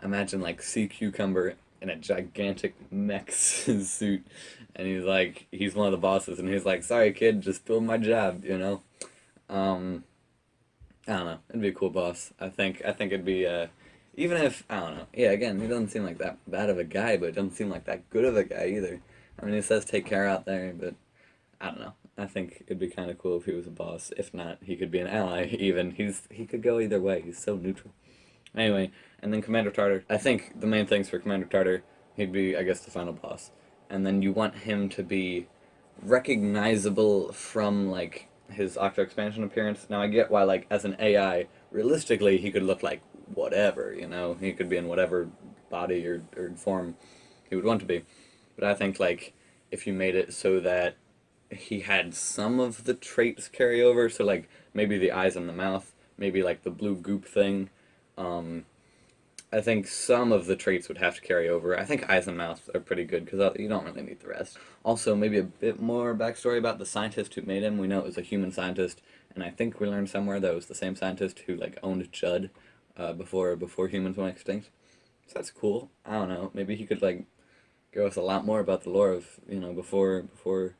imagine, like, Sea Cucumber in a gigantic mech suit, and he's one of the bosses, and he's like, sorry, kid, just doing my job, I don't know, it'd be a cool boss. I think it'd be, even if, I don't know, yeah, again, he doesn't seem like that bad of a guy, but it doesn't seem like that good of a guy either. I mean, he says take care out there, but I don't know. I think it'd be kind of cool if he was a boss. If not, he could be an ally, even. He could go either way. He's so neutral. Anyway, and then Commander Tartar. I think the main things for Commander Tartar, he'd be, I guess, the final boss. And then you want him to be recognizable from, like, his Octo Expansion appearance. Now, I get why, like, as an AI, realistically, he could look like whatever, He could be in whatever body or form he would want to be. But I think, like, if you made it so that he had some of the traits carry over. So like maybe the eyes and the mouth, maybe like the blue goop thing. Um, I think some of the traits would have to carry over. I think eyes and mouth are pretty good because you don't really need the rest. Also, maybe a bit more backstory about the scientist who made him. We know it was a human scientist, and I think we learned somewhere that it was the same scientist who like owned Judd before humans went extinct. So that's cool. I don't know. Maybe he could like give us a lot more about the lore of before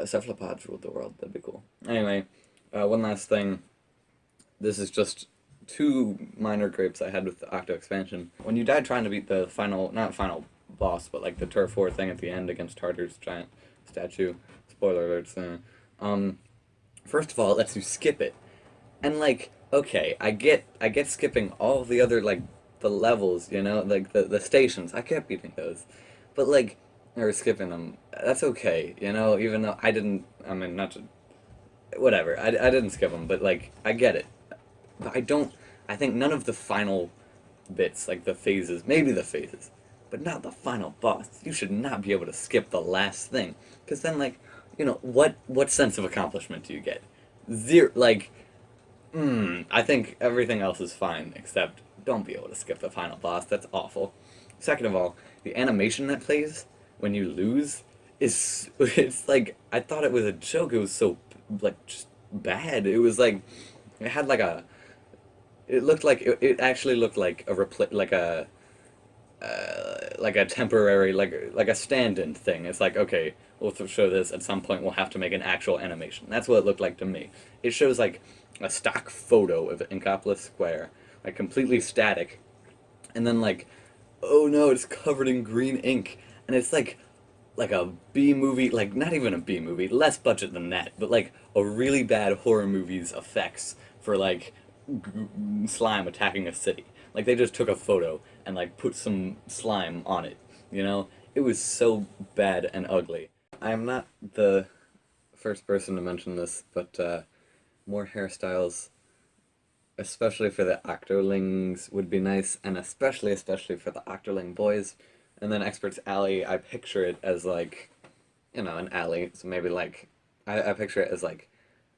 cephalopods ruled the world. That'd be cool. Anyway, one last thing. This is just two minor gripes I had with the Octo expansion. When you died trying to beat the final, not final boss, but like the Turf War thing at the end against Tartar's giant statue. Spoiler alerts. First of all, it lets you skip it, and like, okay, I get skipping all the other like the levels, like the stations. I kept beating those, but like, or skipping them. That's okay, Even though I didn't. I mean, not to. Whatever. I didn't skip them, but like, I get it. But I don't. I think none of the final bits, like the phases, maybe the phases, but not the final boss. You should not be able to skip the last thing, because then, like, what sense of accomplishment do you get? Zero. Like, I think everything else is fine, except don't be able to skip the final boss. That's awful. Second of all, the animation that plays when you lose is it's like I thought it was a joke. It was so like just bad. It was like it had like a it looked like it actually looked like a like a temporary like a stand-in thing. It's like, okay, we'll show this at some point. We'll have to make an actual animation. That's what it looked like to me. It shows like a stock photo of Inkopolis Square, like completely static, and then like, oh no, it's covered in green ink, and it's like a B movie, like not even a B movie, less budget than that, but like a really bad horror movie's effects for like slime attacking a city. Like they just took a photo and like put some slime on it, It was so bad and ugly. I am not the first person to mention this, but more hairstyles, especially for the Octolings, would be nice, and especially for the Octoling boys. And then Expert's Alley, I picture it as like, an alley. So maybe like, I picture it as like,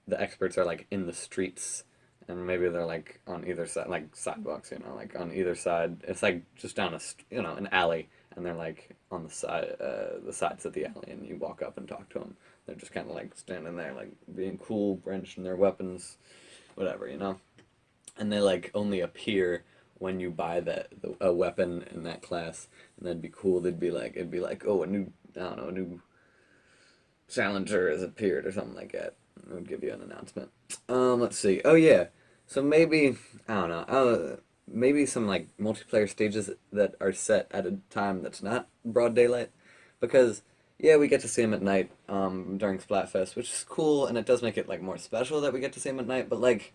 the experts are like in the streets, and maybe they're like on either side, like sidewalks, like on either side. It's like just down an alley, and they're like on the sides of the alley, and you walk up and talk to them. They're just kind of like standing there, like being cool, brandishing their weapons, whatever, And they like only appear when you buy a weapon in that class, and that'd be cool. It'd be like, oh, a new challenger has appeared or something like that. It would give you an announcement. Let's see. Oh yeah, so maybe I don't know. Maybe some like multiplayer stages that are set at a time that's not broad daylight, because yeah, we get to see them at night during Splatfest, which is cool, and it does make it like more special that we get to see them at night. But like,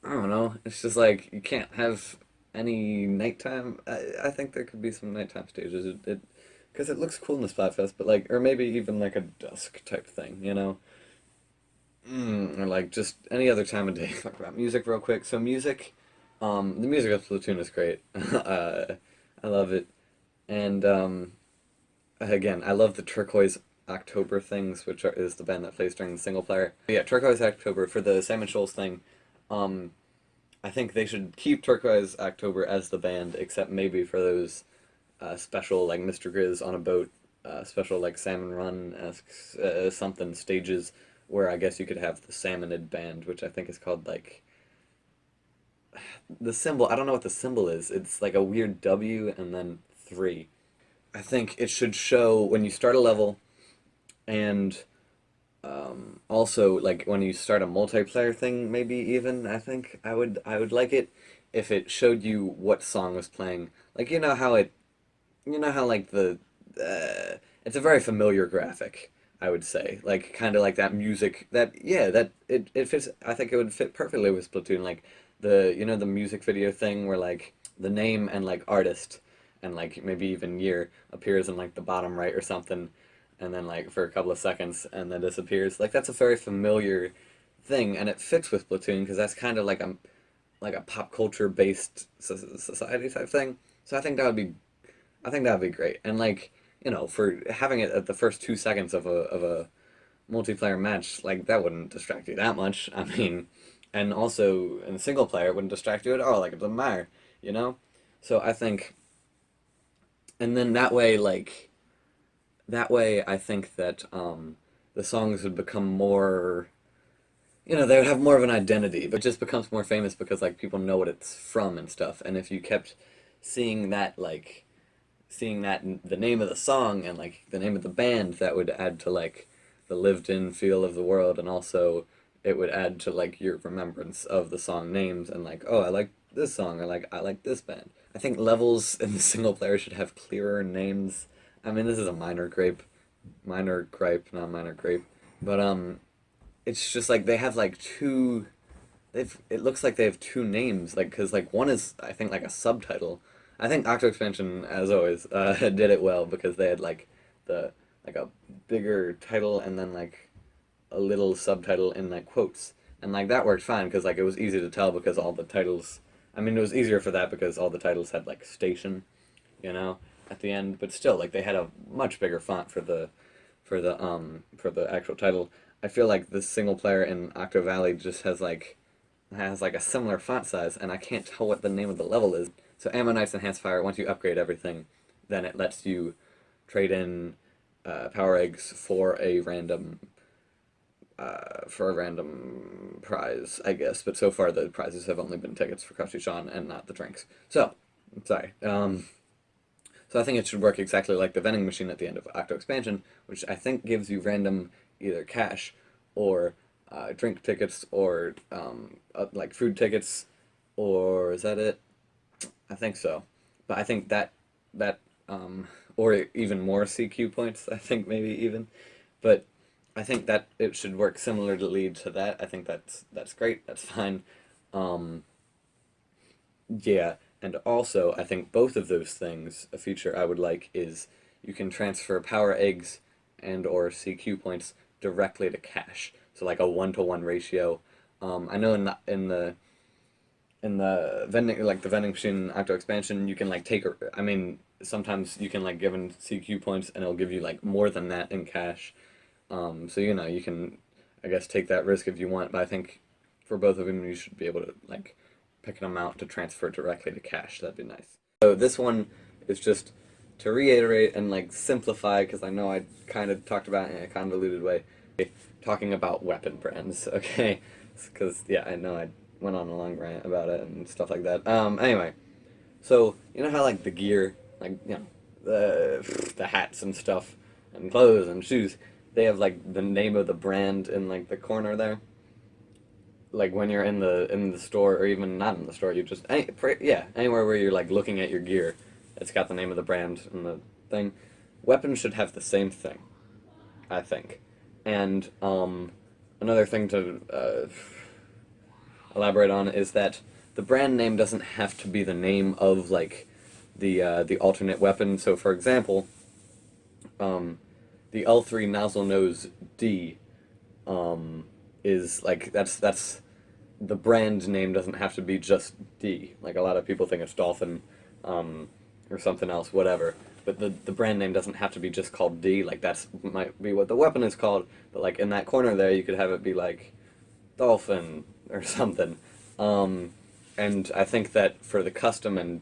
I don't know. It's just like you can't have any nighttime. I think there could be some nighttime stages. Because it looks cool in the Splatfest, but like, or maybe even like a dusk type thing, or like just any other time of day. Talk about music real quick. So music, the music of Splatoon is great. I love it, and again, I love the Turquoise October things, which is the band that plays during the single player. But yeah, Turquoise October for the Salmon Shoals thing. I think they should keep Turquoise October as the band, except maybe for those special like Mr. Grizz on a boat, special like Salmon Run-esque something stages where I guess you could have the Salmonid band, which I think is called like the symbol. I don't know what the symbol is. It's like a weird W and then 3. I think it should show when you start a level, and also like when you start a multiplayer thing. Maybe even I would like it if it showed you what song was playing. Like how like it's a very familiar graphic, I would say. Like kind of like that music that yeah that it fits. I think it would fit perfectly with Splatoon. Like the music video thing where like the name and like artist and like maybe even year appears in like the bottom right or something, and then like for a couple of seconds and then disappears. Like that's a very familiar thing, and it fits with Splatoon because that's kind of like a pop culture based society type thing. So I think that would be great. And like you know, for having it at the first 2 seconds of a multiplayer match, like that wouldn't distract you that much. I mean, and also in single player, it wouldn't distract you at all. Like it doesn't matter, you know. So I think, and then that way, I think that the songs would become more, you know, they would have more of an identity, but it just becomes more famous because like people know what it's from and stuff. And if you kept seeing that, like seeing that in the name of the song and like the name of the band, that would add to like the lived-in feel of the world, and also it would add to like your remembrance of the song names and like, oh, I like this song, or like I like this band. I think levels in the single player should have clearer names. I mean, this is a minor gripe, not minor grape, but it's just like they have like two. It looks like they have two names, like because like one is I think like a subtitle. I think Octo Expansion, as always, did it well because they had like the like a bigger title and then like a little subtitle in like quotes, and like that worked fine because like it was easy to tell because all the titles. I mean, it was easier for that because all the titles had like station, you know, at the end. But still, like they had a much bigger font for the actual title. I feel like the single player in Octo Valley just has like a similar font size, and I can't tell what the name of the level is. So Ammonites Enhanced Fire, once you upgrade everything, then it lets you trade in power eggs for a random prize, I guess. But so far the prizes have only been tickets for Krusty Sean and not the drinks. So, sorry. So I think it should work exactly like the vending machine at the end of Octo Expansion, which I think gives you random either cash or drink tickets or like food tickets, or is that it? I think so. But I think that or even more CQ points, I think maybe even. But I think that it should work similarly to that. I think that's great. That's fine. Yeah, and also I think both of those things, a feature I would like is you can transfer power eggs and or CQ points directly to cash. So like a 1-to-1 ratio. I know in the vending the vending machine Octo Expansion, you can like take. I mean, sometimes you can like give them CQ points and it'll give you like more than that in cash. So you know you can, I guess, take that risk if you want. But I think for both of them, you should be able to like pick an amount to transfer directly to cash. That'd be nice. So this one is just to reiterate and like simplify, because I know I kind of talked about it in a convoluted way, talking about weapon brands. Okay, because yeah, I know I went on a long rant about it and stuff like that. Anyway, so you know how like the gear, like you know the hats and stuff and clothes and shoes, they have like the name of the brand in like the corner there. Like when you're in the store, or even not in the store, you just anywhere where you're like looking at your gear, it's got the name of the brand and the thing. Weapons should have the same thing, I think. And another thing to elaborate on is that the brand name doesn't have to be the name of like the alternate weapon. So for example, the L3 Nozzle Nose D is like that's the brand name doesn't have to be just D. Like a lot of people think it's Dolphin or something else, whatever. But the brand name doesn't have to be just called D. Like that's might be what the weapon is called. But like in that corner there, you could have it be like Dolphin or something. And I think that for the custom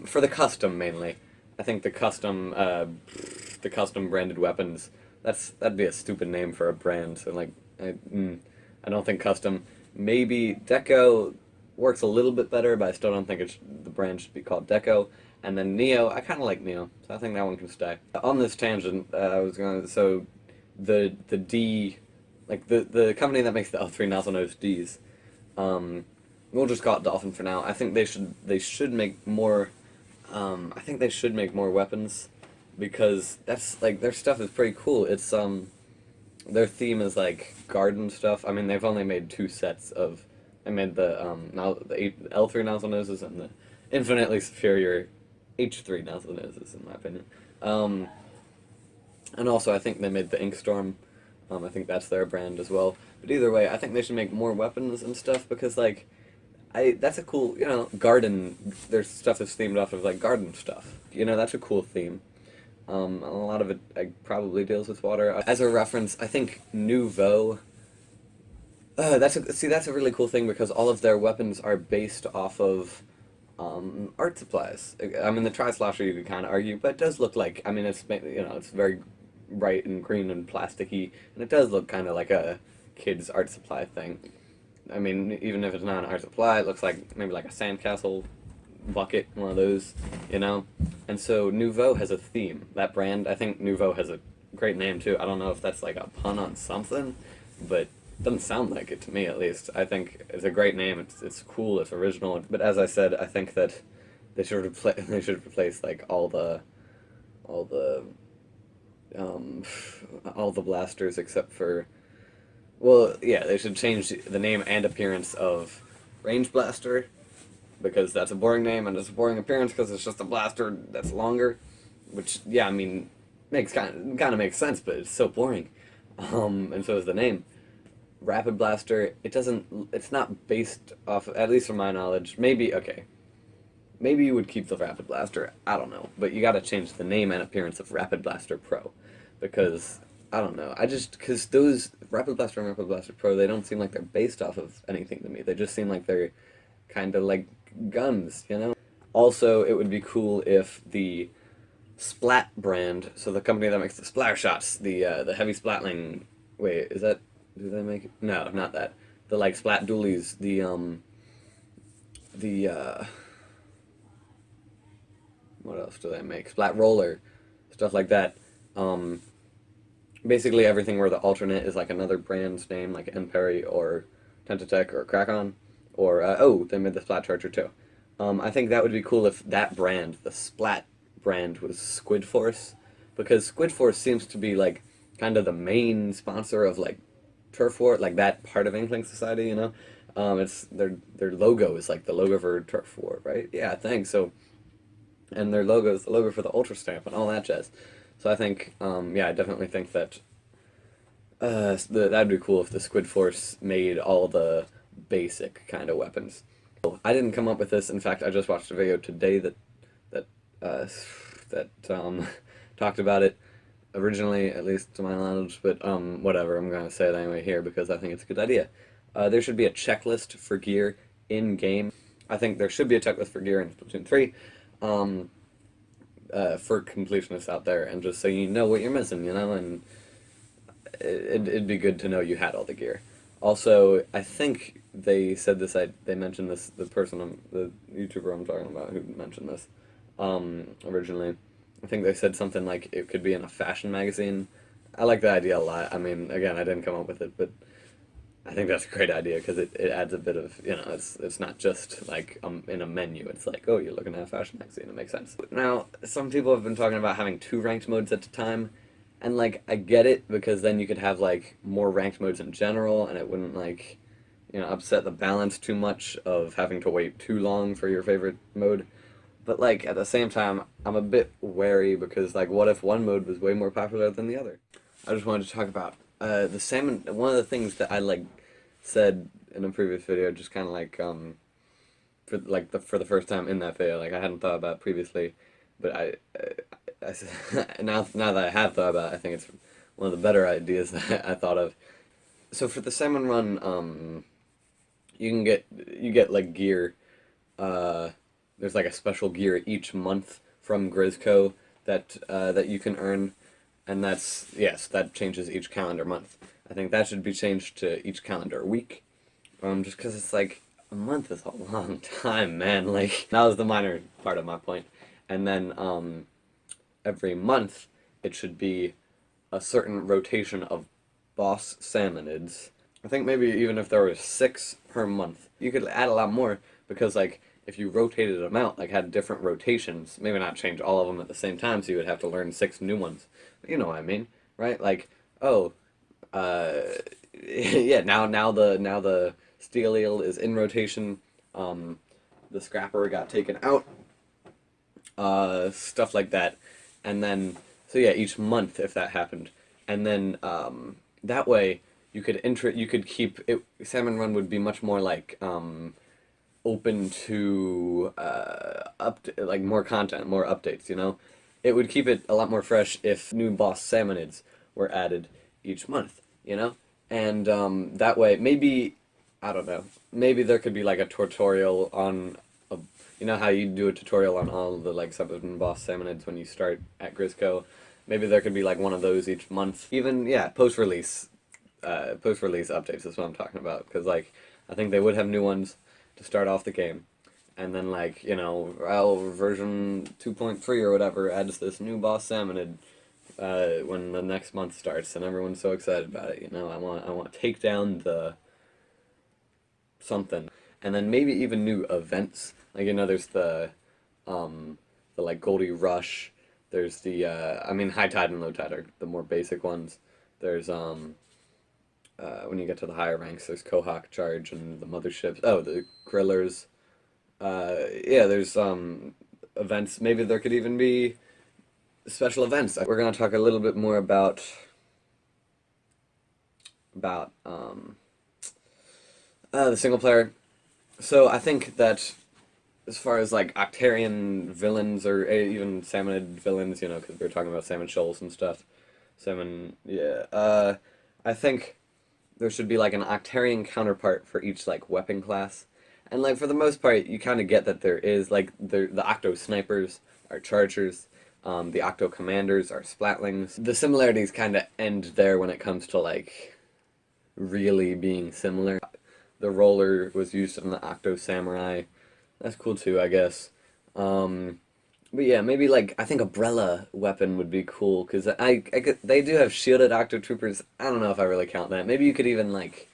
for the custom mainly, I think the custom branded weapons, that'd be a stupid name for a brand. So like I don't think custom. Maybe Deco works a little bit better, but I still don't think the brand should be called Deco. And then Neo, I kind of like Neo, so I think that one can stay. On this tangent, I was going to, so the D, like the company that makes the L3 Nozzle Nose Ds, we'll just call it Dolphin for now. I think they should make more. I think they should make more weapons, because that's like their stuff is pretty cool. It's their theme is like garden stuff. I mean, they've only made 2 sets of. I made the L3 Nozzle Noses and the infinitely superior H3 Nozzle Noses, in my opinion. And also, I think they made the Inkstorm. I think that's their brand as well. But either way, I think they should make more weapons and stuff, because like, that's a cool, you know, garden. There's stuff that's themed off of like garden stuff. You know, that's a cool theme. A lot of it probably deals with water. As a reference, I think Nouveau. That's a really cool thing because all of their weapons are based off of art supplies. I mean, the Tri-Slosher you could kind of argue, but it does look like, I mean, it's very bright and green and plasticky, and it does look kind of like a kid's art supply thing. I mean, even if it's not an art supply, it looks like maybe like a sandcastle bucket, one of those, you know? And so Nouveau has a theme. That brand, I think Nouveau has a great name too. I don't know if that's like a pun on something, but it doesn't sound like it to me at least. I think it's a great name. It's cool, it's original. But as I said, I think that they should replace like all the um all the blasters except for, well, yeah, they should change the name and appearance of Range Blaster because that's a boring name and it's a boring appearance because it's just a blaster that's longer, which, yeah, I mean, makes kind of makes sense, but it's so boring. And so is the name. Rapid Blaster, it's not based off, at least from my knowledge. Maybe, okay, maybe you would keep the Rapid Blaster. I don't know, but you got to change the name and appearance of Rapid Blaster Pro, because I don't know. Because those Rapid Blaster and Rapid Blaster Pro, they don't seem like they're based off of anything to me. They just seem like they're kind of like guns, you know? Also, it would be cool if the Splat brand, so the company that makes the splatter shots, the heavy splatling. Wait, is that, do they make it? No, not that. The like splat dualies, the what else do they make? Splat roller, stuff like that. Um, Basically everything where the alternate is like another brand's name, like Emperi or Tentatech or Krakon, or oh, they made the Splat Charger too. I think that would be cool if that brand, the Splat brand, was Squid Force, because Squid Force seems to be like kind of the main sponsor of like Turf War, like that part of Inkling Society, you know. It's their logo is like the logo for Turf War, right? Yeah, I think so. And their logo is the logo for the Ultra Stamp and all that jazz. So I think, yeah, I definitely think that that'd be cool if the Squid Force made all the basic kind of weapons. I didn't come up with this. In fact, I just watched a video today that uh, that talked about it originally, at least to my knowledge. But whatever, I'm gonna say it anyway here because I think it's a good idea. There should be a checklist for gear in game. I think there should be a checklist for gear in Splatoon 3. For completionists out there, and just so you know what you're missing, you know, and it'd be good to know you had all the gear. Also, I think they said this. They mentioned this. The YouTuber I'm talking about, who mentioned this originally. I think they said something like it could be in a fashion magazine. I like the idea a lot. I mean, again, I didn't come up with it, but I think that's a great idea because it adds a bit of, you know, it's not just like in a menu. It's like, oh, you're looking at a fashion magazine. It makes sense. Now, some people have been talking about having 2 ranked modes at a time, and like I get it because then you could have like more ranked modes in general, and it wouldn't like, you know, upset the balance too much of having to wait too long for your favorite mode. But like at the same time, I'm a bit wary because like, what if one mode was way more popular than the other? I just wanted to talk about the salmon. One of the things that I like said in a previous video, just kind of like for the first time in that video, like I hadn't thought about previously, but now that I have thought about it, I think it's one of the better ideas that I thought of. So for the salmon run, you get like gear. There's like a special gear each month from Grizzco that you can earn, and yes, that changes each calendar month. I think that should be changed to each calendar week, just because it's like a month is a long time, man. Like that was the minor part of my point, and then every month it should be a certain rotation of boss salmonids. I think maybe even if there were 6 per month, you could add a lot more because like if you rotated them out, like had different rotations, maybe not change all of them at the same time, so you would have to learn 6 new ones. You know what I mean, right? Like, oh, yeah. Now the steel eel is in rotation. The scrapper got taken out. Stuff like that, and then so yeah, each month if that happened, and then that way you could keep it. Salmon Run would be much more like open to like more content, more updates, you know. it would keep it a lot more fresh if new boss salmonids were added each month, you know? And that way, maybe, I don't know, maybe there could be like a tutorial on, a, you know how you do a tutorial on all of the like summon boss salmonids when you start at Grisco? Maybe there could be like one of those each month. Even, yeah, post-release updates is what I'm talking about. Because, like, I think they would have new ones to start off the game. And then, like, you know, version 2.3 or whatever adds this new boss salmonid when the next month starts, and everyone's so excited about it. You know, I want to take down the something, and then maybe even new events. Like, you know, there's the like Goldie Rush. There's the I mean, High Tide and Low Tide are the more basic ones. There's when you get to the higher ranks, there's Kohawk Charge and the motherships. Oh, the Grillers. Yeah, there's events. Maybe there could even be special events. We're gonna talk a little bit more about the single player. So I think that as far as like Octarian villains or even Salmonid villains, you know, because we were talking about Salmon Shoals and stuff. Salmon, yeah. I think there should be like an Octarian counterpart for each like weapon class. And like for the most part, you kind of get that there is like the Octo Snipers are Chargers, the Octo Commanders are Splatlings. The similarities kind of end there when it comes to like really being similar. The roller was used in the Octo Samurai. That's cool too, I guess. But yeah, maybe like I think Umbrella weapon would be cool because they do have shielded Octo Troopers. I don't know if I really count that. Maybe you could even like.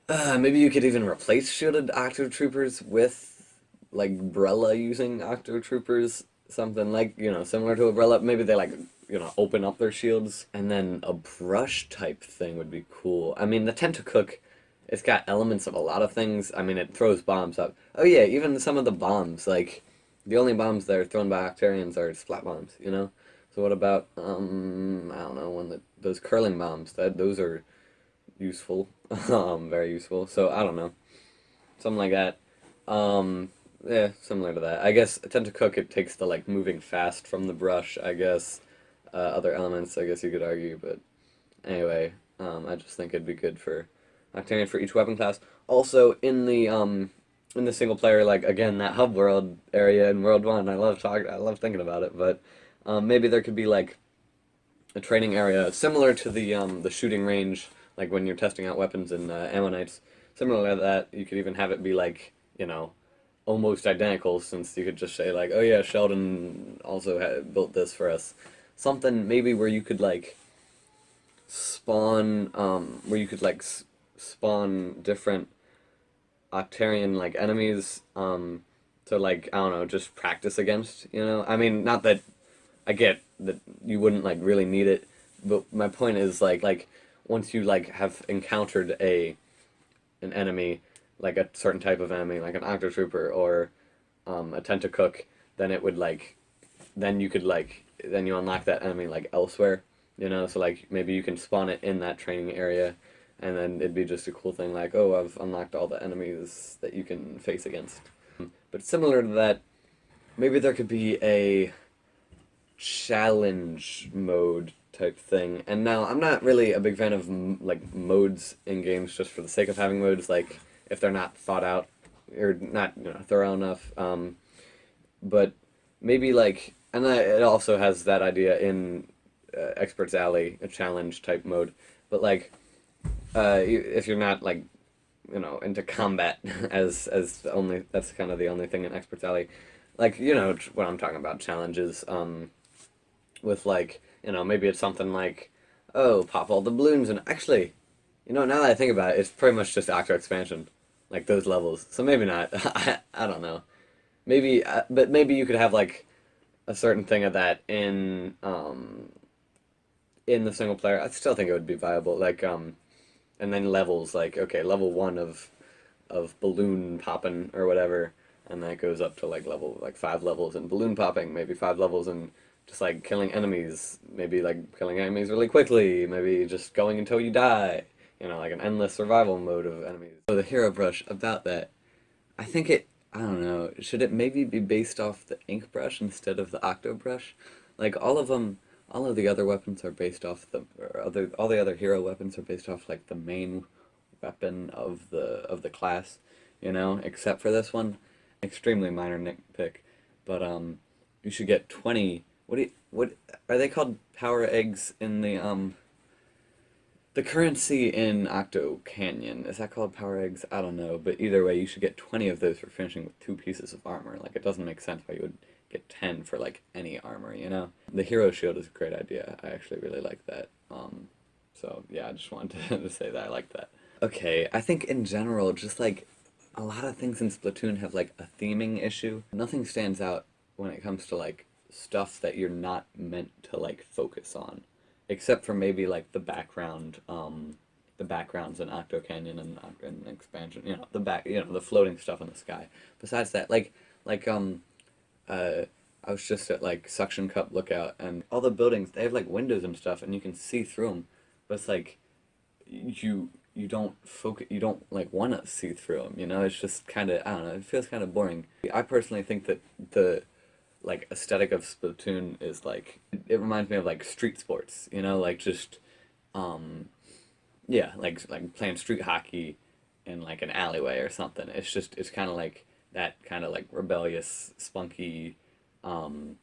Maybe you could even replace shielded Octo Troopers with, like, Brella using Octo Troopers. Something like, you know, similar to a Brella. Maybe they, like, you know, open up their shields. And then a brush type thing would be cool. I mean, the Tentacook, it's got elements of a lot of things. I mean, it throws bombs up. Oh yeah, even some of the bombs, like, the only bombs that are thrown by Octarians are splat bombs, you know? So what about, I don't know, those curling bombs, those are useful, very useful. So I don't know, something like that. Yeah, similar to that. I guess Tentacook, it takes the like moving fast from the brush. I guess other elements, I guess you could argue, but anyway, I just think it'd be good for Octarian for each weapon class. Also in the single player, like again that hub world area in World 1, I love thinking about it, but maybe there could be like a training area similar to the shooting range. Like when you're testing out weapons in Ammonites, similar to that, you could even have it be like, you know, almost identical, since you could just say like, oh yeah, Sheldon also built this for us. Something maybe where you could like spawn, spawn different Octarian like enemies, to like, I don't know, just practice against, you know? I mean, not that I get that you wouldn't like really need it, but my point is like once you like have encountered an enemy, like a certain type of enemy, like an Octo Trooper or a Tentacook, then it would like, then you unlock that enemy like elsewhere, you know. So like maybe you can spawn it in that training area, and then it'd be just a cool thing like, oh, I've unlocked all the enemies that you can face against. But similar to that, maybe there could be a challenge mode type thing. And now I'm not really a big fan of like modes in games just for the sake of having modes, like if they're not thought out or not, you know, thorough enough. But maybe like, and it also has that idea in Expert's Alley, a challenge type mode. But like, if you're not like, you know, into combat as only, that's kind of the only thing in Expert's Alley. Like, you know what I'm talking about, challenges. With like, you know, maybe it's something like, oh, pop all the balloons, and actually, you know, now that I think about it, it's pretty much just Octo Expansion, like those levels. So maybe not. I don't know. Maybe, but maybe you could have like a certain thing of that in the single player. I still think it would be viable. Like, and then levels, like, okay, level 1 of balloon popping or whatever, and that goes up to like level like 5 levels in balloon popping, maybe 5 levels in just like killing enemies, maybe like killing enemies really quickly, maybe just going until you die, you know, like an endless survival mode of enemies. So the hero brush about that, I think I don't know. Should it maybe be based off the ink brush instead of the octo brush? Like all of them, all of the other weapons are based off all the other hero weapons are based off like the main weapon of the class, you know, except for this one. Extremely minor nitpick, but you should get 20. What are they called? Power eggs in the currency in Octo Canyon, is that called power eggs? I don't know, but either way, you should get 20 of those for finishing with 2 pieces of armor. Like, it doesn't make sense why you would get 10 for, like, any armor, you know? The hero shield is a great idea. I actually really like that. So, yeah, I just wanted to say that I like that. Okay, I think in general, just, like, a lot of things in Splatoon have, like, a theming issue. Nothing stands out when it comes to, like, stuff that you're not meant to, like, focus on except for maybe like the backgrounds in Octo Canyon and Expansion, you know, the floating stuff in the sky. Besides that, uh, I was just at like Suction Cup Lookout, and all the buildings they have like windows and stuff, and you can see through them, but it's like you don't focus, you don't like want to see through them. You know, it's just kind of I don't know. It feels kind of boring. I personally think that the like aesthetic of Splatoon is like it reminds me of like street sports, you know, like just yeah, like playing street hockey in like an alleyway or something. It's kind of like that kind of like rebellious, spunky um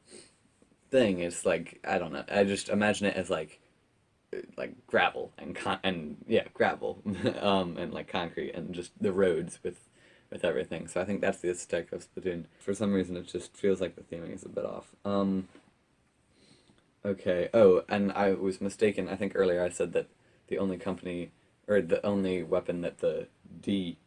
thing. It's like I don't know. I just imagine it as like gravel and yeah, gravel and like concrete and just the roads with everything. So I think that's the aesthetic of Splatoon. For some reason, it just feels like the theming is a bit off. Okay. Oh, and I was mistaken. I think earlier I said that the only company, or the only weapon that the D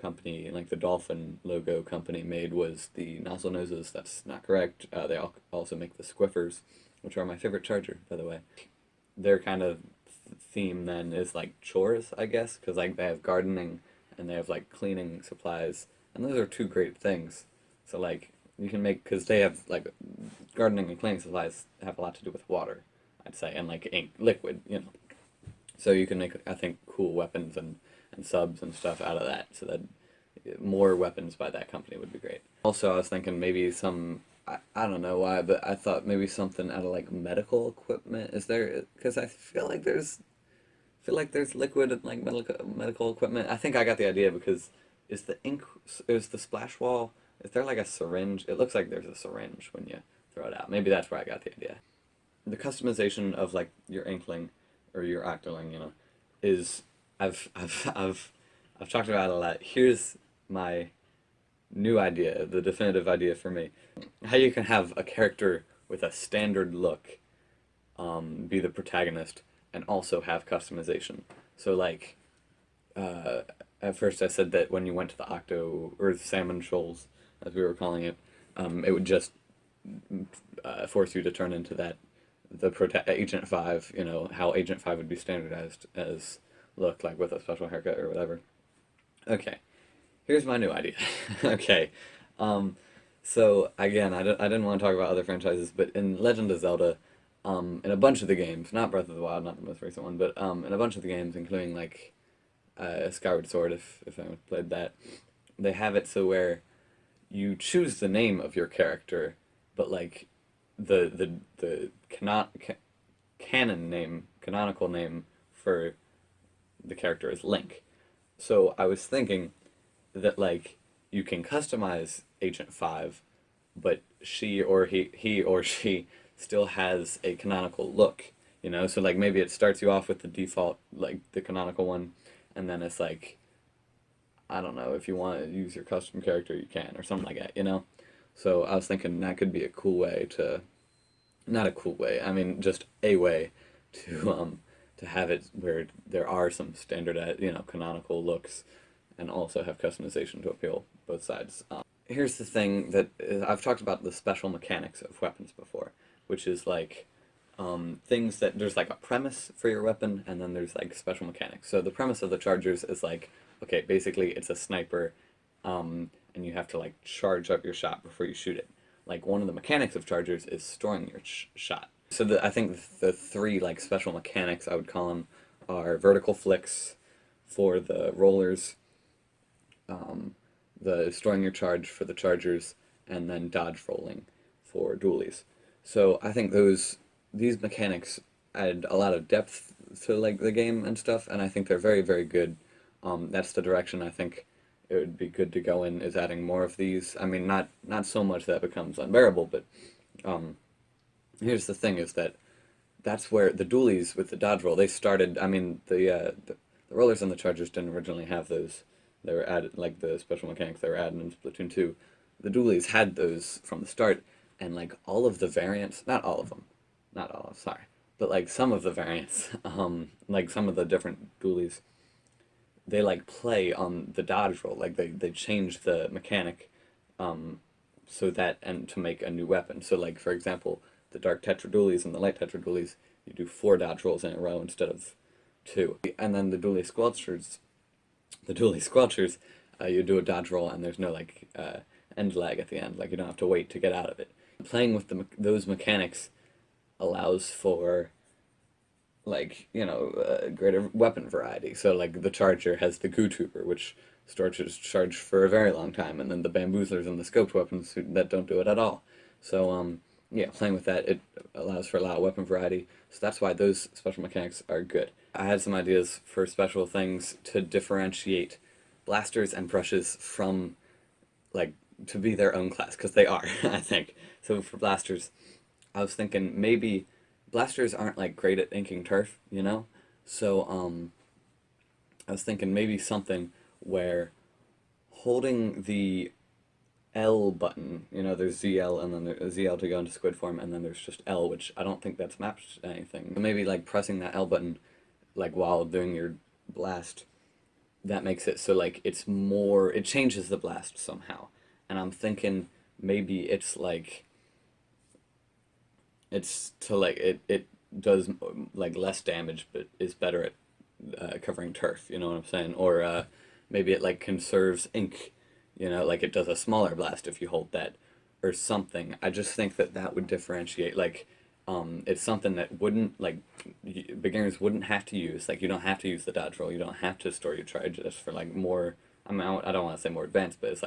company, like the dolphin logo company, made was the nozzle noses. That's not correct. They also make the squiffers, which are my favorite charger, by the way. Their kind of theme then is like chores, I guess, because like they have gardening and they have like cleaning supplies, and those are two great things. So like you can make because they have like gardening and cleaning supplies have a lot to do with water, I'd say, and like ink, liquid, you know. So you can make I think cool weapons and subs and stuff out of that. So that more weapons by that company would be great. Also, I was thinking maybe some. I don't know why, but I thought maybe something out of like medical equipment. Is there? Because I feel like there's liquid and like medical equipment. I think I got the idea because is the splash wall, is there like a syringe? It looks like there's a syringe when you throw it out. Maybe that's where I got the idea. The customization of like your inkling or your octoling, you know, is I've talked about it a lot. Here's my new idea, the definitive idea for me. How you can have a character with a standard look be the protagonist and also have customization. So like at first I said that when you went to the Octo or the Salmon Shoals, as we were calling it, it would just force you to turn into Agent 5, you know, how Agent 5 would be standardized as look like with a special haircut or whatever. Okay, here's my new idea. Okay, so again, I didn't want to talk about other franchises, but in Legend of Zelda, in a bunch of the games, not Breath of the Wild, not the most recent one, but in a bunch of the games, including like Skyward Sword, if anyone played that, they have it so where you choose the name of your character, but like the canonical name for the character is Link. So I was thinking that like you can customize Agent 5, but he or she still has a canonical look, you know? So like maybe it starts you off with the default like the canonical one, and then it's like I don't know, if you want to use your custom character you can or something like that, you know? So I was thinking that could be a cool way to not a cool way, I mean just a way to have it where there are some standard, you know, canonical looks and also have customization to appeal both sides. Here's the thing that I've talked about the special mechanics of weapons before, which is like things that there's like a premise for your weapon and then there's like special mechanics. So the premise of the chargers is like, okay, basically it's a sniper and you have to like charge up your shot before you shoot it. Like one of the mechanics of chargers is storing your shot. So I think the three like special mechanics I would call them are vertical flicks for the rollers, the storing your charge for the chargers, and then dodge rolling for dualies. So I think these mechanics add a lot of depth to like the game and stuff, and I think they're very, very good. That's the direction I think it would be good to go in, is adding more of these. I mean, not so much that it becomes unbearable, but um, here's the thing: is that that's where the dualies with the dodge roll they started. I mean, the rollers and the chargers didn't originally have those. They were added like the special mechanics they were added in Splatoon 2. The dualies had those from the start, and like all of the variants, not all of them, not all, sorry, but like some of the variants, like some of the different dualies, they like play on the dodge roll. Like they change the mechanic, so that and to make a new weapon. So like for example, the dark tetradualies and the light tetradualies, you do 4 dodge rolls in a row instead of 2. And then the dually squelchers, you do a dodge roll and there's no like end lag at the end. Like you don't have to wait to get out of it. Playing with those mechanics allows for like greater weapon variety. So like the charger has the goo trooper, which stores its charge for a very long time, and then the bamboozlers and the scoped weapons that don't do it at all. So yeah, playing with that, it allows for a lot of weapon variety. So that's why those special mechanics are good. I had some ideas for special things to differentiate blasters and brushes from, like, to be their own class, because they are, I think. So for blasters, I was thinking maybe blasters aren't like great at inking turf, you know? So I was thinking maybe something where holding the L button, there's ZL and then there's ZL to go into squid form, and then there's just L, which I don't think that's mapped to anything. So maybe like pressing that L button like while doing your blast, that makes it so like it changes the blast somehow. And I'm thinking maybe it's to like it does like less damage but is better at covering turf, you know what I'm saying? Or maybe it like conserves ink, like it does a smaller blast if you hold that or something. I just think that would differentiate. Like it's something that wouldn't like beginners wouldn't have to use. Like you don't have to use the dodge roll. You don't have to store your charge just for like more. I mean, I don't want to say more advanced, but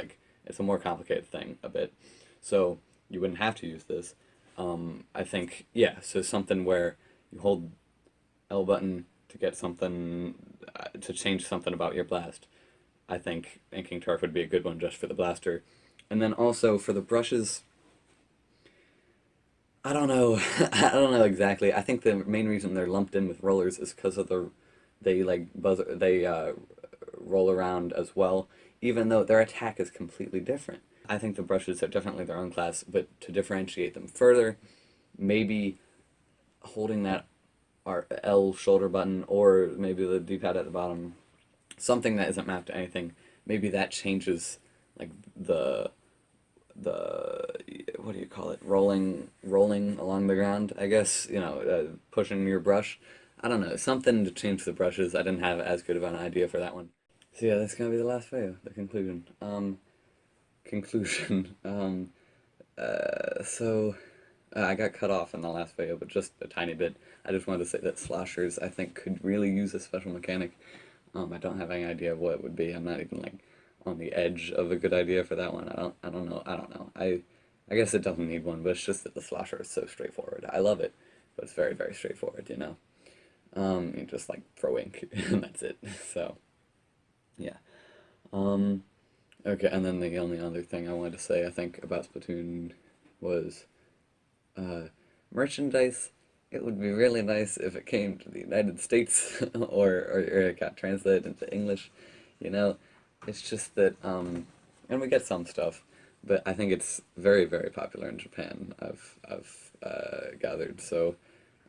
it's a more complicated thing a bit. So you wouldn't have to use this. I think yeah. So something where you hold L button to get something to change something about your blast. I think inking turf would be a good one just for the blaster. And then also for the brushes, I don't know. I don't know exactly. I think the main reason they're lumped in with rollers is because of they roll around as well, even though their attack is completely different. I think the brushes are definitely their own class, but to differentiate them further, maybe holding that L shoulder button or maybe the D-pad at the bottom, something that isn't mapped to anything, maybe that changes like the what do you call it, rolling along the ground, I guess, pushing your brush. I don't know, something to change the brushes. I didn't have as good of an idea for that one. So yeah, that's gonna be the last video, the conclusion. Conclusion. So I got cut off in the last video, but just a tiny bit. I just wanted to say that sloshers, I think, could really use a special mechanic. I don't have any idea of what it would be. I'm not even like on the edge of a good idea for that one. I don't know. I guess it doesn't need one, but it's just that the slosher is so straightforward. I love it, but it's very, very straightforward, you know. You just like throw ink and that's it. So yeah. Okay, and then the only other thing I wanted to say, I think, about Splatoon was merchandise. It would be really nice if it came to the United States or it got translated into English, you know. It's just that, and we get some stuff, but I think it's very, very popular in Japan. I've gathered, so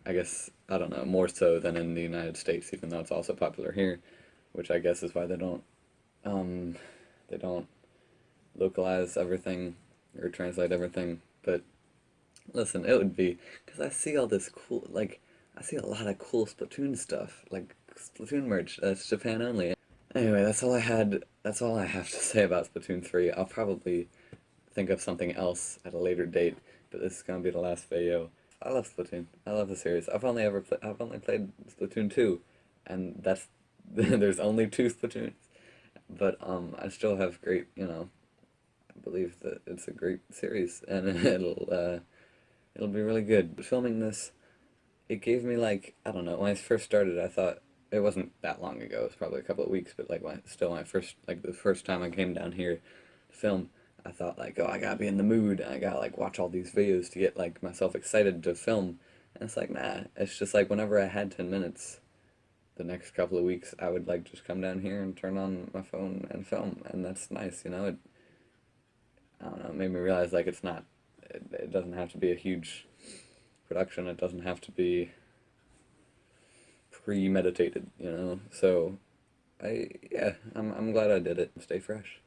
I guess, I don't know, more so than in the United States, even though it's also popular here, which I guess is why they don't localize everything or translate everything. But listen, it would be, because I see all this cool, like, I see a lot of cool Splatoon stuff, like Splatoon merch that's Japan only. Anyway, that's all I have to say about Splatoon 3. I'll probably think of something else at a later date, but this is gonna be the last video. I love Splatoon. I love the series. I've only played Splatoon 2, and that's there's only 2 Splatoons, but I still have great, I believe that it's a great series, and it'll be really good. Filming this, it gave me like, I don't know, when I first started, I thought it wasn't that long ago. It was probably a couple of weeks, but like when I first, like the first time I came down here to film, I thought like, oh, I gotta be in the mood. I gotta like watch all these videos to get like myself excited to film. And it's like, nah, it's just like whenever I had 10 minutes, the next couple of weeks, I would like just come down here and turn on my phone and film, and that's nice, I don't know, it made me realize like it doesn't have to be a huge production. It doesn't have to be premeditated. So I'm glad I did it. Stay fresh.